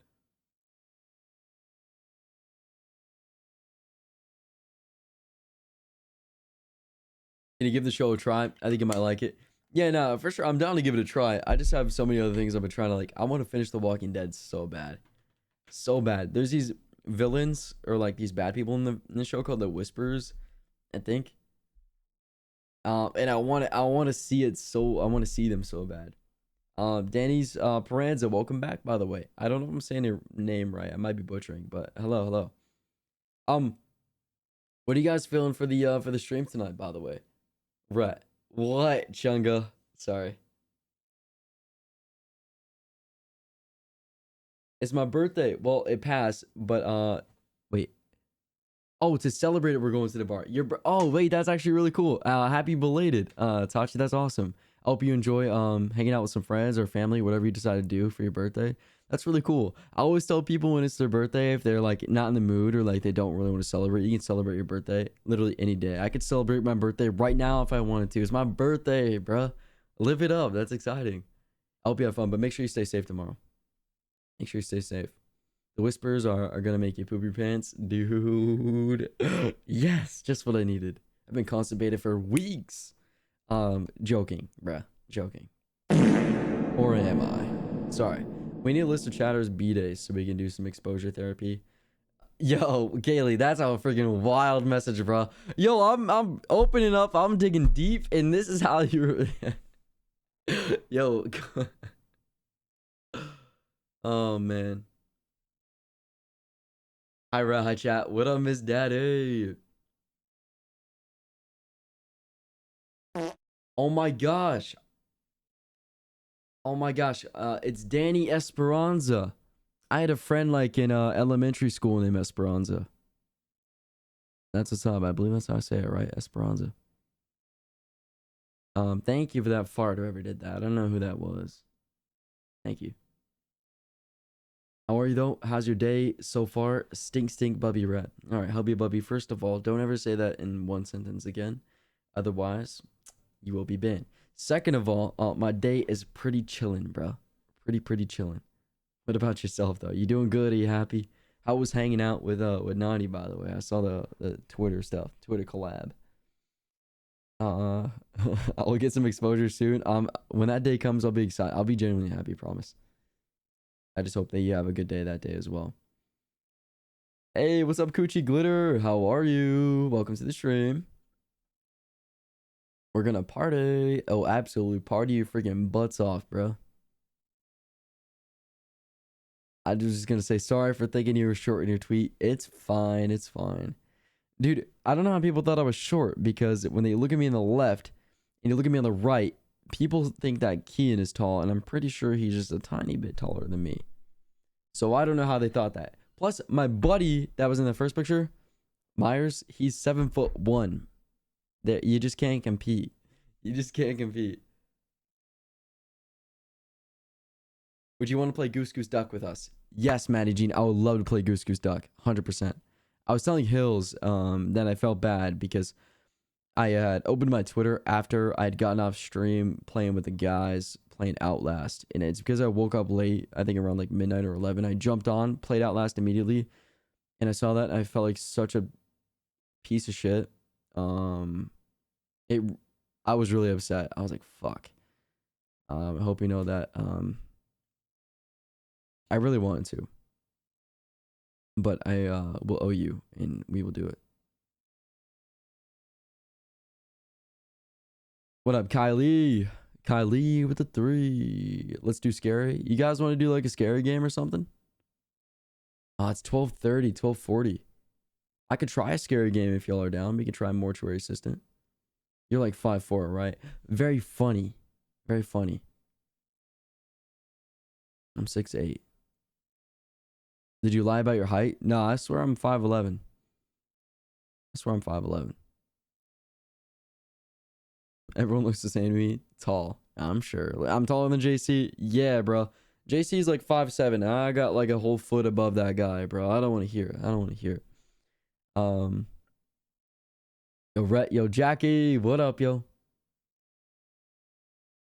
Can you give the show a try? I think you might like it. Yeah, no, for sure. I'm down to give it a try. I just have so many other things I've been trying to like. I want to finish The Walking Dead so bad. So bad. There's these villains or like these bad people in the show called the Whisperers, I think. And I want to see it so I want to see them so bad. Danny's Peranza, welcome back by the way. I don't know if I'm saying your name right. I might be butchering, but hello, hello. What are you guys feeling for the stream tonight, by the way? Rhett. What, Chunga? Sorry. It's my birthday. Well, it passed, but wait. Oh, to celebrate it, we're going to the bar. Oh, wait, that's actually really cool. Happy belated. Tachi, that's awesome. I hope you enjoy hanging out with some friends or family, whatever you decide to do for your birthday. That's really cool. I always tell people when it's their birthday, if they're like not in the mood or like they don't really want to celebrate, you can celebrate your birthday literally any day. I could celebrate my birthday right now if I wanted to. It's my birthday, bruh. Live it up. That's exciting. I hope you have fun, but make sure you stay safe tomorrow. Make sure you stay safe. The whispers are gonna make you poop your pants, dude. Yes, just what I needed. I've been constipated for weeks. Joking, bruh, joking. Or am I? Sorry. We need a list of chatters B days so we can do some exposure therapy. Yo, Kaylee, that's a freaking wild message, bro. Yo, I'm opening up. I'm digging deep, and this is how you. Yo. Oh man. Hi, Rhett. Hi, chat. What up, Miss Daddy? Oh my gosh. Oh my gosh. It's Danny Esperanza. I had a friend like in elementary school named Esperanza. That's what's up. I believe that's how I say it, right? Esperanza. Thank you for that fart, whoever did that. I don't know who that was. Thank you. How are you though? How's your day so far? Stink, Bubby Rat. All right, Hubby Bubby. First of all, don't ever say that in one sentence again. Otherwise, You will be banned. Second of all, my day is pretty chilling, bro. Pretty chilling. What about yourself though? You doing good? Are you happy? How was hanging out with Nani, by the way? I saw the Twitter stuff, Twitter collab. Uh, I'll get some exposure soon. When that day comes, I'll be excited. I'll be genuinely happy. Promise. I just hope that you have a good day that day as well. Hey, what's up, Coochie Glitter? How are you? Welcome to the stream. We're gonna party. Oh, absolutely party your freaking butts off, bro. I was just gonna say sorry for thinking you were short in your tweet. It's fine. It's fine. Dude, I don't know how people thought I was short because when they look at me on the left and you look at me on the right, people think that Kian is tall, and I'm pretty sure he's just a tiny bit taller than me. So I don't know how they thought that. Plus, my buddy that was in the first picture, Myers, he's 7'1". There, you just can't compete. You just can't compete. Would you want to play Goose Goose Duck with us? Yes, Maddie Jean. I would love to play Goose Goose Duck. 100%. I was telling Hills that I felt bad because I had opened my Twitter after I had gotten off stream playing with the guys playing Outlast. And it's because I woke up late, I think around like midnight or 11. I jumped on, played Outlast immediately. And I saw that and I felt like such a piece of shit. I was really upset. I was like, fuck. I hope you know that I really wanted to. But I will owe you and we will do it. What up, Kylie? Kylie with the 3. Let's do scary. You guys want to do like a scary game or something? It's 12:30, 12:40. I could try a scary game if y'all are down. We can try Mortuary Assistant. You're like 5'4", right? Very funny. Very funny. I'm 6'8". Did you lie about your height? No, I swear I'm 5'11". I swear I'm 5'11". Everyone looks the same to me. Tall. I'm sure. I'm taller than JC. Yeah, bro. JC's like 5'7". I got like a whole foot above that guy, bro. I don't want to hear it. I don't want to hear it. Yo, Rhett, yo, Jackie, what up, yo?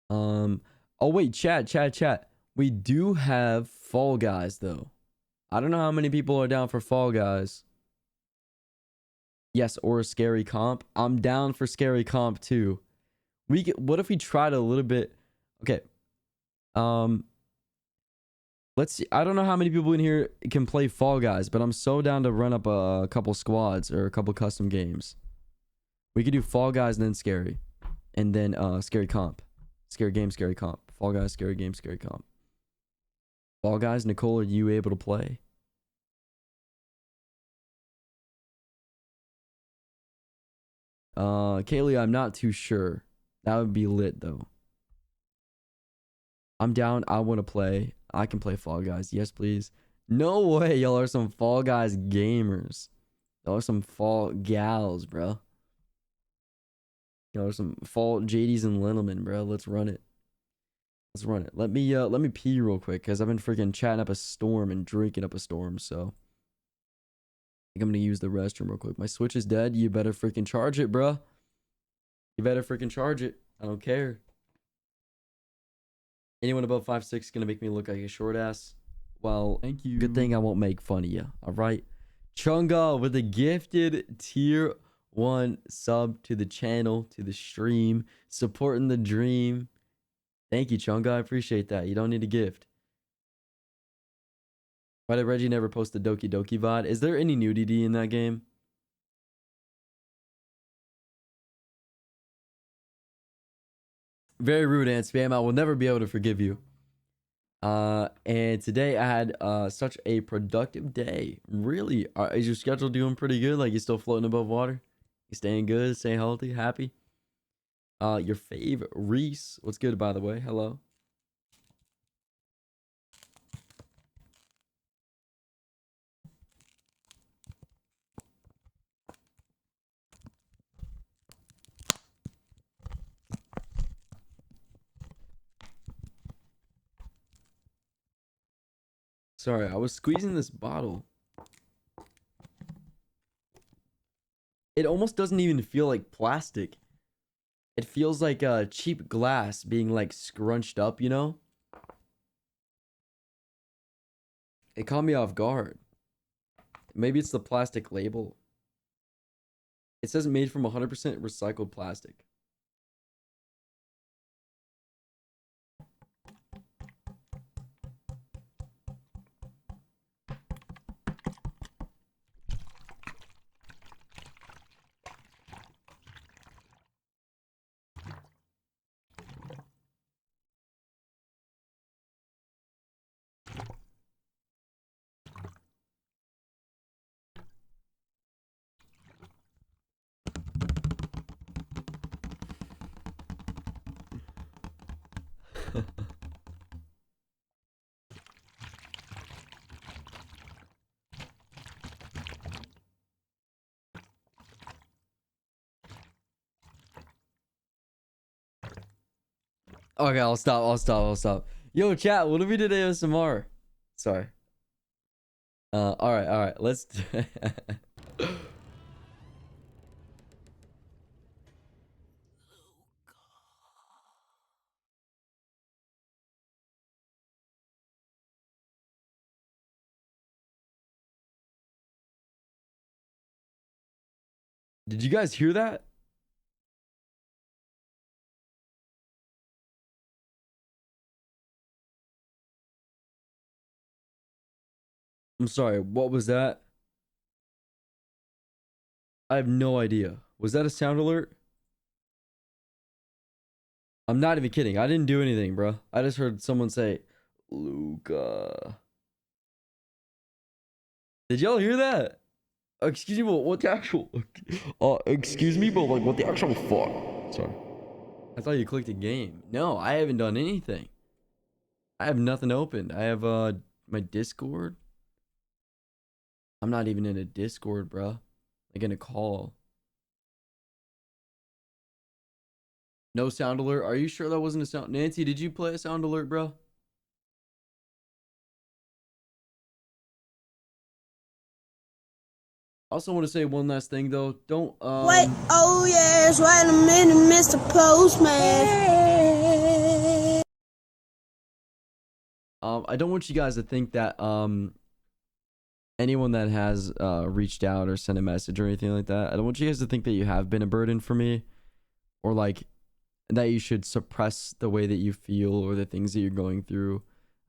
Oh wait, chat. We do have Fall Guys though. I don't know how many people are down for Fall Guys. Yes, or a scary comp. I'm down for scary comp too. What if we tried a little bit? Okay. Let's see. I don't know how many people in here can play Fall Guys, but I'm so down to run up a couple squads or a couple custom games. We could do Fall Guys and then scary. And then scary comp. Scary game, scary comp. Fall Guys, scary game, scary comp. Fall Guys, Nicole, are you able to play? Kaylee, I'm not too sure. That would be lit though. I'm down. I want to play. I can play Fall Guys. Yes, please. No way. Y'all are some Fall Guys gamers. Y'all are some Fall gals, bro. Y'all are some Fall JDs and Littleman, bro. Let's run it. Let's run it. Let me pee real quick because I've been freaking chatting up a storm and drinking up a storm. So I think I'm gonna use the restroom real quick. My Switch is dead. You better freaking charge it, bro. You better freaking charge it. I don't care. Anyone above 5'6" is gonna make me look like a short ass. Well, thank you. Good thing I won't make fun of you. All right. Chunga with a gifted tier 1 sub to the channel, to the stream, supporting the dream. Thank you, Chunga. I appreciate that. You don't need a gift. Why did Reggie never post the Doki Doki VOD? Is there any nudity in that game? Very rude, and spam. I will never be able to forgive you. And today I had such a productive day. Really, is your schedule doing pretty good? Like you still floating above water? You staying good? Staying healthy? Happy? Your fave Reese. What's good, by the way? Hello. Sorry, I was squeezing this bottle. It almost doesn't even feel like plastic. It feels like cheap glass being like scrunched up, you know? It caught me off guard. Maybe it's the plastic label. It says made from 100% recycled plastic. Okay, I'll stop. I'll stop. I'll stop. Yo, chat, what if we did ASMR? Sorry. All right, all right. Let's. Did you guys hear that? I'm sorry. What was that? I have no idea. Was that a sound alert? I'm not even kidding. I didn't do anything, bro. I just heard someone say, Luca. Did y'all hear that? Excuse me, but what the actual? Excuse me, but like, what the actual fuck? Sorry. I thought you clicked a game. No, I haven't done anything. I have nothing open. I have my Discord. I'm not even in a Discord, bro. Like in a call. No sound alert. Are you sure that wasn't a sound? Nancy, did you play a sound alert, bro? I also want to say one last thing though. Don't Wait, oh yes, wait a minute, Mr. Postman. I don't want you guys to think that anyone that has reached out or sent a message or anything like that, I don't want you guys to think that you have been a burden for me, or like that you should suppress the way that you feel or the things that you're going through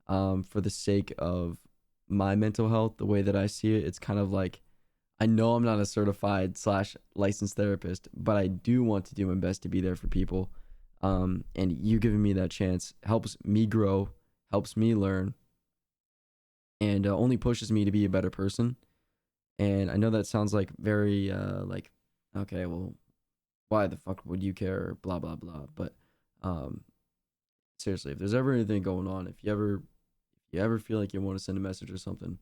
for the sake of my mental health. The way that I see it, it's kind of like, I know I'm not a certified slash licensed therapist, but I do want to do my best to be there for people. And you giving me that chance helps me grow, helps me learn, and only pushes me to be a better person. And I know that sounds like very like, okay, well, why the fuck would you care? Blah blah blah. But um, seriously, if there's ever anything going on, if you ever feel like you want to send a message or something,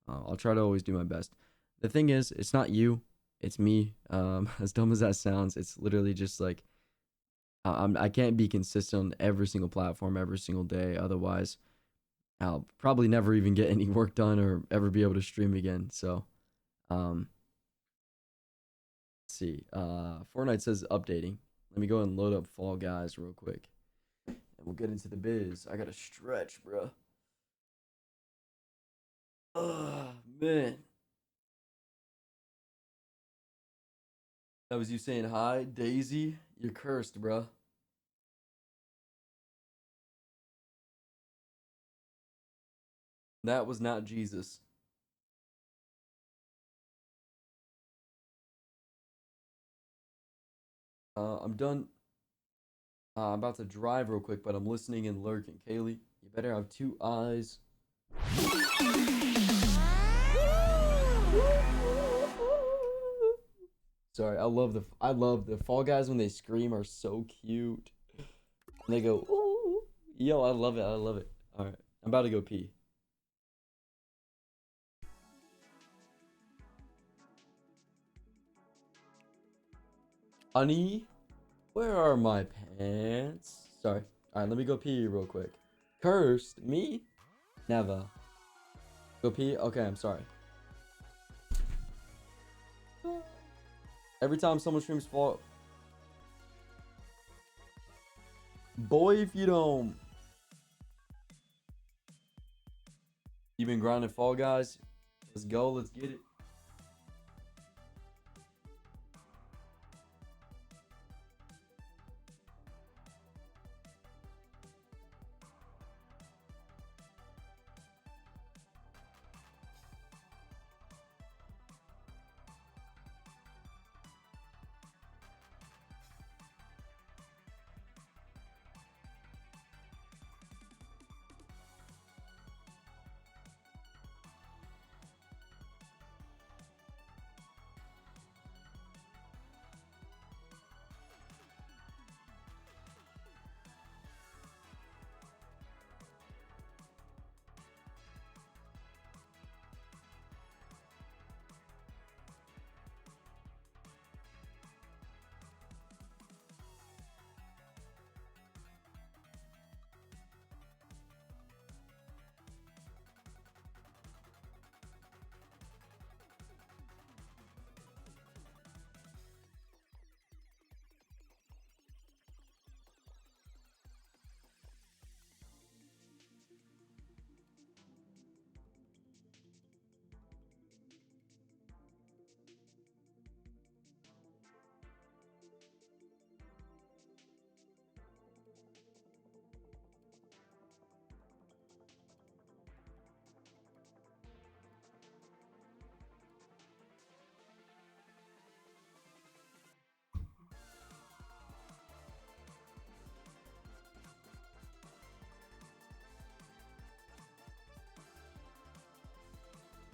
I'll try to always do my best. The thing is, it's not you, it's me. As dumb as that sounds, it's literally just like I can't be consistent on every single platform every single day. Otherwise, I'll probably never even get any work done or ever be able to stream again. So, let's see. Fortnite says updating. Let me go and load up Fall Guys real quick, and we'll get into the biz. I gotta stretch, bro. Man. That was you saying hi, Daisy. You're cursed, bro. That was not Jesus. I'm done. I'm about to drive real quick, but I'm listening and lurking. Kaylee, you better have two eyes. Sorry, I love the Fall Guys when they scream are so cute. And they go, ooh. Yo, I love it. I love it. All right, I'm about to go pee. Honey, where are my pants? Sorry. All right, let me go pee real quick. Cursed? Me? Never. Go pee? Okay, I'm sorry. Every time someone streams Fall... Boy, if you don't. You been grinding Fall Guys? Let's go. Let's get it.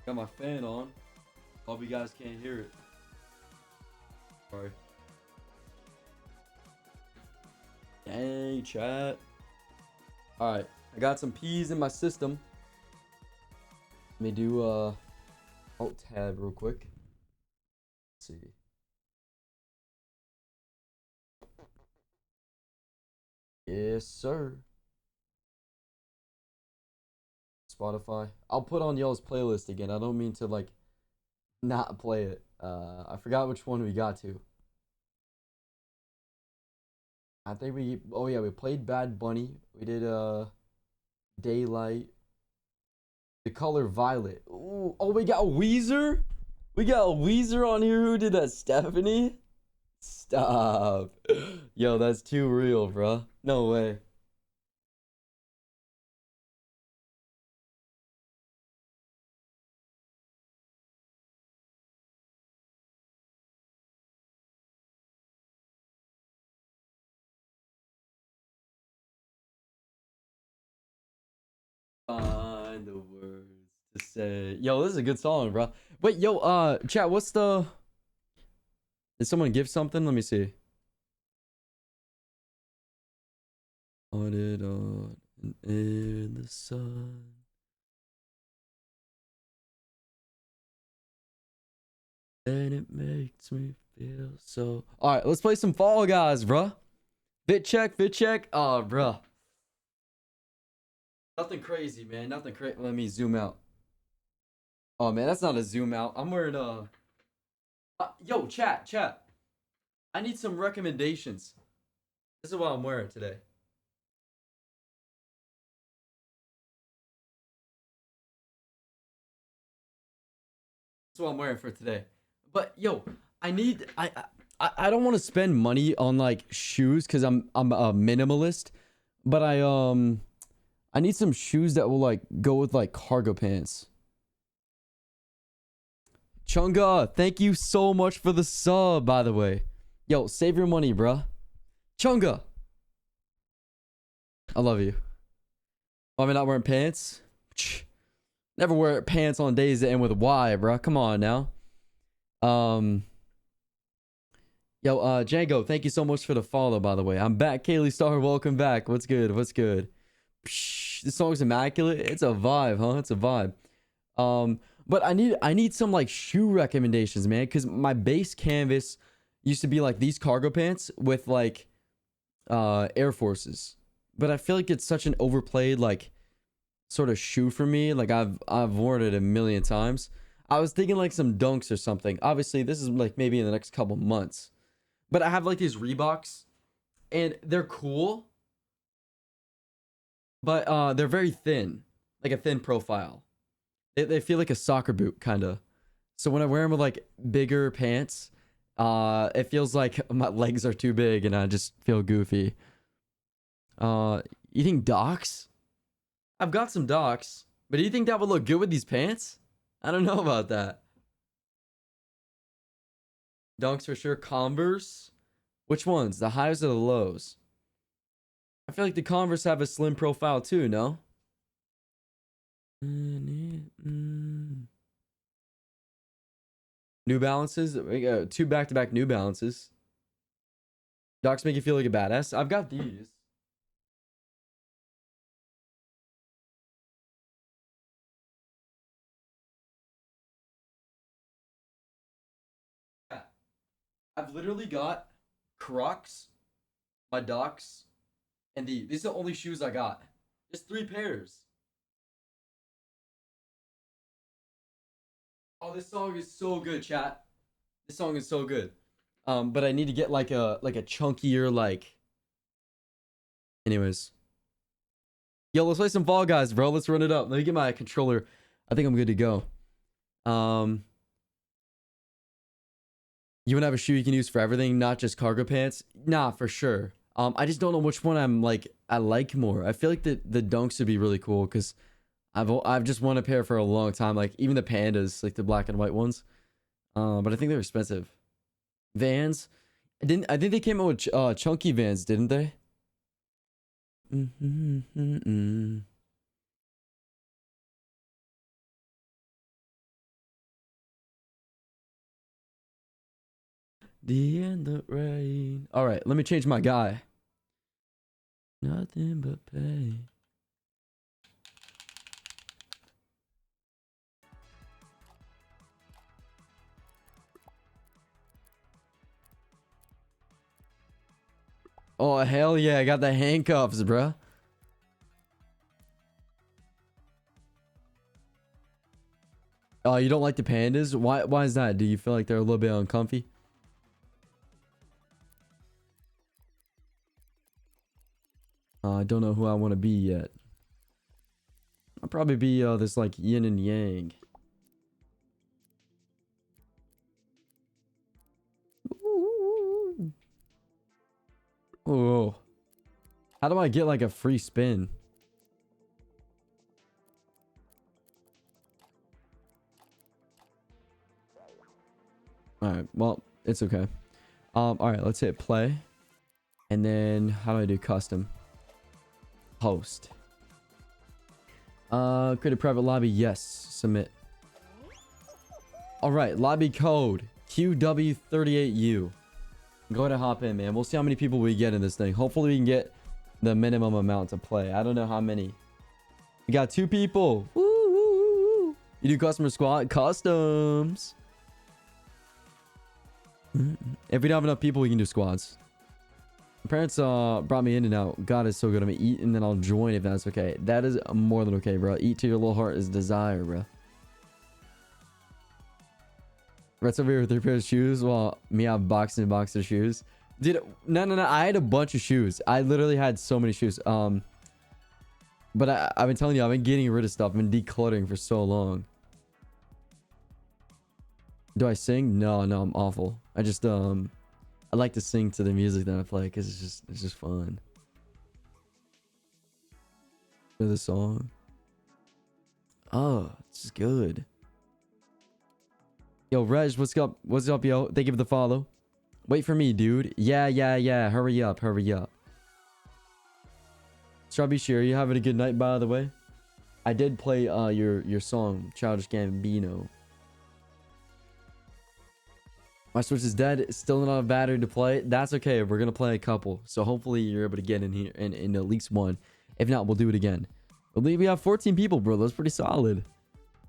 Got my fan on. Hope you guys can't hear it. Sorry. Dang, chat. Alright, I got some peas in my system. Let me do Alt tab real quick. Let's see. Yes, sir. Spotify. I'll put on y'all's playlist again. I don't mean to like not play it. I forgot which one we got to. I think we played Bad Bunny. We did Daylight. The Color Violet. Ooh, oh, we got Weezer? We got Weezer on here. Who did that? Stephanie? Stop. Yo, that's too real, bro. No way. Find the words to say. Yo, this is a good song, bro. Wait, yo, chat, what's the... Did someone give something? Let me see. On it on in the sun. And it makes me feel so... Alright, let's play some Fall Guys, bro. Fit check, fit check. Oh, bro. Nothing crazy, man. Nothing crazy. Let me zoom out. Oh, man, that's not a zoom out. I'm wearing yo, chat. I need some recommendations. This is what I'm wearing today. That's what I'm wearing for today. But yo, I don't want to spend money on like shoes because I'm a minimalist. But I need some shoes that will like go with like cargo pants. Chunga, thank you so much for the sub, by the way. Yo, save your money, bruh. Chunga. I love you. Why am I not wearing pants? Never wear pants on days that end with Y, bruh. Come on now. Yo, Django, thank you so much for the follow, by the way. I'm back. Kaylee Star, welcome back. What's good? What's good? This song's immaculate. It's a vibe, huh? It's a vibe. But I need some like shoe recommendations, man, because my base canvas used to be like these cargo pants with like Air Forces. But I feel like it's such an overplayed like sort of shoe for me. Like I've worn it a million times. I was thinking like some Dunks or something. Obviously, this is like maybe in the next couple months. But I have like these Reeboks and they're cool. but they're very thin, like a thin profile. They feel like a soccer boot kind of. So when I wear them with like bigger pants, it feels like my legs are too big and I just feel goofy. You think docks? I've got some docks, but do you think that would look good with these pants? I don't know about that. Dunks for sure. Converse. Which ones? The highs or the lows? I feel like the Converse have a slim profile too, no? New Balances. We got 2 back-to-back New Balances. Docs make you feel like a badass. I've got these. Yeah. I've literally got Crocs, my Docs, and these are the only shoes I got. Just 3 pairs. Oh, this song is so good, chat. This song is so good. But I need to get like a chunkier like. Anyways, yo, let's play some Fall Guys, bro. Let's run it up. Let me get my controller. I think I'm good to go. You wanna have a shoe you can use for everything, not just cargo pants? Nah, for sure. I just don't know which one I like more. I feel like the Dunks would be really cool because I've just wanted a pair for a long time. Like even the Pandas, like the black and white ones. But I think they're expensive. Vans, I think they came out with chunky Vans, didn't they? The end of rain. All right, let me change my guy. Nothing but pain. Oh, hell yeah. I got the handcuffs, bruh. Oh, you don't like the Pandas? Why is that? Do you feel like they're a little bit uncomfy? I don't know who I want to be yet. I'll probably be this like yin and yang. Oh, how do I get like a free spin? All right, well, it's okay. All right, let's hit play. And then how do I do custom? Host. Create a private lobby. Yes, submit. All right, lobby code QW38U. Go ahead and hop in, man. We'll see how many people we get in this thing. Hopefully we can get the minimum amount to play. I don't know how many. We got 2 people. Woo, woo, woo, woo. You do customer squad customs. If we don't have enough people, we can do squads. My parents brought me in and out. God is so good. I'm gonna eat and then I'll join if that's okay. That is more than okay, bro. Eat to your little heart is desire, bro. Rhett's over here with 3 pairs of shoes while me have boxes and boxes of shoes. Dude, no. I had a bunch of shoes. I literally had so many shoes. But I've been telling you, I've been getting rid of stuff. I've been decluttering for so long. Do I sing? No, I'm awful. I just I like to sing to the music that I play because it's just fun. Know the song. Oh, this is good. Yo, Reg, what's up? What's up, yo? Thank you for the follow. Wait for me, dude. Yeah. Hurry up. Strawberry Shear, you having a good night, by the way? I did play your song, Childish Gambino. My Switch is dead. Still not a battery to play. That's okay. We're gonna play a couple, so hopefully you're able to get in here in at least one. If not, we'll do it again. I believe we have 14 people, bro. That's pretty solid.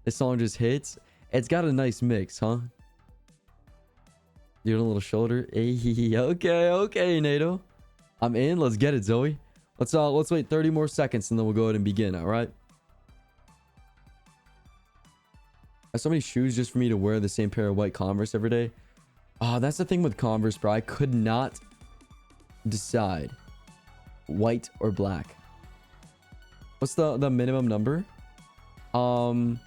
This song just hits. It's got a nice mix, huh? Doing a little shoulder. Hey, okay, NATO. I'm in. Let's get it, Zoe. Let's wait 30 more seconds and then we'll go ahead and begin. All right. I have so many shoes just for me to wear the same pair of white Converse every day. Oh, that's the thing with Converse, bro. I could not decide white or black. What's the minimum number? I'm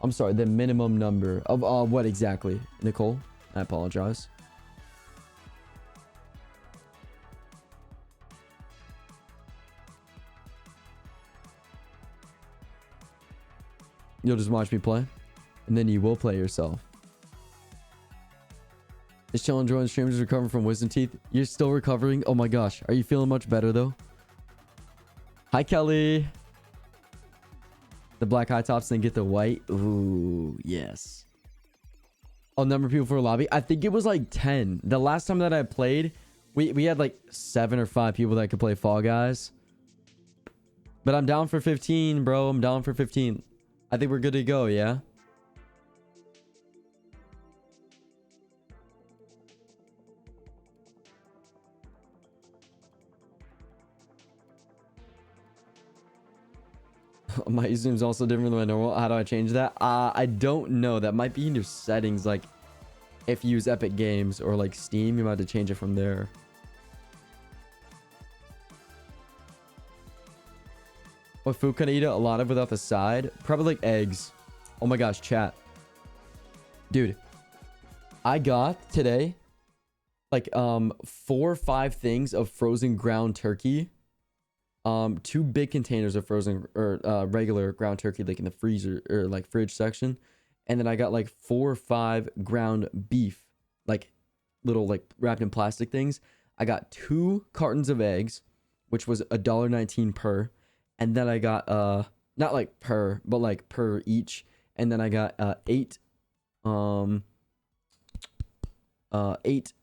sorry, the minimum number of what exactly, Nicole? I apologize. You'll just watch me play, and then you will play yourself. Is chill enjoying streamers recovering from wisdom teeth? You're still recovering? Oh my gosh. Are you feeling much better though? Hi, Kelly. The black high tops, then get the white. Ooh, yes. Oh, number of people for a lobby. I think it was like 10. The last time that I played, we had like 7 or 5 people that could play Fall Guys. But I'm down for 15, bro. I'm down for 15. I think we're good to go, yeah? My username is also different than my normal. How do I change that? I don't know. That might be in your settings. Like, if you use Epic Games or like Steam, you might have to change it from there. What food can I eat a lot of without the side? Probably like eggs. Oh my gosh, chat. Dude, I got today like 4 or 5 things of frozen ground turkey. 2 big containers of frozen or regular ground turkey, like in the freezer or like fridge section, and then I got like 4 or 5 ground beef, like little like wrapped in plastic things. I got 2 cartons of eggs, which was $1.19 per, and then I got not like per, but like per each, and then I got 8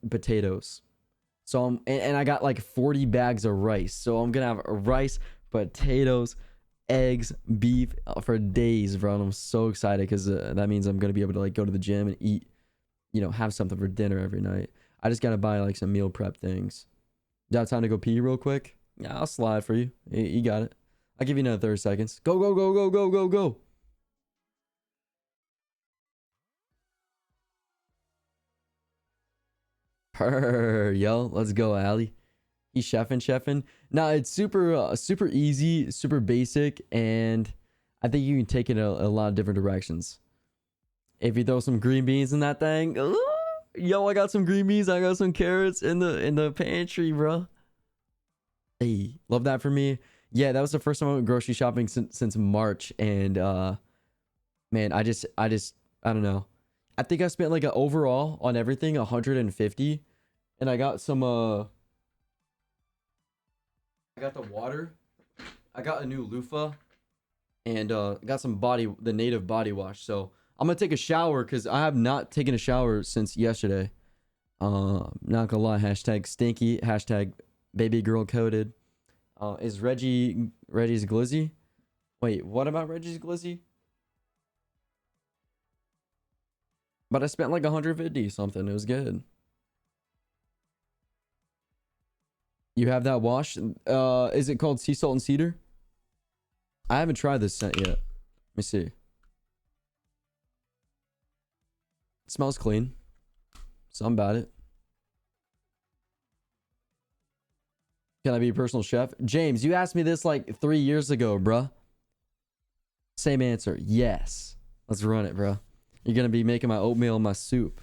potatoes. So and I got like 40 bags of rice. So I'm gonna have rice, potatoes, eggs, beef for days, bro. And I'm so excited because that means I'm gonna be able to like go to the gym and eat, you know, have something for dinner every night. I just gotta buy like some meal prep things. Do you have time to go pee real quick? Yeah, I'll slide for you. You got it. I'll give you another 30 seconds. Go, go, go, go, go, go, go. Yo, let's go, Ali. He's chefing. Nah, it's super easy, super basic, and I think you can take it a lot of different directions. If you throw some green beans in that thing, ooh, yo, I got some green beans, I got some carrots in the pantry, bro. Hey, love that for me. Yeah, that was the first time I went grocery shopping since March, and man, I don't know. I think I spent like overall on everything 150, and I got some I got the water, I got a new loofah, and got some the native body wash. So I'm gonna take a shower because I have not taken a shower since yesterday. Not gonna lie, hashtag stinky, hashtag baby girl coded. Is Reggie's glizzy? Wait, what about Reggie's glizzy? But I spent like 150 something. It was good. You have that wash? Is it called sea salt and cedar? I haven't tried this scent yet. Let me see. It smells clean. Something about it. Can I be a personal chef? James, you asked me this like 3 years ago, bruh. Same answer. Yes. Let's run it, bruh. You're gonna be making my oatmeal and my soup.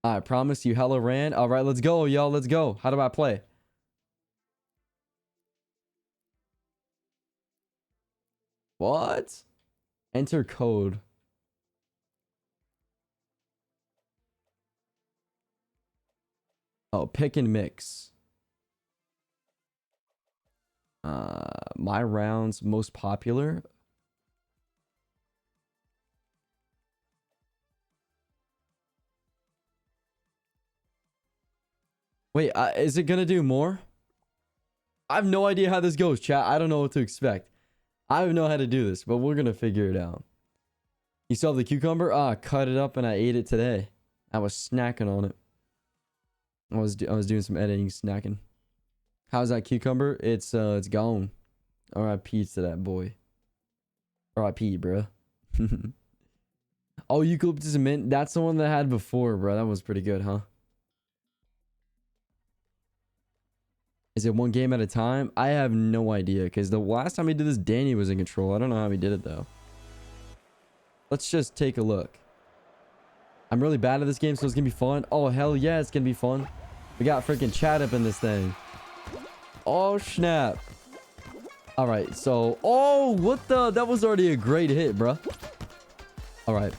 I promise you. Hello, Rand. All right, let's go, y'all. Let's go. How do I play? What? Enter code. Oh, pick and mix. My rounds most popular. Wait, is it gonna do more? I have no idea how this goes, chat. I don't know what to expect. I don't know how to do this, but we're gonna figure it out. You saw the cucumber? Cut it up and I ate it today. I was snacking on it. I was doing some editing, snacking. How's that cucumber? It's gone. R.I.P. to that boy. R.I.P. bruh. Oh, eucalyptus and mint. That's the one that I had before, bro. That was pretty good, huh? Is it one game at a time? I have no idea, because the last time we did this, Danny was in control. I don't know how we did it, though. Let's just take a look. I'm really bad at this game, so it's going to be fun. Oh, hell yeah, it's going to be fun. We got freaking chat up in this thing. Oh, snap. All right, so... Oh, what the... That was already a great hit, bruh. All right.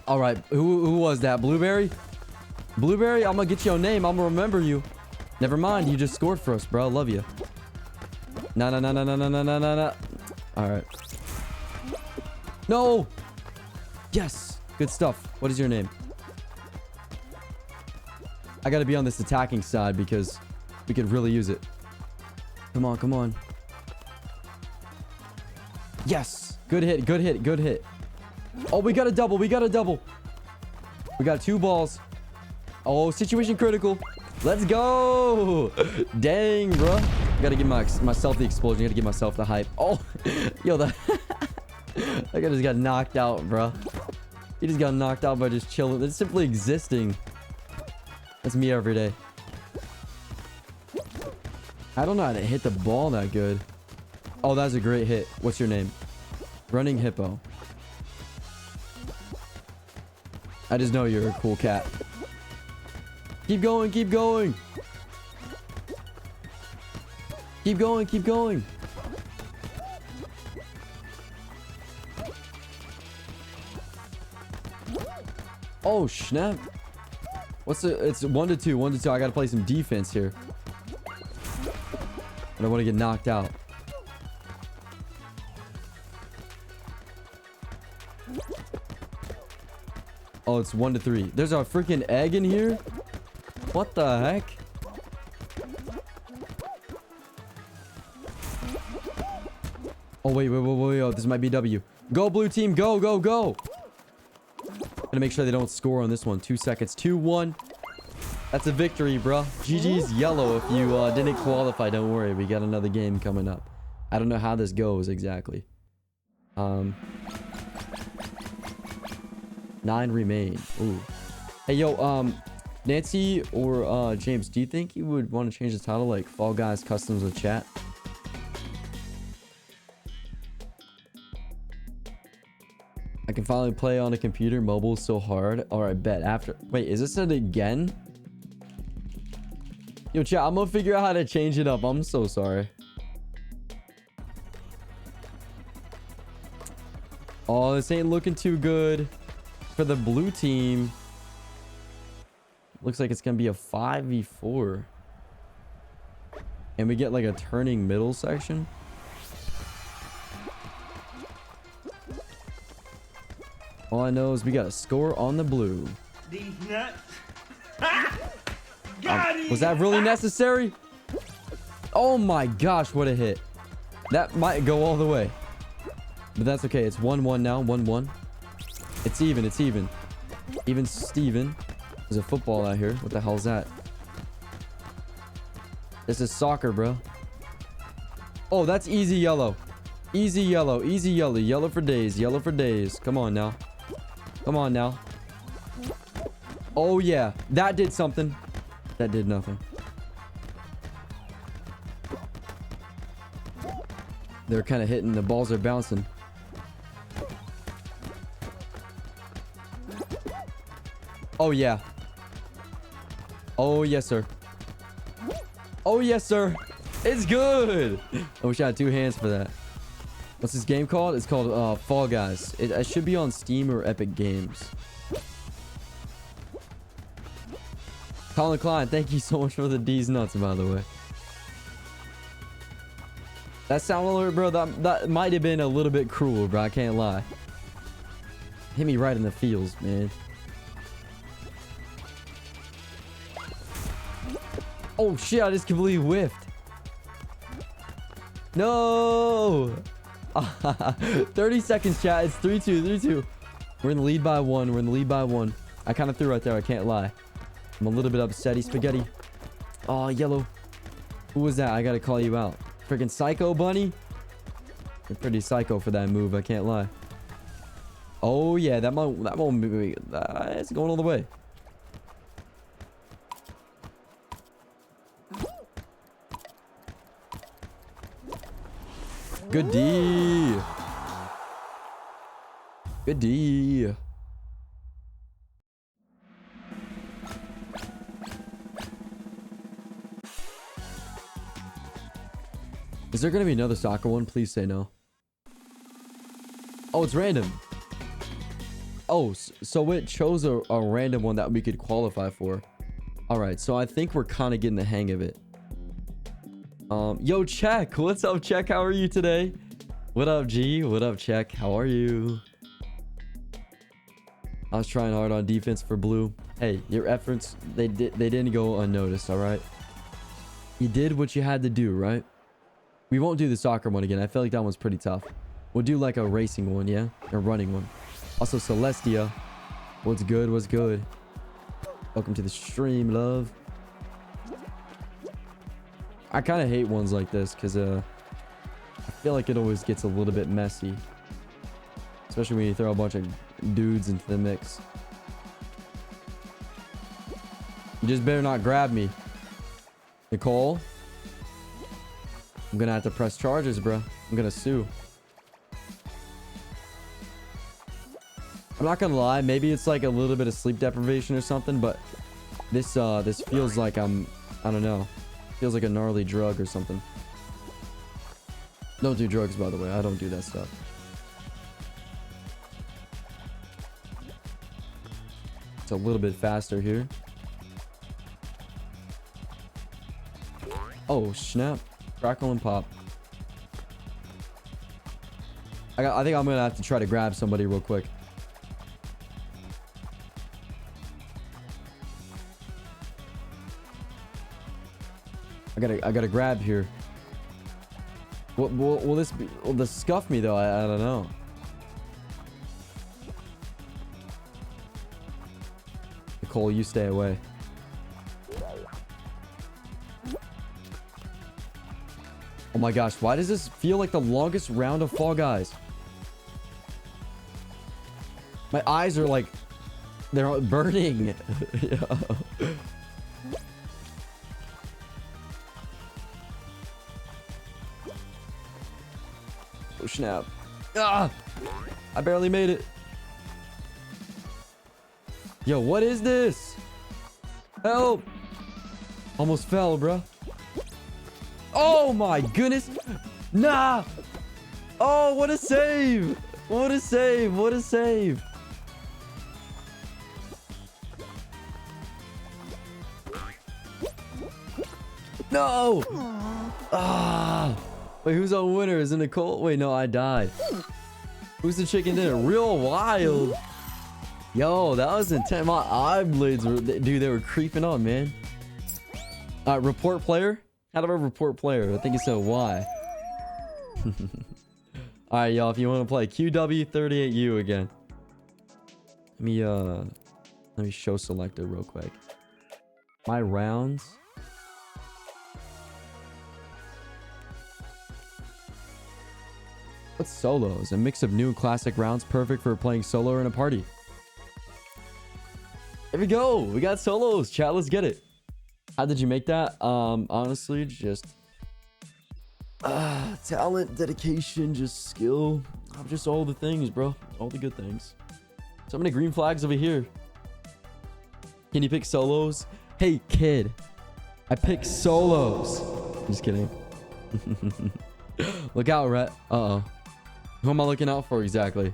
All right, who was that? Blueberry? Blueberry, I'm going to get your name. I'm going to remember you. Never mind, you just scored for us, bro. I love you. No. All right. No. Yes. Good stuff. What is your name? I got to be on this attacking side because we could really use it. Come on, come on. Yes. Good hit, good hit, good hit. Oh, we got a double. We got a double. We got 2 balls. Oh, situation critical. Let's go. Dang, bro. Gotta give myself the explosion. Gotta give myself the hype. Oh, yo, that guy just got knocked out, bro. He just got knocked out by just chilling. It's simply existing. That's me every day. I don't know how to hit the ball that good. Oh, that's a great hit. What's your name? Running Hippo. I just know you're a cool cat. Keep going, keep going. Keep going, keep going. Oh, snap. What's the... It's 1-2, 1-2. I gotta play some defense here. I don't want to get knocked out. Oh, it's 1-3. There's a freaking egg in here? What the heck? Oh, wait. Oh, this might be W. Go, blue team. Go, go, go. Gotta make sure they don't score on this one. 2 seconds. 2-1. That's a victory, bro. GG's yellow if you didn't qualify. Don't worry. We got another game coming up. I don't know how this goes exactly. 9 remain. Ooh. Hey, yo, Nancy or James, do you think you would want to change the title like Fall Guys Customs with Chat? I can finally play on a computer. Mobile's so hard. Alright, bet. After... Wait, is this it again? Yo, chat, I'm gonna figure out how to change it up. I'm so sorry. Oh, this ain't looking too good for the blue team. Looks like it's gonna be a 5v4. And we get like a turning middle section. All I know is we got a score on the blue. These nuts. Was that really necessary? Oh my gosh, what a hit. That might go all the way. But that's okay. It's 1-1 now. 1-1. It's even. It's even. Even Steven. There's a football out here. What the hell is that? This is soccer, bro. Oh, that's easy yellow. Easy yellow. Easy yellow. Yellow for days. Yellow for days. Come on now. Come on now. Oh, yeah. That did something. That did nothing. They're kind of hitting. The balls are bouncing. Oh, yeah. Oh, yes, sir. Oh, yes, sir. It's good. I wish I had 2 hands for that. What's this game called? It's called Fall Guys. It should be on Steam or Epic Games. Colin Klein, thank you so much for the D's nuts, by the way. That sound alert, bro, that might have been a little bit cruel, bro. I can't lie. Hit me right in the feels, man. Oh, shit, I just completely whiffed. No! 30 seconds, chat. It's 3-2, 3-2. We're in the lead by 1. We're in the lead by 1. I kind of threw right there. I can't lie. I'm a little bit upsetty. Spaghetti. Oh, yellow. Who was that? I gotta call you out. Freaking psycho bunny. You're pretty psycho for that move. I can't lie. Oh, yeah. That won't be... it's going all the way. Good D. Good D. Is there gonna be another soccer one? Please say no. Oh, it's random. Oh, so it chose a random one that we could qualify for. All right, so I think we're kind of getting the hang of it. Yo, Check. What's up, Check? How are you today? What up, G? What up, Check? How are you? I was trying hard on defense for blue. Hey, your efforts, they didn't go unnoticed, all right? You did what you had to do, right? We won't do the soccer one again. I feel like that one's pretty tough. We'll do like a racing one, yeah? A running one. Also, Celestia. What's good? What's good? Welcome to the stream, love. I kind of hate ones like this because I feel like it always gets a little bit messy. Especially when you throw a bunch of dudes into the mix. You just better not grab me. Nicole? I'm gonna have to press charges, bro. I'm gonna sue. I'm not gonna lie, maybe it's like a little bit of sleep deprivation or something, but this feels like I don't know. Feels like a gnarly drug or something. Don't do drugs, by the way. I don't do that stuff. It's a little bit faster here. Oh, snap. Crackle and pop. I think I'm gonna have to try to grab somebody real quick. I gotta grab here. Will this be? Will this scuff me though? I don't know. Nicole, you stay away. Oh my gosh, why does this feel like the longest round of Fall Guys? My eyes are like, they're burning. Oh snap. Ah! I barely made it. Yo, what is this? Help! Almost fell, bro. Oh my goodness. Nah. Oh, what a save. What a save. What a save. No. Ah. Wait, who's on winner? Is it Nicole? Wait, no, I died. Who's the chicken dinner? Real wild. Yo, that was intense. My eyelids were, dude, they were creeping on, man. Report player. How do I report player? I think it's a Y. All right, y'all. If you want to play QW38U again, let me show selector real quick. My rounds. What's solos? A mix of new and classic rounds, perfect for playing solo or in a party. There we go. We got solos. Chat, let's get it. How did you make that? Honestly, just talent, dedication, just skill. Just all the things, bro. All the good things. So many green flags over here. Can you pick solos? Hey, kid. I pick solos. Just kidding. Look out, Rhett. Uh-oh. Who am I looking out for exactly?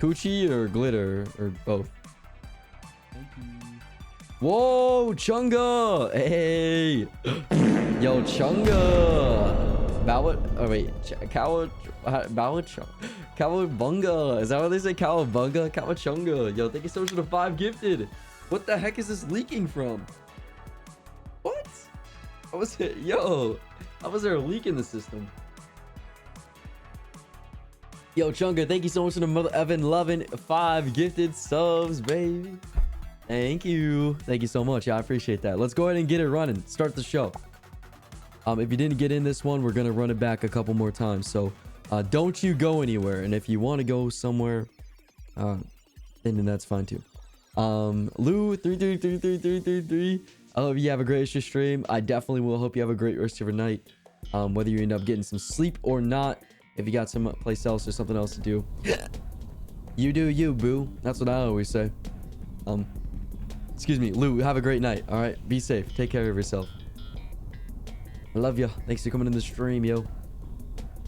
Coochie or glitter or both? Thank you. Whoa, Chunga! Hey! Yo, Chunga! Bowit? Oh, wait. Cowabunga! Is that what they say? Cowabunga? Cowachunga! Yo, thank you so much for the 5 gifted! What the heck is this leaking from? What? How was it? Yo! How was there a leak in the system? Yo, Chunga, thank you so much for the Mother Evan loving 5 gifted subs, baby. Thank you. Thank you so much. Yeah, I appreciate that. Let's go ahead and get it running. Start the show. If you didn't get in this one, we're going to run it back a couple more times. So don't you go anywhere. And if you want to go somewhere, then that's fine too. Lou 3333333. I hope you have a great rest of your stream. I definitely will hope you have a great rest of your night. Whether you end up getting some sleep or not, if you got some place else or something else to do. You do you, boo. That's what I always say. Excuse me, Lou, have a great night. All right, be safe. Take care of yourself. I love you. Thanks for coming in the stream, yo. All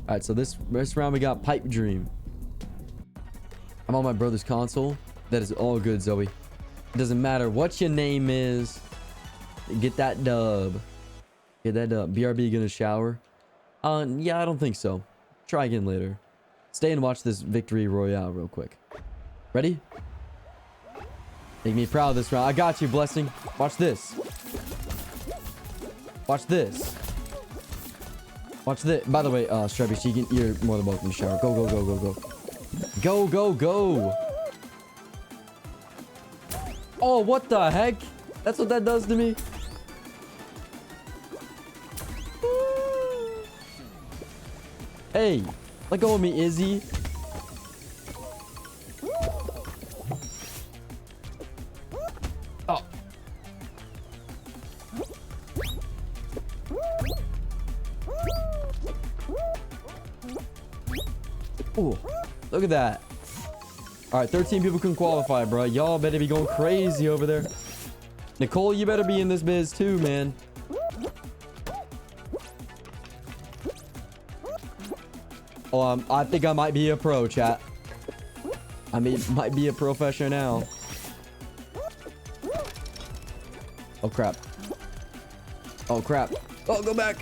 right, so this round we got Pipe Dream. I'm on my brother's console. That is all good, Zoe. It doesn't matter what your name is. Get that dub. Get that dub. BRB gonna shower? Yeah, I don't think so. Try again later. Stay and watch this victory royale real quick. Ready? Make me proud this round. I got you, Blessing. Watch this. Watch this. Watch this. By the way, Strebby, you're more than welcome to shower. Go, go, go, go, go. Go, go, go. Oh, what the heck? That's what that does to me. Hey, let go of me, Izzy. Oh. Ooh, look at that. All right, 13 people can qualify, bro. Y'all better be going crazy over there. Nicole, you better be in this biz too, man. Oh, I think I might be a pro, chat. I mean, might be a professional now. Oh, crap. Oh, crap. Oh, go back.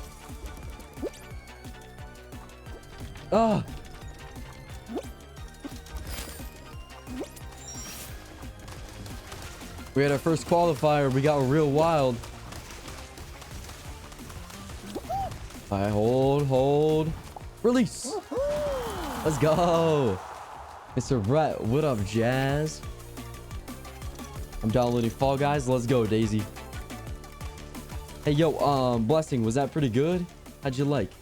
Ah. We had our first qualifier. We got real wild. All right, hold. Release. Let's go. Mr. Rhett, what up, Jazz? I'm downloading Fall Guys. Let's go, Daisy. Hey, yo, Blessing, was that pretty good? How'd you like?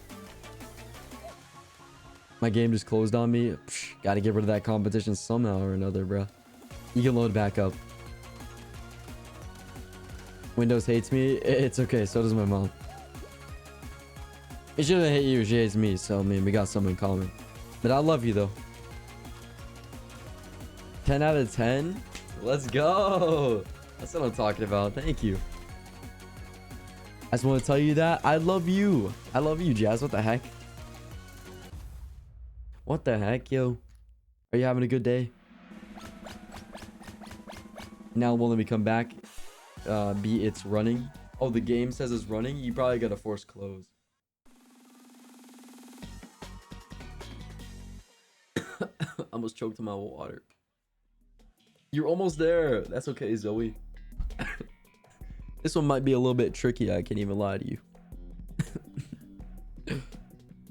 My game just closed on me. Gotta get rid of that competition somehow or another, bro. You can load back up. Windows hates me. It's okay. So does my mom. It shouldn't hate you. She hates me. So, I mean, we got something in common. But I love you, though. 10 out of 10? Let's go. That's what I'm talking about. Thank you. I just want to tell you that I love you. I love you, Jazz. What the heck? What the heck, yo? Are you having a good day? Now won't let me come back. B, it's running. Oh, the game says it's running. You probably gotta force close. Almost choked on my water. You're almost there. That's okay, Zoe. This one might be a little bit tricky. I can't even lie to you.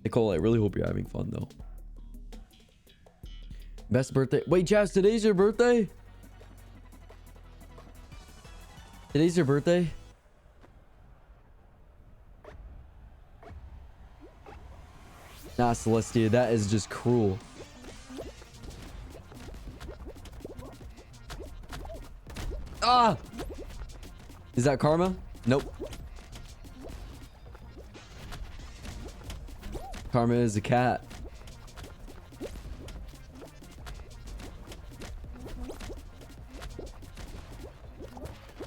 Nicole, I really hope you're having fun, though. Best birthday. Wait, Jazz, today's your birthday? Today's your birthday? Nah, Celestia, that is just cruel. Ah! Is that karma? Nope. Karma is a cat.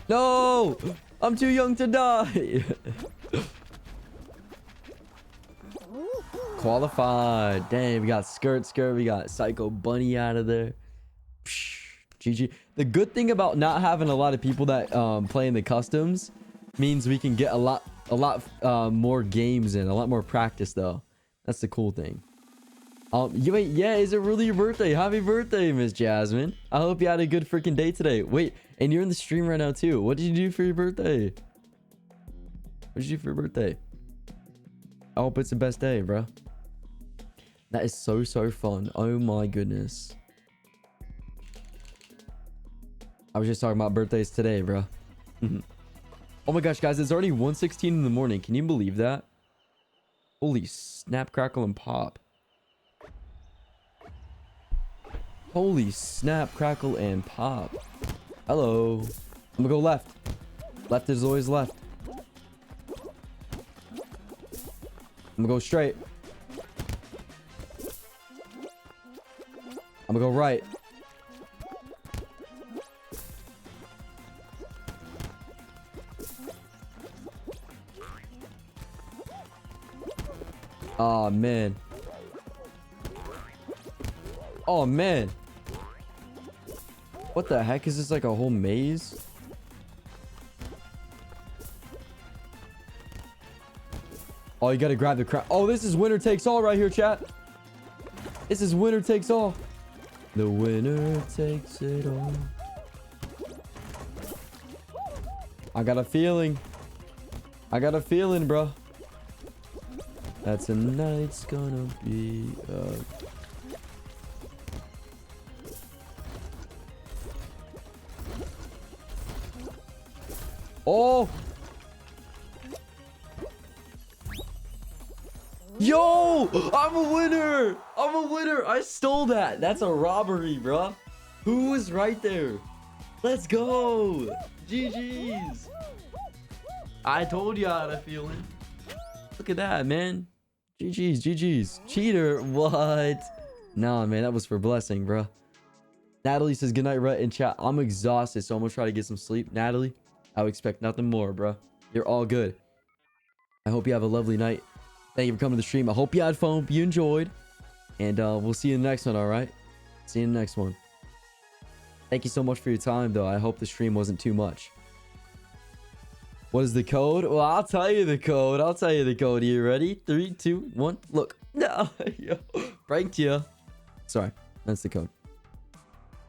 No! I'm too young to die. Qualified. Dang, we got Skirt. We got Psycho Bunny out of there. Psh, GG. The good thing about not having a lot of people that play in the customs means we can get a lot more games in, a lot more practice though. That's the cool thing. Wait, yeah, is it really your birthday? Happy birthday, Miss Jasmine. I hope you had a good freaking day today. Wait, and you're in the stream right now too. What did you do for your birthday? What did you do for your birthday? I hope it's the best day, bro. That is so fun. Oh my goodness. I was just talking about birthdays today, bro. Oh my gosh, guys, it's already 1:16 in the morning. Can you believe that? Holy snap, crackle, and pop. Holy snap, crackle, and pop. Hello. I'm gonna go left. Left is always left. I'm gonna go straight. I'm gonna go right. Oh, man. Oh, man. What the heck? Is this like a whole maze? Oh, you gotta grab the crown. Oh, this is winner takes all right here, chat. This is winner takes all. The winner takes it all. I got a feeling. I got a feeling, bro. That tonight's gonna be Oh! Yo! I'm a winner! I'm a winner! I stole that! That's a robbery, bruh. Who was right there? Let's go! GG's! I told you I had a feeling. Look at that, man. GG's, GG's. Cheater? What? Nah, man, that was for blessing, bruh. Natalie says, good night, Rhett in chat. I'm exhausted, so I'm gonna try to get some sleep. Natalie, I would expect nothing more, bruh. You're all good. I hope you have a lovely night. Thank you for coming to the stream. I hope you had fun, you enjoyed. And we'll see you in the next one, all right? See you in the next one. Thank you so much for your time, though. I hope the stream wasn't too much. What is the code? Well, I'll tell you the code. I'll tell you the code. Are you ready? 3, 2, 1. Look. No. Yo. Pranked you. Sorry. That's the code.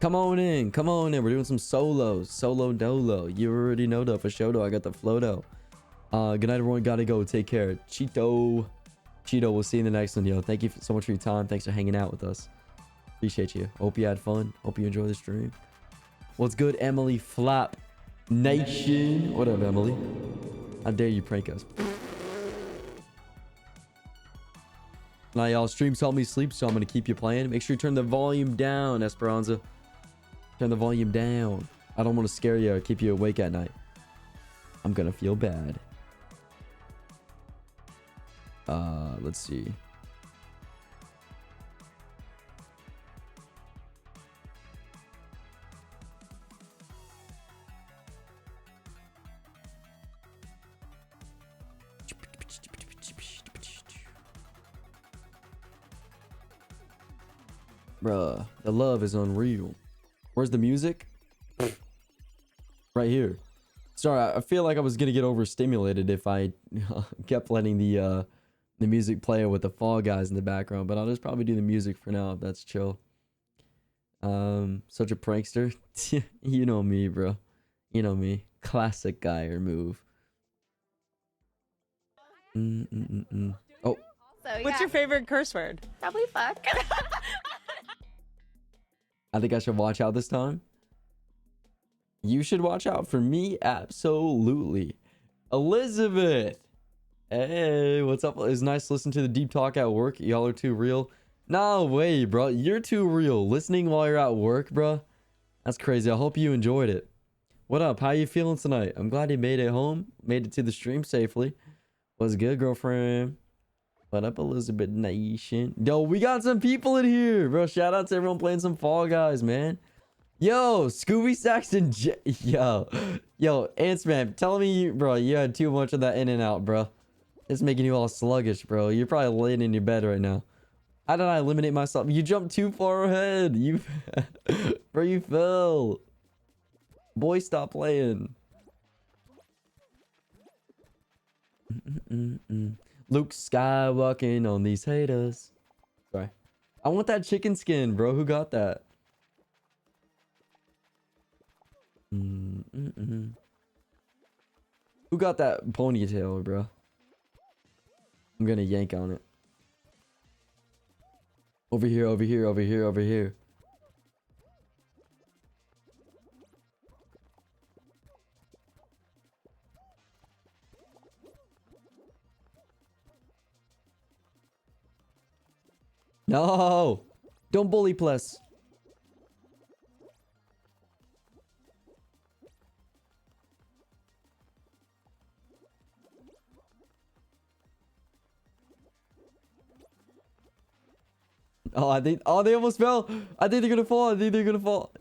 Come on in. Come on in. We're doing some solos. Solo dolo. You already know the for show, though. I got the flow, though. Good night, everyone. Gotta go. Take care. Cheeto. We'll see you in the next one, yo. Thank you so much for your time. Thanks for hanging out with us. Appreciate you. Hope you had fun. Hope you enjoy the stream. What's good, Emily Flap Nation? What up, Emily? How dare you prank us? Now, y'all, streams help me sleep, so I'm gonna keep you playing. Make sure you turn the volume down, Esperanza. Turn the volume down. I don't want to scare you or keep you awake at night. I'm gonna feel bad. Let's see. Bruh, the love is unreal. Where's the music? Right here. Sorry, I feel like I was gonna get overstimulated if I kept letting the music play with the Fall Guys in the background, but I'll just probably do the music for now if that's chill. Such a prankster. You know me, bro. You know me. Classic guy or move. Oh. What's your favorite curse word? Probably fuck. I think I should watch out this time. You should watch out for me, absolutely. Elizabeth, hey, what's up? It's nice to listen to the deep talk at work. Y'all are too real. No way, bro. You're too real. Listening while you're at work, bro. That's crazy. I hope you enjoyed it. What up? How you feeling tonight? I'm glad you made it home. Made it to the stream safely. What's good, girlfriend? What up, Elizabeth Nation? Yo, we got some people in here, bro. Shout out to everyone playing some Fall Guys, man. Yo, Scooby Saxon, yo, Ants Man, tell me, bro, you had too much of that in and out, bro. It's making you all sluggish, bro. You're probably laying in your bed right now. How did I eliminate myself? You jumped too far ahead. You, bro, you fell. Boy, stop playing. Luke Skywalking on these haters. Sorry. I want that chicken skin, bro. Who got that? Who got that ponytail, bro? I'm gonna yank on it. Over here, over here, over here, over here. No! Don't bully, plus. Oh, I think. Oh, they almost fell. I think they're gonna fall. I think they're gonna fall.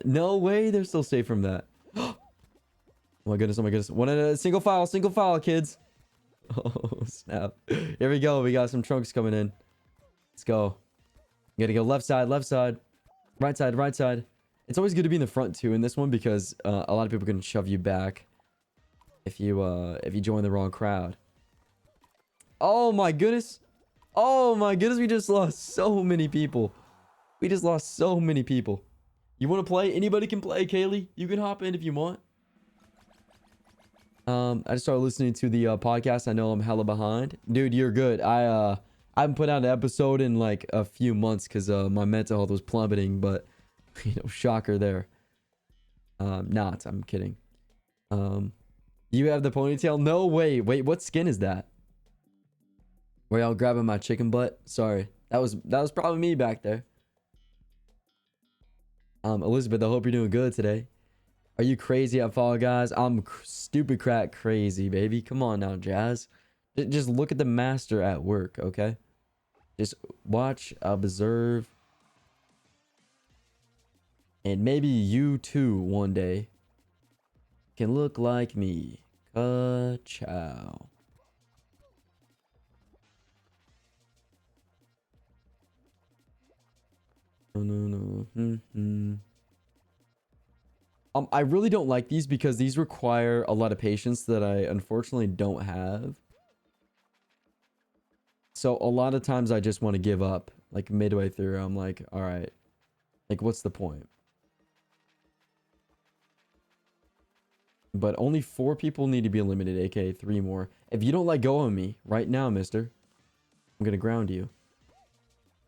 No way. They're still safe from that. Oh my goodness. Oh my goodness. One at a single file, kids. Oh, snap. Here we go. We got some trunks coming in. Let's go. You gotta go left side, right side, right side. It's always good to be in the front too in this one because a lot of people can shove you back if you join the wrong crowd. Oh my goodness. Oh my goodness, we just lost so many people. We just lost so many people. You want to play? Anybody can play, Kaylee. You can hop in if you want. I just started listening to the podcast. I know I'm hella behind. Dude, you're good. I haven't put out an episode in like a few months because my mental health was plummeting, but you know, shocker there. I'm kidding. You have the ponytail? No way. Wait, what skin is that? Were y'all grabbing my chicken butt? Sorry. That was probably me back there. Elizabeth, I hope you're doing good today. Are you crazy at Fall Guys? I'm stupid crack crazy, baby. Come on now, Jazz. Just look at the master at work, okay? Just watch, observe. And maybe you too one day can look like me. Ka-chow. No. I really don't like these because these require a lot of patience that I unfortunately don't have. So a lot of times I just want to give up. Like midway through, I'm like, all right, like what's the point? But only 4 people need to be eliminated, aka 3 more. If you don't let go of me right now, mister, I'm gonna ground you.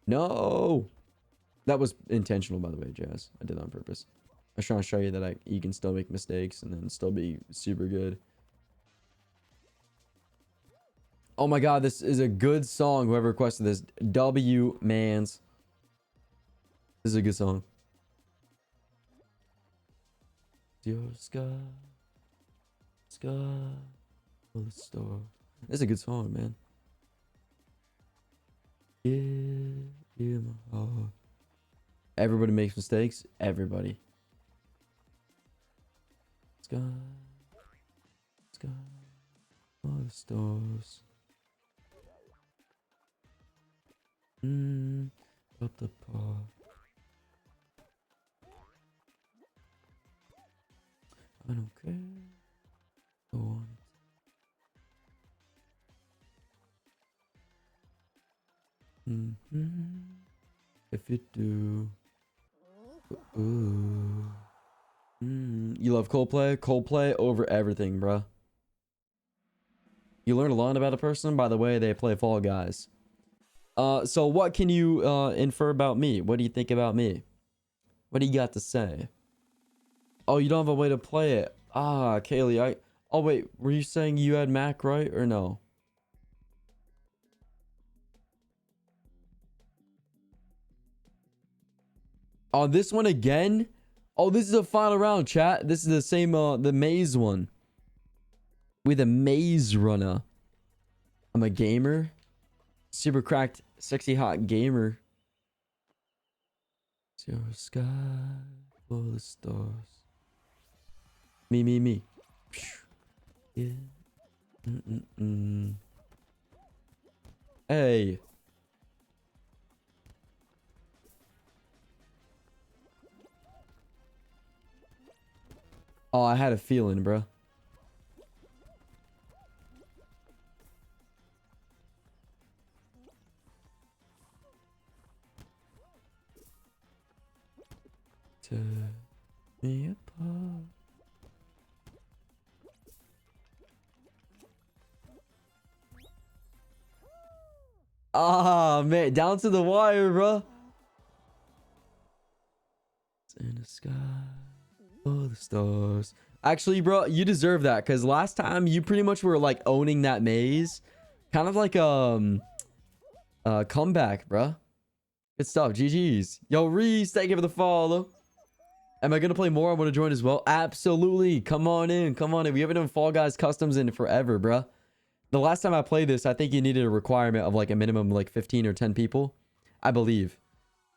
No! That was intentional, by the way, Jazz. I did that on purpose. I was trying to show you that you can still make mistakes and then still be super good. Oh my god, this is a good song. Whoever requested this. W Mans. This is a good song. Your sky. Full of stars. This is a good song, man. Yeah, my heart. Everybody makes mistakes. Everybody. Sky. All the stars. Up the park. I don't care. Go on. If you do. Ooh. You love Coldplay? Coldplay over everything, bruh. You learn a lot about a person by the way they play Fall Guys. So what can you infer about me? What do you think about me? What do you got to say? Oh, you don't have a way to play it. Ah, Kaylee, oh wait, were you saying you had Mac, right? Or no? Oh, this one again? Oh, this is a final round, chat. This is the same, the maze one. With a maze runner. I'm a gamer. Super cracked, sexy, hot gamer. Zero sky full of stars. Me. Yeah. Hey. Oh, I had a feeling, bro. Tear me apart. Ah, man, down to the wire, bro. It's in the sky. Oh, the stars. Actually, bro, you deserve that because last time you pretty much were like owning that maze. Kind of like comeback, bro. Good stuff. GG's. Yo, Reese, thank you for the follow. Am I gonna play more? I want to join as well. Absolutely. Come on in. We haven't done Fall Guys customs in forever, bro. The last time I played this, I think you needed a requirement of like a minimum like 15 or 10 people. I believe.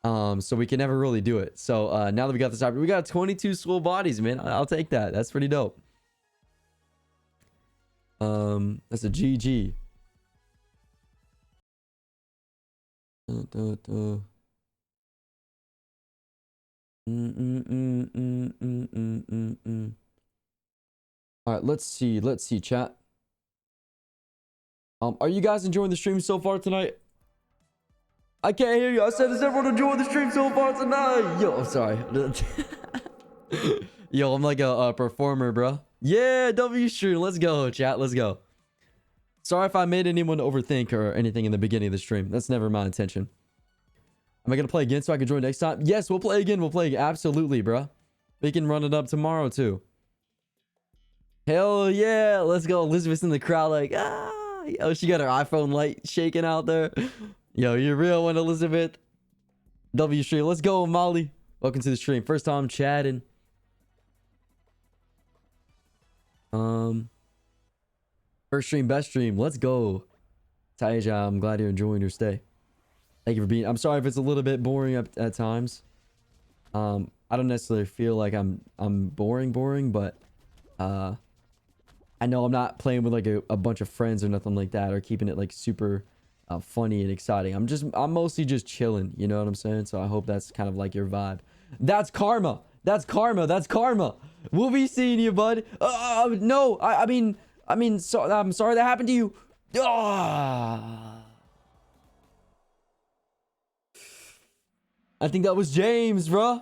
So we can never really do it. So now that we got this option, we got 22 swole bodies, man. I'll take that. That's pretty dope. That's a GG. All right, let's see, chat. Are you guys enjoying the stream so far tonight? I can't hear you. I said, is everyone enjoying the stream so far tonight? Yo, I'm sorry. Yo, I'm like a performer, bro. Yeah, W stream. Let's go, chat. Let's go. Sorry if I made anyone overthink or anything in the beginning of the stream. That's never my intention. Am I going to play again so I can join next time? Yes, we'll play again. We'll play again. Absolutely, bro. We can run it up tomorrow, too. Hell yeah. Let's go. Elizabeth's in the crowd like, ah. Yo, she got her iPhone light shaking out there. Yo, you're real one, Elizabeth. W stream. Let's go, Molly. Welcome to the stream. First time chatting. First stream, best stream. Let's go. Taija, I'm glad you're enjoying your stay. Thank you for being. I'm sorry if it's a little bit boring at times. I don't necessarily feel like I'm boring, but I know I'm not playing with like a bunch of friends or nothing like that, or keeping it like super funny and exciting. I'm mostly just chilling, you know what I'm saying? So I hope that's kind of like your vibe. That's karma. That's karma. That's karma. We'll be seeing you, bud. No, I mean, so I'm sorry that happened to you. I think that was James, bro.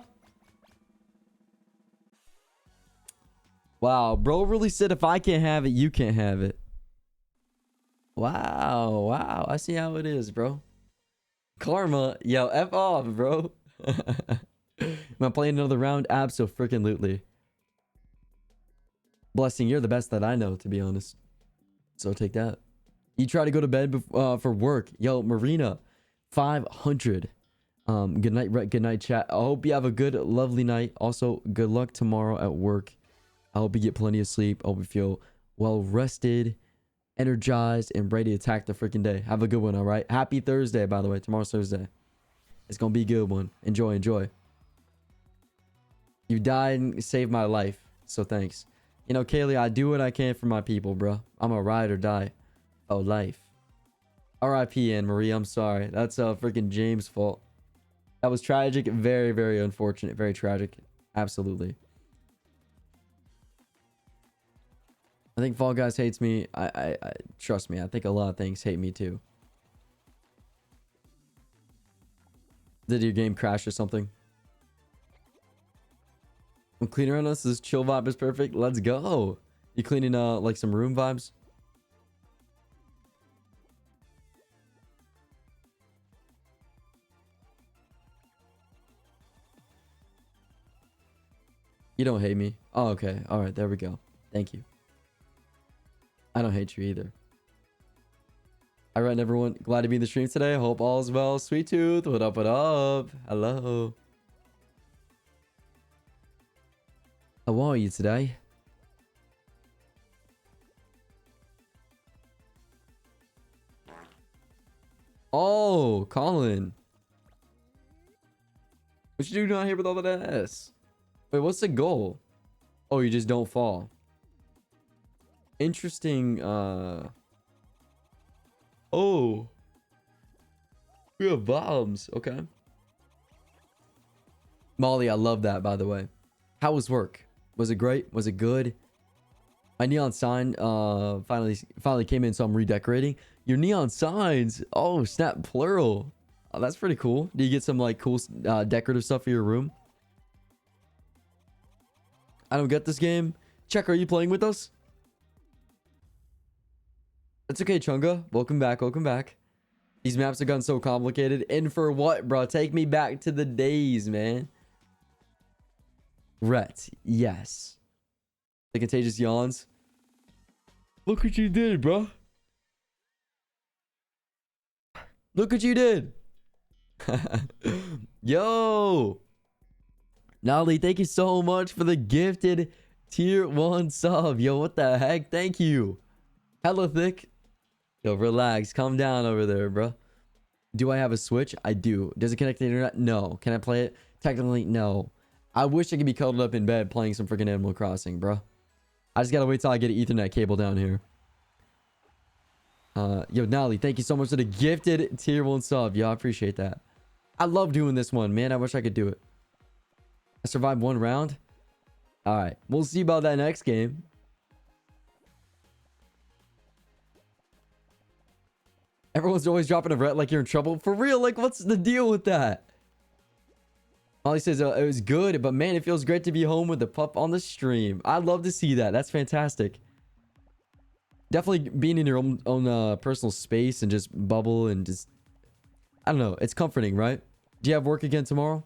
Wow, bro really said if I can't have it, you can't have it. Wow. I see how it is, bro. Karma. Yo, F off, bro. Am I playing another round? Abso-freaking-lutely. Blessing, you're the best that I know, to be honest. So take that. You try to go to bed for work. Yo, Marina, 500. Good night, Rhett. Good night, chat. I hope you have a good, lovely night. Also, good luck tomorrow at work. I hope you get plenty of sleep. I hope you feel well rested, energized, and ready to attack the freaking day. Have a good one, all right? Happy Thursday, by the way. Tomorrow's Thursday. It's going to be a good one. Enjoy. You died and saved my life, so thanks. You know, Kaylee, I do what I can for my people, bro. I'm a ride or die. Oh, life. R.I.P. Anne Marie, I'm sorry. That's freaking James' fault. That was tragic. Very, very unfortunate. Very tragic. Absolutely. I think Fall Guys hates me. I trust me. I think a lot of things hate me too. Did your game crash or something? I'm cleaning around us. This chill vibe is perfect. Let's go. You cleaning like some room vibes? You don't hate me. Oh, okay. All right. There we go. Thank you. I don't hate you either. All right, everyone. Glad to be in the stream today. Hope all is well. Sweet Tooth. What up? What up? Hello. How are you today? Oh, Colin. What you doing out here with all that ass? Wait, what's the goal? Oh, you just don't fall. Interesting. Oh. We have bombs. Okay. Molly, I love that, by the way. How was work? Was it great? Was it good? My neon sign finally came in, so I'm redecorating. Your neon signs. Oh, snap, plural. Oh, that's pretty cool. Do you get some like cool decorative stuff for your room? I don't get this game. Check, are you playing with us? It's okay, Chunga. Welcome back. Welcome back. These maps have gotten so complicated. And for what, bro? Take me back to the days, man. Rhett, yes. The contagious yawns. Look what you did, bro. Look what you did. Yo. Nolly, thank you so much for the gifted tier 1 sub. Yo, what the heck? Thank you. Hella thick. Yo, relax. Calm down over there, bro. Do I have a Switch? I do. Does it connect to the internet? No. Can I play it? Technically, no. I wish I could be cuddled up in bed playing some freaking Animal Crossing, bro. I just gotta wait till I get an Ethernet cable down here. Yo, Nolly, thank you so much for the gifted tier 1 sub. Yo, I appreciate that. I love doing this one, man. I wish I could do it. I survived 1 round. All right. We'll see about that next game. Everyone's always dropping a Rhett like you're in trouble. For real, like, what's the deal with that? Molly says it was good, but man, it feels great to be home with the pup on the stream. I'd love to see that. That's fantastic. Definitely being in your own personal space and just bubble and just... I don't know. It's comforting, right? Do you have work again tomorrow?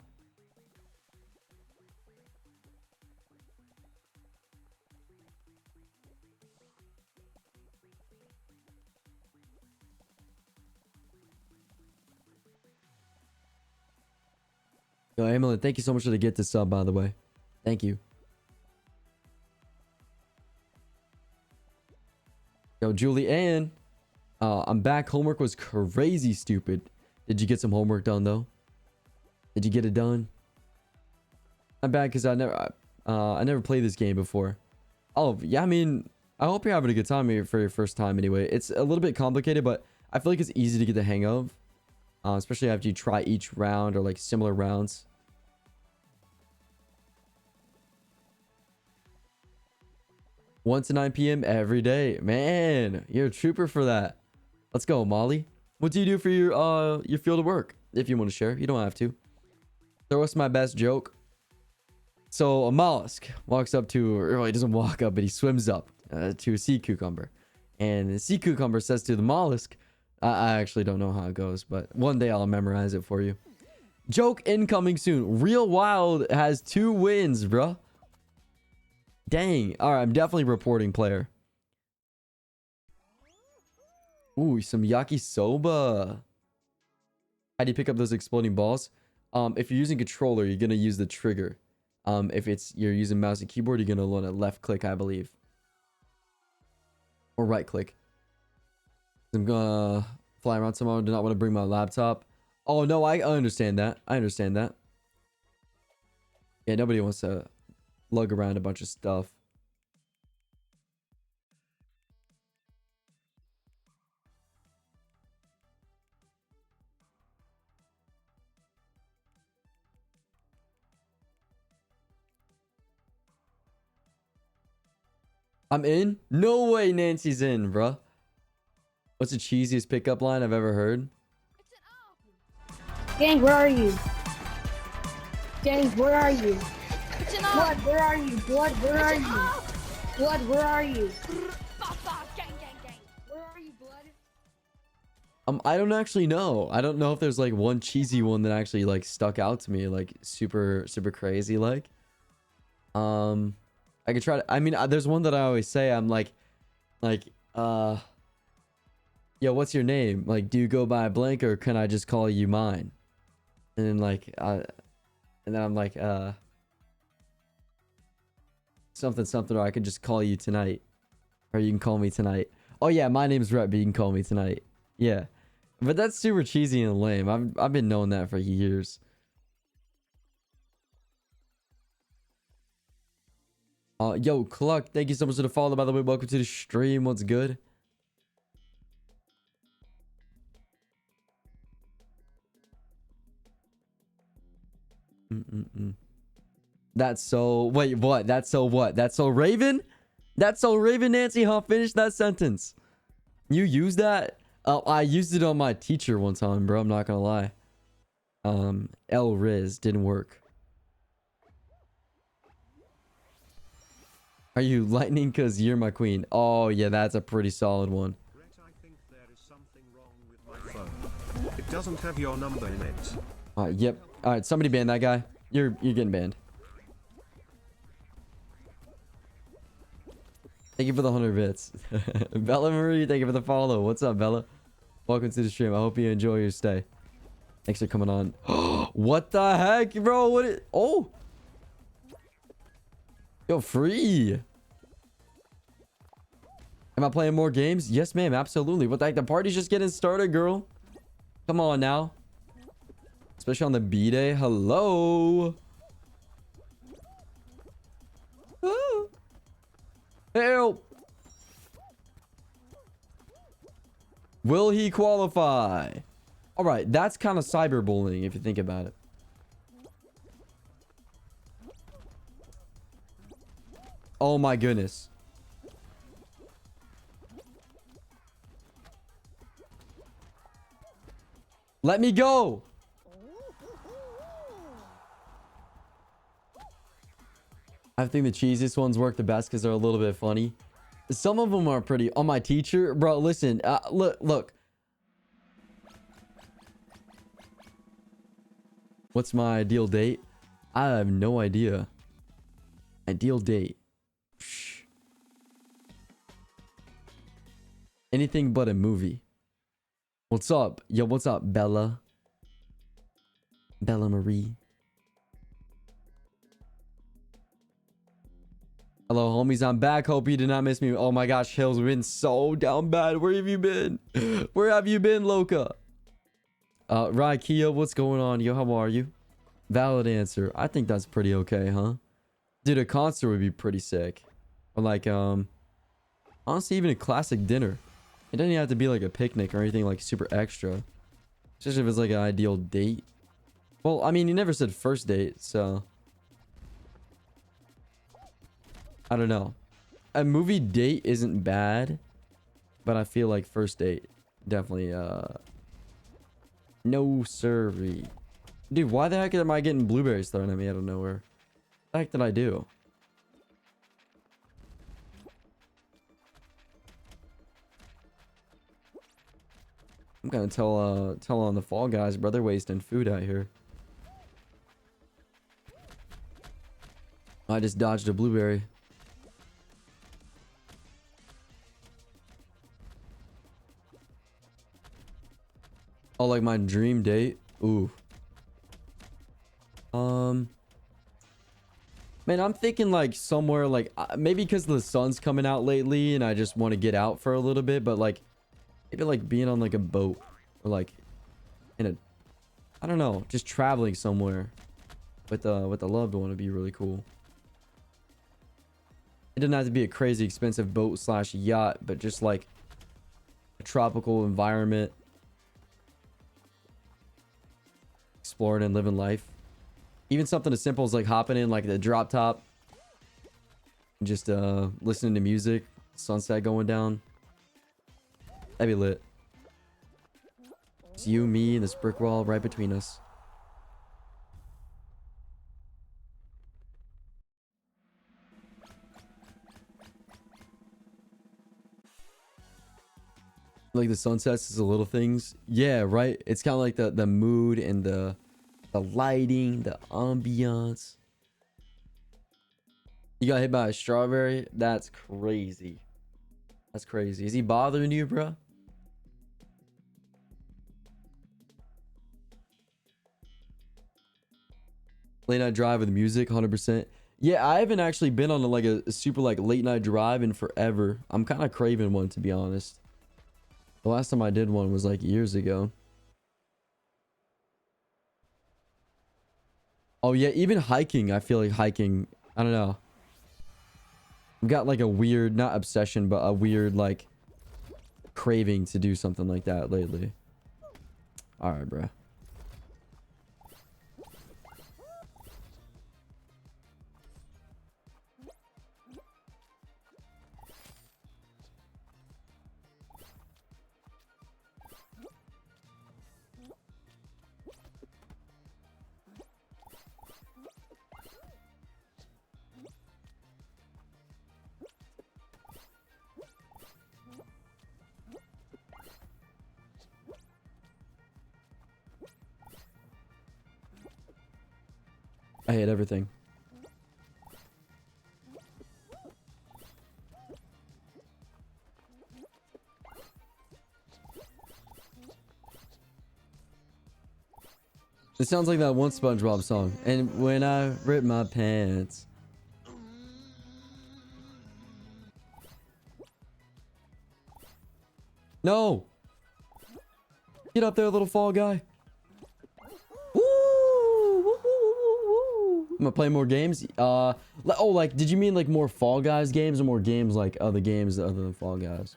Yo, Emily, thank you so much for the get to sub, by the way. Thank you. Yo, Julie Ann. I'm back. Homework was crazy stupid. Did you get some homework done, though? Did you get it done? I'm back because I never played this game before. Oh, yeah, I mean, I hope you're having a good time here for your first time anyway. It's a little bit complicated, but I feel like it's easy to get the hang of. Especially after you try each round or like similar rounds. 1 to 9 p.m. every day. Man, you're a trooper for that. Let's go, Molly. What do you do for your field of work? If you want to share, you don't have to. Throw us my best joke. So a mollusk walks up to, or he doesn't walk up, but he swims up to a sea cucumber. And the sea cucumber says to the mollusk, I actually don't know how it goes, but one day I'll memorize it for you. Joke incoming soon. Real Wild has 2 wins, bruh. Dang. All right, I'm definitely reporting player. Ooh, some yakisoba. How do you pick up those exploding balls? If you're using controller, you're gonna use the trigger. If you're using mouse and keyboard, you're gonna want to left click, I believe, or right click. I'm gonna fly around tomorrow. Do not want to bring my laptop. Oh no, I understand that. I understand that. Yeah, nobody wants to lug around a bunch of stuff. I'm in? No way Nancy's in, bruh. What's the cheesiest pickup line I've ever heard? Gang, where are you? Gang, where are you? Blood, where are you? Blood, where are you? Blood, where are you? Where are you, Blood? I don't actually know. I don't know if there's like one cheesy one that actually like stuck out to me, like super crazy like. I could try to, I mean, there's one that I always say. I'm like, yo, what's your name? Like, do you go by blank or can I just call you mine? And then like, and then I'm like, something, or I can just call you tonight, or you can call me tonight. Oh yeah, my name's Rhett, but you can call me tonight. Yeah, but that's super cheesy and lame. I've been knowing that for years. Yo, Cluck, thank you so much for the follow, by the way. Welcome to the stream. What's good? That's so... Wait, what? That's so what? That's so Raven? That's so Raven, Nancy, huh? Finish that sentence. You used that? I used it on my teacher one time, bro. I'm not gonna lie. El Riz didn't work. Are you lightning because you're my queen? Oh, yeah, that's a pretty solid one. Rhett, I think there is something wrong with my phone. It doesn't have your number in it. Yep. All right, somebody ban that guy. You're getting banned. Thank you for the 100 bits. Bella Marie, thank you for the follow. What's up, Bella? Welcome to the stream. I hope you enjoy your stay. Thanks for coming on. What the heck, bro? Oh! Yo, free. Am I playing more games? Yes, ma'am. Absolutely. What the heck? The party's just getting started, girl. Come on now. Especially on the B-Day. Hello. Ooh. Help. Will he qualify? All right, that's kind of cyberbullying if you think about it. Oh my goodness. Let me go. I think the cheesiest ones work the best because they're a little bit funny. Some of them are pretty. On my teacher, bro, listen, look. What's my ideal date? I have no idea. Ideal date. Psh. Anything but a movie. What's up? Yo, what's up, Bella? Bella Marie. Hello, homies. I'm back. Hope you did not miss me. Oh my gosh, Hills, we've been so down bad. Where have you been? Where have you been, Loca? Raikia, what's going on? Yo, how are you? Valid answer. I think that's pretty okay, huh? Dude, a concert would be pretty sick. Or like, honestly, even a classic dinner. It doesn't even have to be like a picnic or anything like super extra. Especially if it's like an ideal date. Well, I mean, you never said first date, so... I don't know. A movie date isn't bad, but I feel like first date definitely no siree. Dude, why the heck am I getting blueberries thrown at me out of nowhere? What the heck did I do? I'm gonna tell on the Fall Guys, bro. They're wasting food out here. I just dodged a blueberry. Oh, like my dream date? Ooh. Man, I'm thinking like somewhere like maybe because the sun's coming out lately and I just want to get out for a little bit, but like maybe like being on like a boat or like in a, I don't know, just traveling somewhere with a loved one would be really cool. It doesn't have to be a crazy expensive boat slash yacht, but just like a tropical environment. Exploring and living life. Even something as simple as like hopping in like the drop top. And just listening to music. Sunset going down. That'd be lit. It's you, me, and this brick wall right between us. Like the sunsets is the little things. Yeah, right. It's kind of like the mood and the lighting, the ambiance. You got hit by a strawberry? That's crazy. That's crazy. Is he bothering you, bro? Late night drive with music, 100%. Yeah, I haven't actually been on like a super like late night drive in forever. I'm kind of craving one, to be honest. The last time I did one was like years ago. Oh yeah, even hiking. I feel like hiking. I don't know. I've got like a weird, not obsession, but a weird like craving to do something like that lately. All right, bro. I hate everything. It sounds like that one SpongeBob song. And when I rip my pants. No. Get up there, little fall guy. Woo! Woo, woo, woo, woo. I'm gonna play more games. Oh, like, did you mean like more Fall Guys games or more games like other games other than Fall Guys?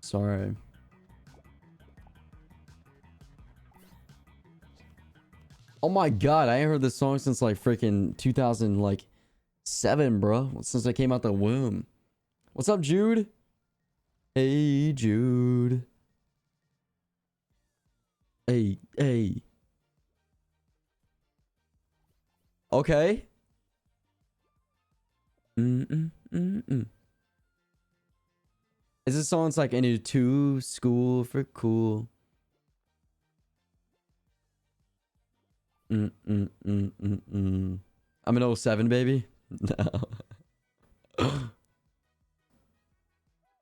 Sorry. Oh my god, I ain't heard this song since like freaking 2007, bro. Since I came out the womb. What's up, Jude? Hey, Jude. Hey, hey. Okay. Mm-mm. Is this song's like into to school for cool? I'm an 07 baby. No.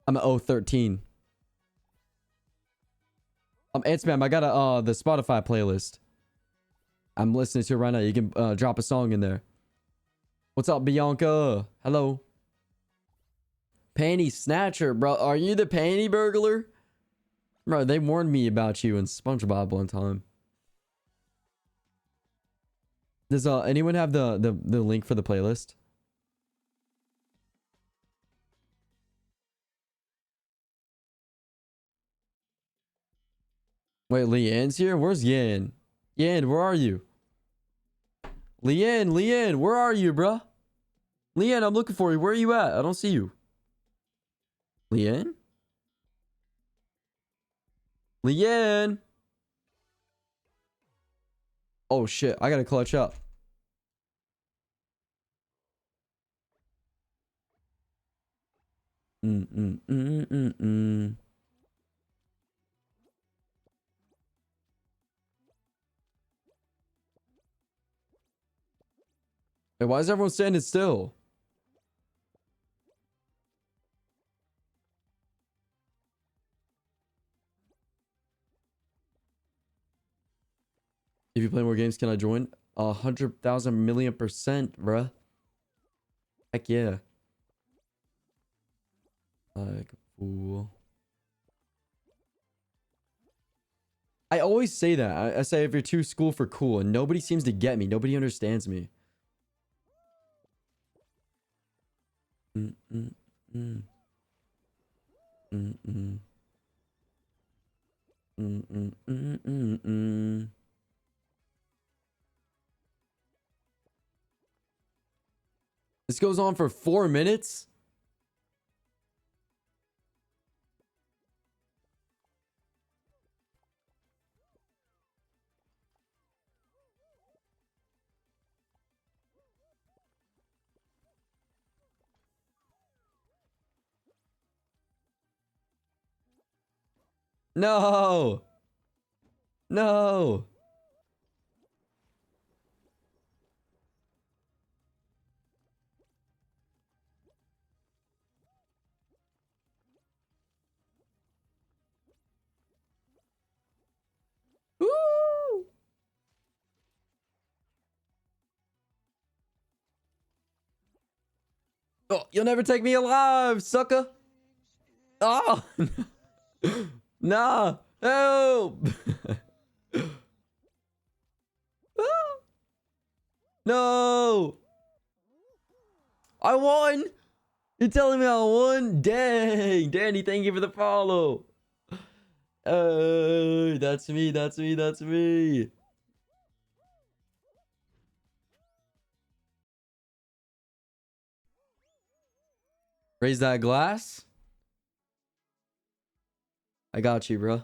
I'm an 013. Ant Spam, I got the Spotify playlist. I'm listening to it right now. You can drop a song in there. What's up, Bianca? Hello. Panty Snatcher, bro. Are you the panty burglar? Bro, they warned me about you in SpongeBob one time. Does anyone have the link for the playlist? Wait, Leanne's here? Where's Yan? Yan, where are you? Leanne, where are you, bruh? Leanne, I'm looking for you. Where are you at? I don't see you. Leanne? Leanne? Oh shit, I gotta clutch up. Hey, why is everyone standing still? If you play more games, can I join? 100,000 million%, bruh. Heck yeah. Like a fool. I always say that. I say if you're too school for cool, and nobody seems to get me. Nobody understands me. This goes on for 4 minutes? No! No! Woo! Oh, you'll never take me alive, sucker! Oh! Nah! Help! No! I won! You're telling me I won? Dang! Danny, thank you for the follow! That's me, that's me, that's me! Raise that glass? I got you, bro.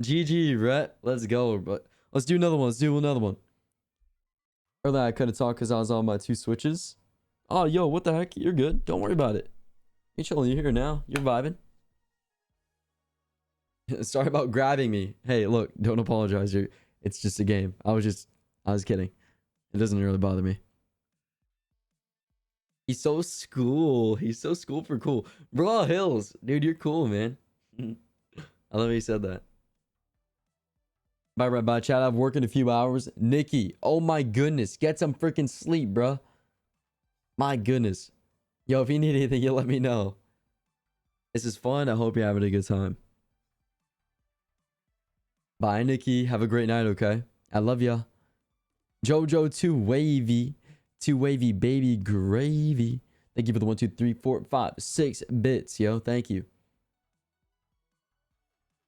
GG, Rhett. Let's go, but let's do another one. Let's do another one. Earlier, I couldn't talk because I was on my 2 switches. Oh, yo, what the heck? You're good. Don't worry about it. You're chilling. You're here now. You're vibing. Sorry about grabbing me. Hey, look, don't apologize. It's just a game. I was kidding. It doesn't really bother me. He's so school. He's so school for cool. Bro, Hills. Dude, you're cool, man. I love how you said that. Bye, Red. Bye, chat. I've worked in a few hours. Nikki, oh my goodness. Get some freaking sleep, bro. My goodness. Yo, if you need anything, you let me know. This is fun. I hope you're having a good time. Bye, Nikki. Have a great night, okay? I love ya. Jojo, too wavy. Too wavy, baby gravy. Thank you for the 1, 2, 3, 4, 5, 6 bits, yo. Thank you.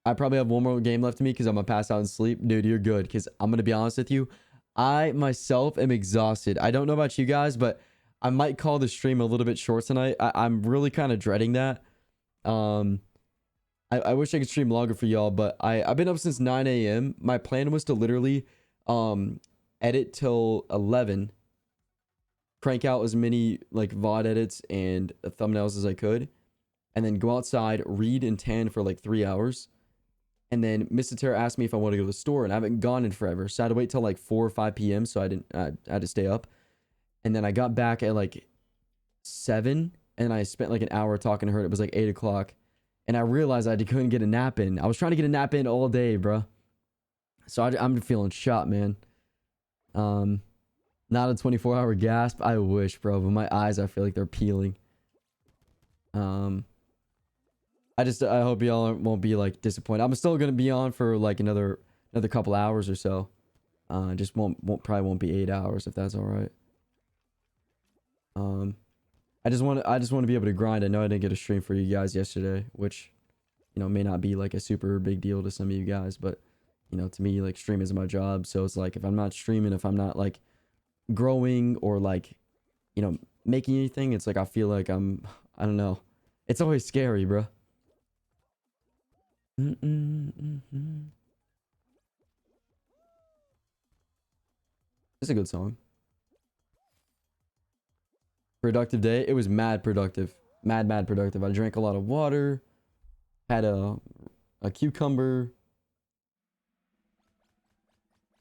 I probably have one more game left to me because I'm gonna pass out and sleep. Dude, you're good. Because I'm gonna be honest with you. I myself am exhausted. I don't know about you guys, but I might call the stream a little bit short tonight. I'm really kind of dreading that. I wish I could stream longer for y'all, but I've been up since 9 a.m. My plan was to literally edit till 11, crank out as many like VOD edits and thumbnails as I could, and then go outside, read and tan for like 3 hours. And then Mr. Terra asked me if I want to go to the store, and I haven't gone in forever. So I had to wait till like 4 or 5 p.m. So I had to stay up. And then I got back at like 7, and I spent like an hour talking to her. It was like 8 o'clock. And I realized I couldn't get a nap in. I was trying to get a nap in all day, bro. So I'm feeling shot, man. Not a 24-hour gasp. I wish, bro. But my eyes, I feel like they're peeling. I hope y'all won't be like disappointed. I'm still gonna be on for like another couple hours or so. Just probably won't be 8 hours if that's all right. I just want to be able to grind. I know I didn't get a stream for you guys yesterday, which, you know, may not be like a super big deal to some of you guys, but you know, to me, like, streaming is my job. So it's like, if I'm not streaming, if I'm not like growing or like, you know, making anything, it's like I feel like I don't know. It's always scary, bro. It's a good song. Productive day. It was mad productive. Mad productive. I drank a lot of water. Had a cucumber.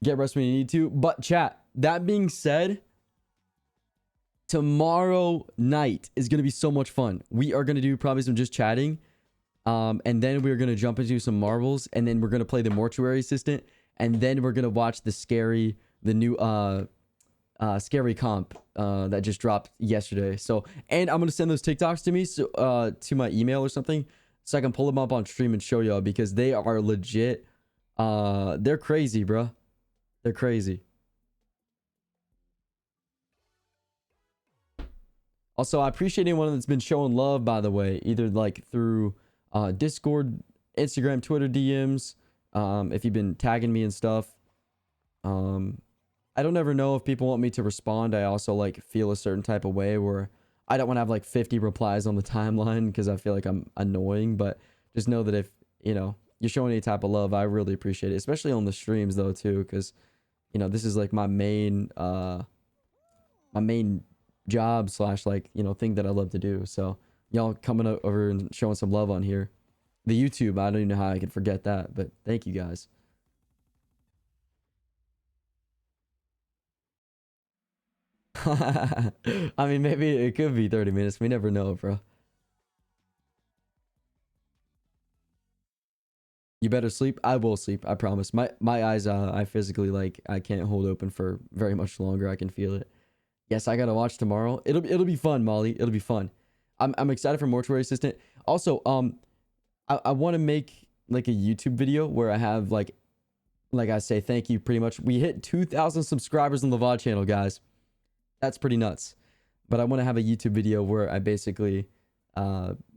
Get rest when you need to. But chat, that being said, tomorrow night is going to be so much fun. We are going to do probably some just chatting. And then we're going to jump into some marbles. And then we're going to play the mortuary assistant. And then we're going to watch the new scary comp that just dropped yesterday. So, and I'm going to send those TikToks to me, so to my email or something, so I can pull them up on stream and show y'all, because they are legit. They're crazy, bro. They're crazy. Also, I appreciate anyone that's been showing love, by the way, either like through Discord, Instagram, Twitter DMs, if you've been tagging me and stuff. I don't ever know if people want me to respond. I also like feel a certain type of way where I don't want to have like 50 replies on the timeline because I feel like I'm annoying. But just know that if, you know, you're showing any type of love, I really appreciate it, especially on the streams though too, because, you know, this is like my main job / like, you know, thing that I love to do. So y'all coming over and showing some love on here. The YouTube, I don't even know how I could forget that, but thank you guys. I mean, maybe it could be 30 minutes. We never know, bro. You better sleep. I will sleep. I promise. My eyes, I physically, like, I can't hold open for very much longer. I can feel it. Yes, I gotta watch tomorrow. It'll be fun, Molly. It'll be fun. I'm excited for Mortuary Assistant. Also, I want to make like a YouTube video where I have like I say thank you. Pretty much, we hit 2,000 subscribers on the VOD channel, guys. That's pretty nuts. But I want to have a YouTube video where I basically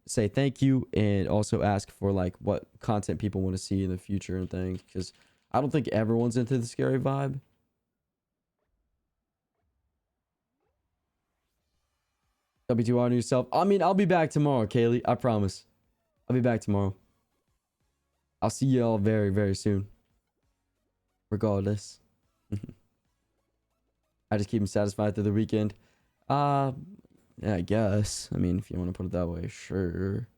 say thank you and also ask for like what content people want to see in the future and things, because I don't think everyone's into the scary vibe. W2R on yourself. I mean, I'll be back tomorrow, Kaylee. I promise. I'll be back tomorrow. I'll see y'all very, very soon. Regardless. I just keep them satisfied through the weekend. Yeah, I guess. I mean, if you want to put it that way, sure.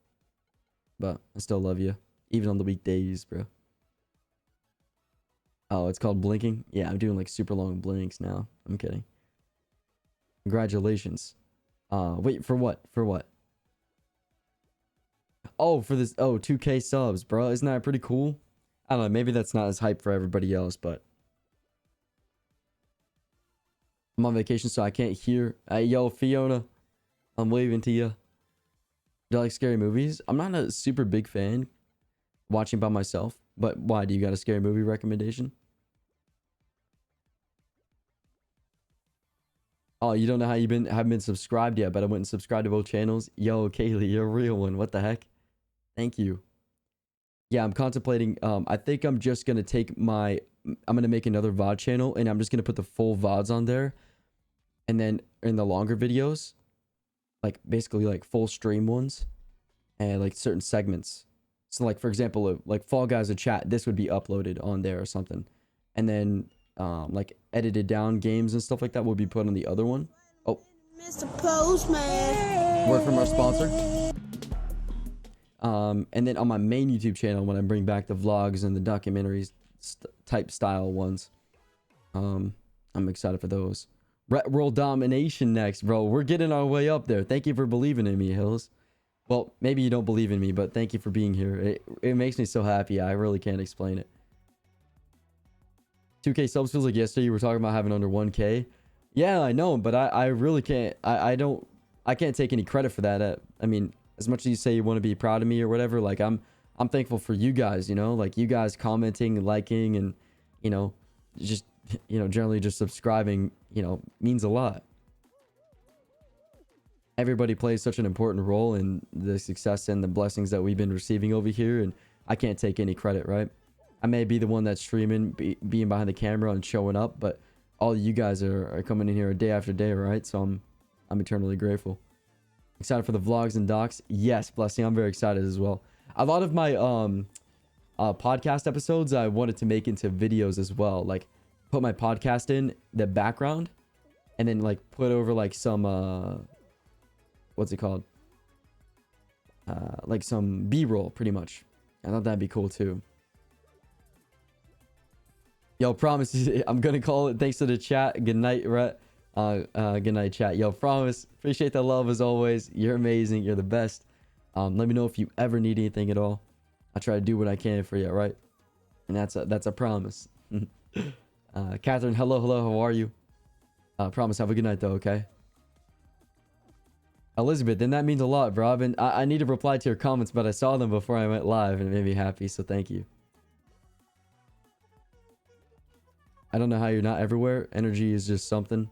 But I still love you. Even on the weekdays, bro. Oh, it's called blinking? Yeah, I'm doing like super long blinks now. I'm kidding. Congratulations. Wait, for what? For what? Oh, for this. Oh, 2K subs, bro. Isn't that pretty cool? I don't know. Maybe that's not as hype for everybody else, but I'm on vacation, so I can't hear. Hey, yo, Fiona. I'm waving to you. Do I like scary movies? I'm not a super big fan watching by myself, but why? Do you got a scary movie recommendation? Oh, you don't know how you haven't been subscribed yet, but I went and subscribed to both channels. Yo, Kaylee, you're a real one. What the heck? Thank you. Yeah, I'm contemplating. I think I'm just gonna I'm gonna make another VOD channel, and I'm just gonna put the full VODs on there, and then in the longer videos, like basically like full stream ones, and like certain segments. So like for example, like Fall Guys a chat, this would be uploaded on there or something, and then like edited down games and stuff like that will be put on the other one. Oh, Mr. Postman. word from our sponsor. And then on my main YouTube channel, when I bring back the vlogs and the documentaries type style ones, I'm excited for those. Rhett World Domination next, bro. We're getting our way up there. Thank you for believing in me, Hills. Well, maybe you don't believe in me, but thank you for being here. It makes me so happy. I really can't explain it. 2K subs feels like yesterday you were talking about having under 1K. Yeah, I know, but I really can't. I can't take any credit for that. I mean, as much as you say you want to be proud of me or whatever, like I'm thankful for you guys, you know, like you guys commenting and liking and, you know, just, you know, generally just subscribing, you know, means a lot. Everybody plays such an important role in the success and the blessings that we've been receiving over here, and I can't take any credit, right? I may be the one that's streaming, being behind the camera and showing up, but all you guys are coming in here day after day, right? So I'm eternally grateful. Excited for the vlogs and docs? Yes, Blessing, I'm very excited as well. A lot of my podcast episodes I wanted to make into videos as well, like put my podcast in the background and then like put over like some what's it called, like some B-roll pretty much. I thought that'd be cool too. Yo, promise I'm gonna call it. Thanks to the chat. Good night, Rhett. Good night, chat. Yo, promise. Appreciate the love as always. You're amazing. You're the best. Let me know if you ever need anything at all. I try to do what I can for you, right? And that's a promise. Catherine, hello, how are you? Promise. Have a good night though. Okay. Elizabeth, then that means a lot, bro. I need to reply to your comments, but I saw them before I went live, and it made me happy. So thank you. I don't know how you're not everywhere. Energy is just something.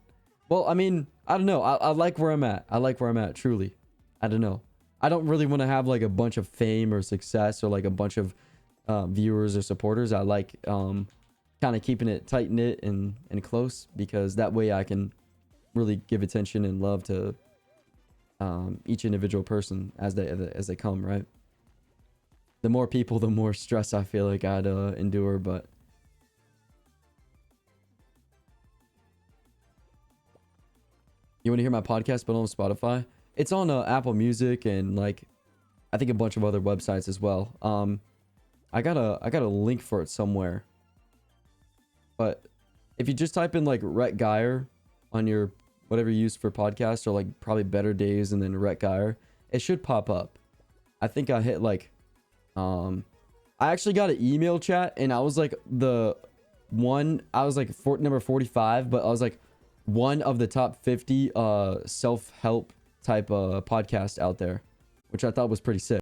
Well, I mean, I don't know. I like where I'm at. I like where I'm at, truly. I don't know. I don't really want to have like a bunch of fame or success or like a bunch of viewers or supporters. I like kind of keeping it tight-knit and close, because that way I can really give attention and love to each individual person as they come, right? The more people, the more stress I feel like I'd endure, but... You want to hear my podcast, but on Spotify? It's on Apple Music and like I think a bunch of other websites as well. I got a link for it somewhere. But if you just type in like Rhett Geyer on your whatever you use for podcasts, or like probably Better Days and then Rhett Geyer, it should pop up. I think I hit like I actually got an email chat, and I was like number 45, but I was like one of the top 50 self-help type podcast out there, which I thought was pretty sick.